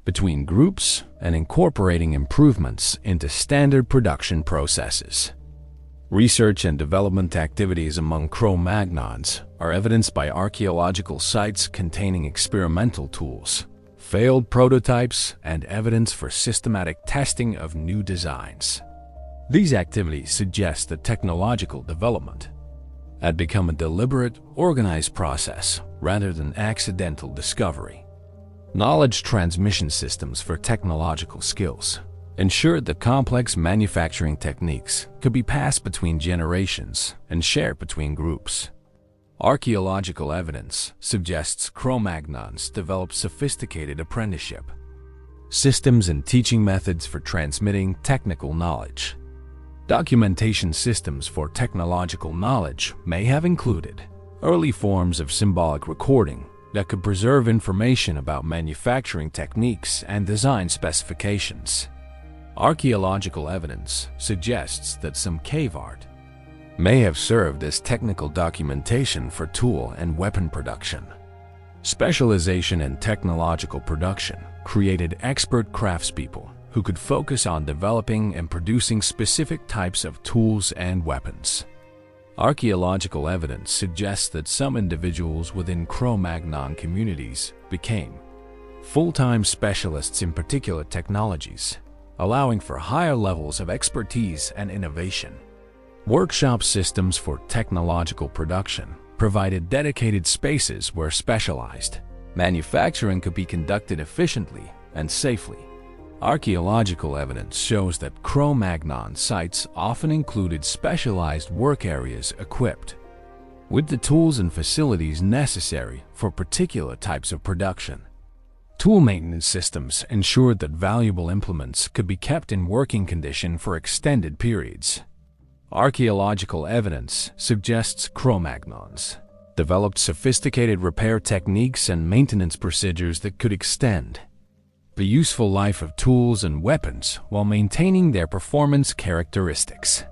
A: between groups, and incorporating improvements into standard production processes. Research and development activities among Cro-Magnons are evidenced by archaeological sites containing experimental tools, failed prototypes, and evidence for systematic testing of new designs. These activities suggest that technological development had become a deliberate, organized process rather than accidental discovery. Knowledge transmission systems for technological skills ensured that complex manufacturing techniques could be passed between generations and shared between groups. Archaeological evidence suggests Cro-Magnons developed sophisticated apprenticeship systems and teaching methods for transmitting technical knowledge. Documentation systems for technological knowledge may have included early forms of symbolic recording that could preserve information about manufacturing techniques and design specifications. Archaeological evidence suggests that some cave art may have served as technical documentation for tool and weapon production. Specialization in technological production created expert craftspeople who could focus on developing and producing specific types of tools and weapons. Archaeological evidence suggests that some individuals within Cro-Magnon communities became full-time specialists in particular technologies, allowing for higher levels of expertise and innovation. Workshop systems for technological production provided dedicated spaces where specialized manufacturing could be conducted efficiently and safely. Archaeological evidence shows that Cro-Magnon sites often included specialized work areas equipped with the tools and facilities necessary for particular types of production. Tool maintenance systems ensured that valuable implements could be kept in working condition for extended periods. Archaeological evidence suggests Cro-Magnons developed sophisticated repair techniques and maintenance procedures that could extend the useful life of tools and weapons while maintaining their performance characteristics.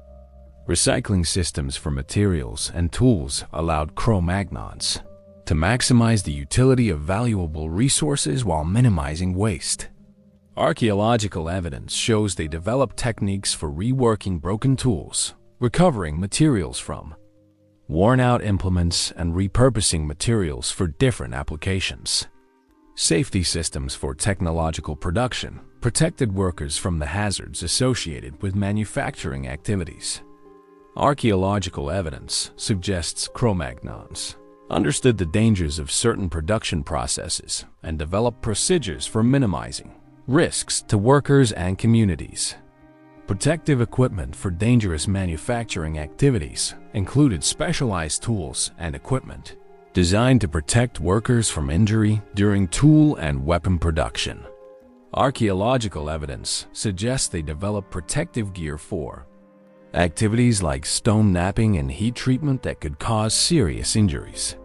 A: Recycling systems for materials and tools allowed Cro-Magnons to maximize the utility of valuable resources while minimizing waste. Archaeological evidence shows they developed techniques for reworking broken tools, recovering materials from worn-out implements, and repurposing materials for different applications. Safety systems for technological production protected workers from the hazards associated with manufacturing activities. Archaeological evidence suggests Cro-Magnons understood the dangers of certain production processes and developed procedures for minimizing risks to workers and communities. Protective equipment for dangerous manufacturing activities included specialized tools and equipment designed to protect workers from injury during tool and weapon production. Archaeological evidence suggests they developed protective gear for activities like stone knapping and heat treatment that could cause serious injuries.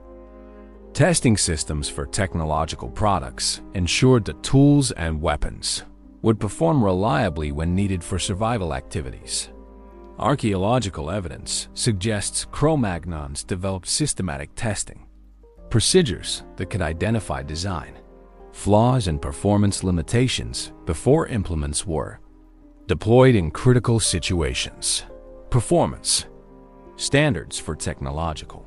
A: Testing systems for technological products ensured that tools and weapons would perform reliably when needed for survival activities. Archaeological evidence suggests Cro-Magnons developed systematic testing procedures that could identify design flaws and performance limitations before implements were deployed in critical situations. Performance standards for technological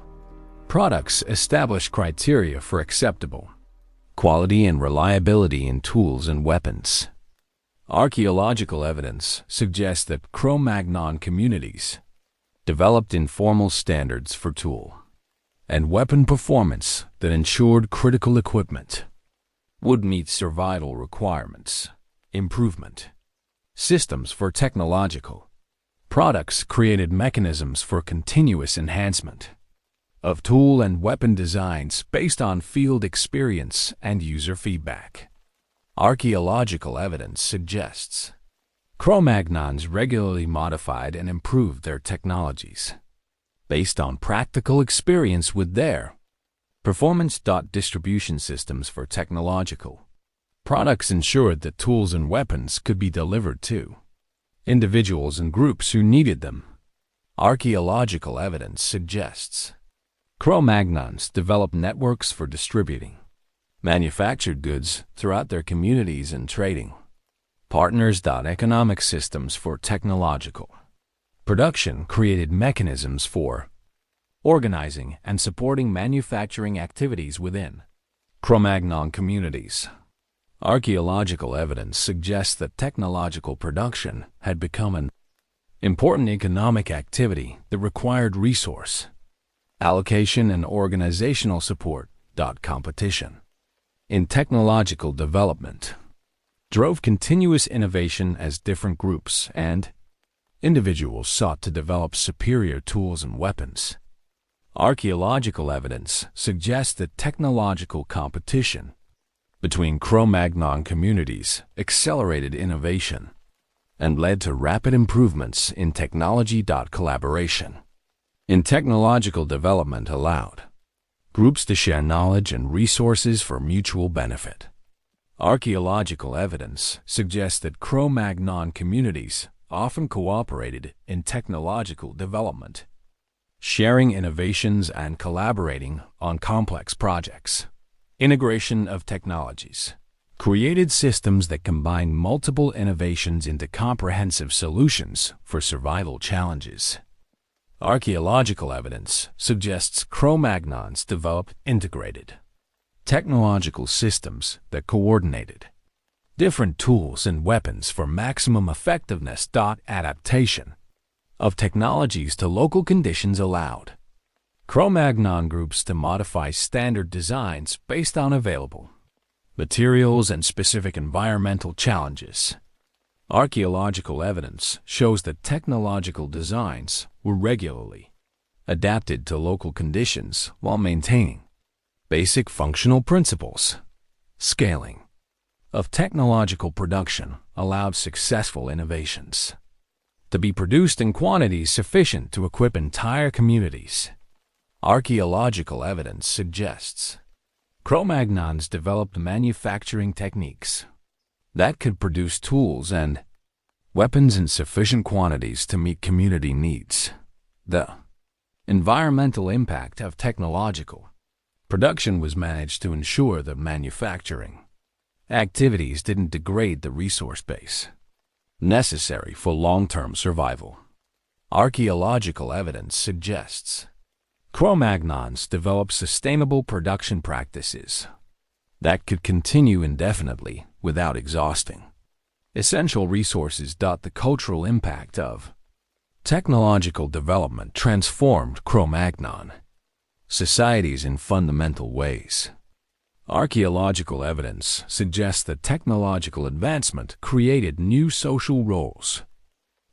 A: products establish criteria for acceptable quality and reliability in tools and weapons. Archaeological evidence suggests that Cro-Magnon communities developed informal standards for tool and weapon performance that ensured critical equipment would meet survival requirements. Improvement systems for technological products created mechanisms for continuous enhancement of tool and weapon designs based on field experience and user feedback. Archaeological evidence suggests Cro-Magnons regularly modified and improved their technologies based on practical experience with their performance. Distribution systems for technological products ensured that tools and weapons could be delivered to individuals and groups who needed them. Archaeological evidence suggests Cro-Magnons developed networks for distributing manufactured goods throughout their communities and trading partners. Economic systems for technological production created mechanisms for organizing and supporting manufacturing activities within Cro-Magnon communities. Archaeological evidence suggests that technological production had become an important economic activity that required resource allocation and organizational support. Competition in technological development drove continuous innovation as different groups and individuals sought to develop superior tools and weapons. Archaeological evidence suggests that technological competition between Cro-Magnon communities accelerated innovation and led to rapid improvements in technology. Collaboration in technological development allowed groups to share knowledge and resources for mutual benefit. Archaeological evidence suggests that Cro-Magnon communities often cooperated in technological development, sharing innovations and collaborating on complex projects. Integration of technologies created systems that combine multiple innovations into comprehensive solutions for survival challenges. Archaeological evidence suggests Cro-Magnons developed integrated technological systems that coordinated different tools and weapons for maximum effectiveness. Adaptation of technologies to local conditions allowed Cro-Magnon groups to modify standard designs based on available materials and specific environmental challenges. Archaeological evidence shows that technological designs were regularly adapted to local conditions while maintaining basic functional principles. Scaling of technological production allowed successful innovations to be produced in quantities sufficient to equip entire communities. Archaeological evidence suggests Cro-Magnons developed manufacturing techniques that could produce tools and weapons in sufficient quantities to meet community needs. The environmental impact of technological production was managed to ensure that manufacturing activities didn't degrade the resource base necessary for long-term survival. Archaeological evidence suggests Cro-Magnons developed sustainable production practices that could continue indefinitely without exhausting essential resources. The cultural impact of technological development transformed Cro-Magnon societies in fundamental ways. Archaeological evidence suggests that technological advancement created new social roles,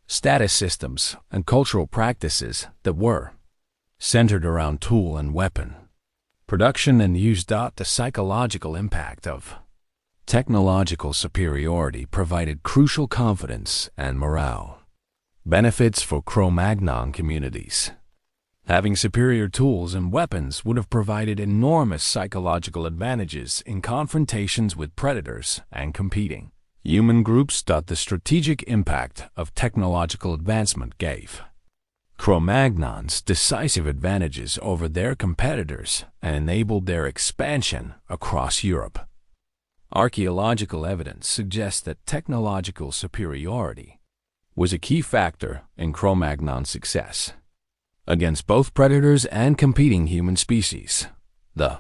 A: status systems, and cultural practices that were centered around tool and weapon production and use. The psychological impact of technological superiority provided crucial confidence and morale benefits for Cro-Magnon communities. Having superior tools and weapons would have provided enormous psychological advantages in confrontations with predators and competing human groups. The strategic impact of technological advancement gave Cro-Magnons decisive advantages over their competitors and enabled their expansion across Europe. Archaeological evidence suggests that technological superiority was a key factor in Cro-Magnon's success against both predators and competing human species. The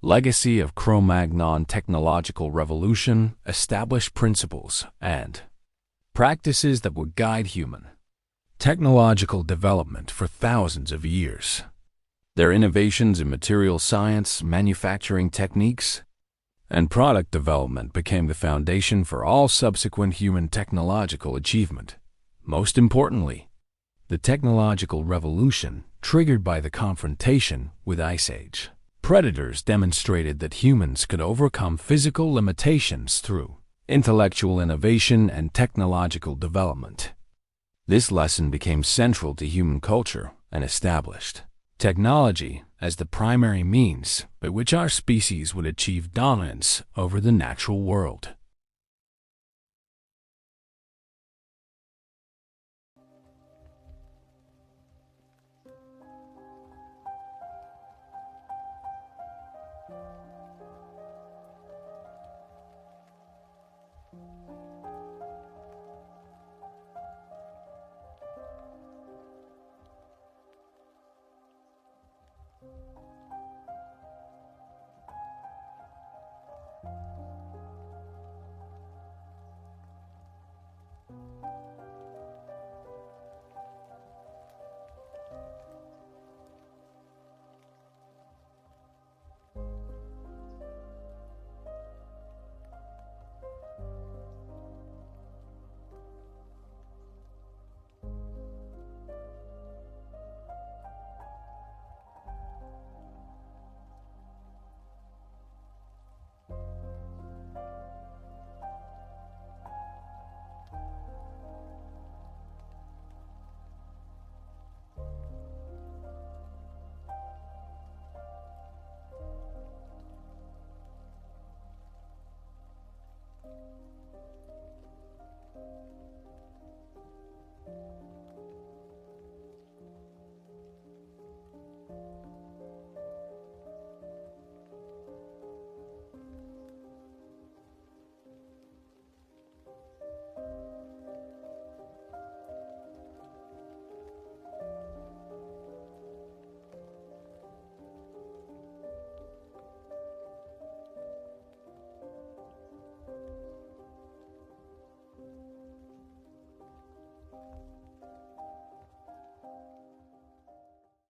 A: legacy of Cro-Magnon technological revolution established principles and practices that would guide human technological development for thousands of years. Their innovations in material science, manufacturing techniques, and product development became the foundation for all subsequent human technological achievement. Most importantly, the technological revolution triggered by the confrontation with Ice Age predators demonstrated that humans could overcome physical limitations through intellectual innovation and technological development. This lesson became central to human culture and established technology as the primary means by which our species would achieve dominance over the natural world.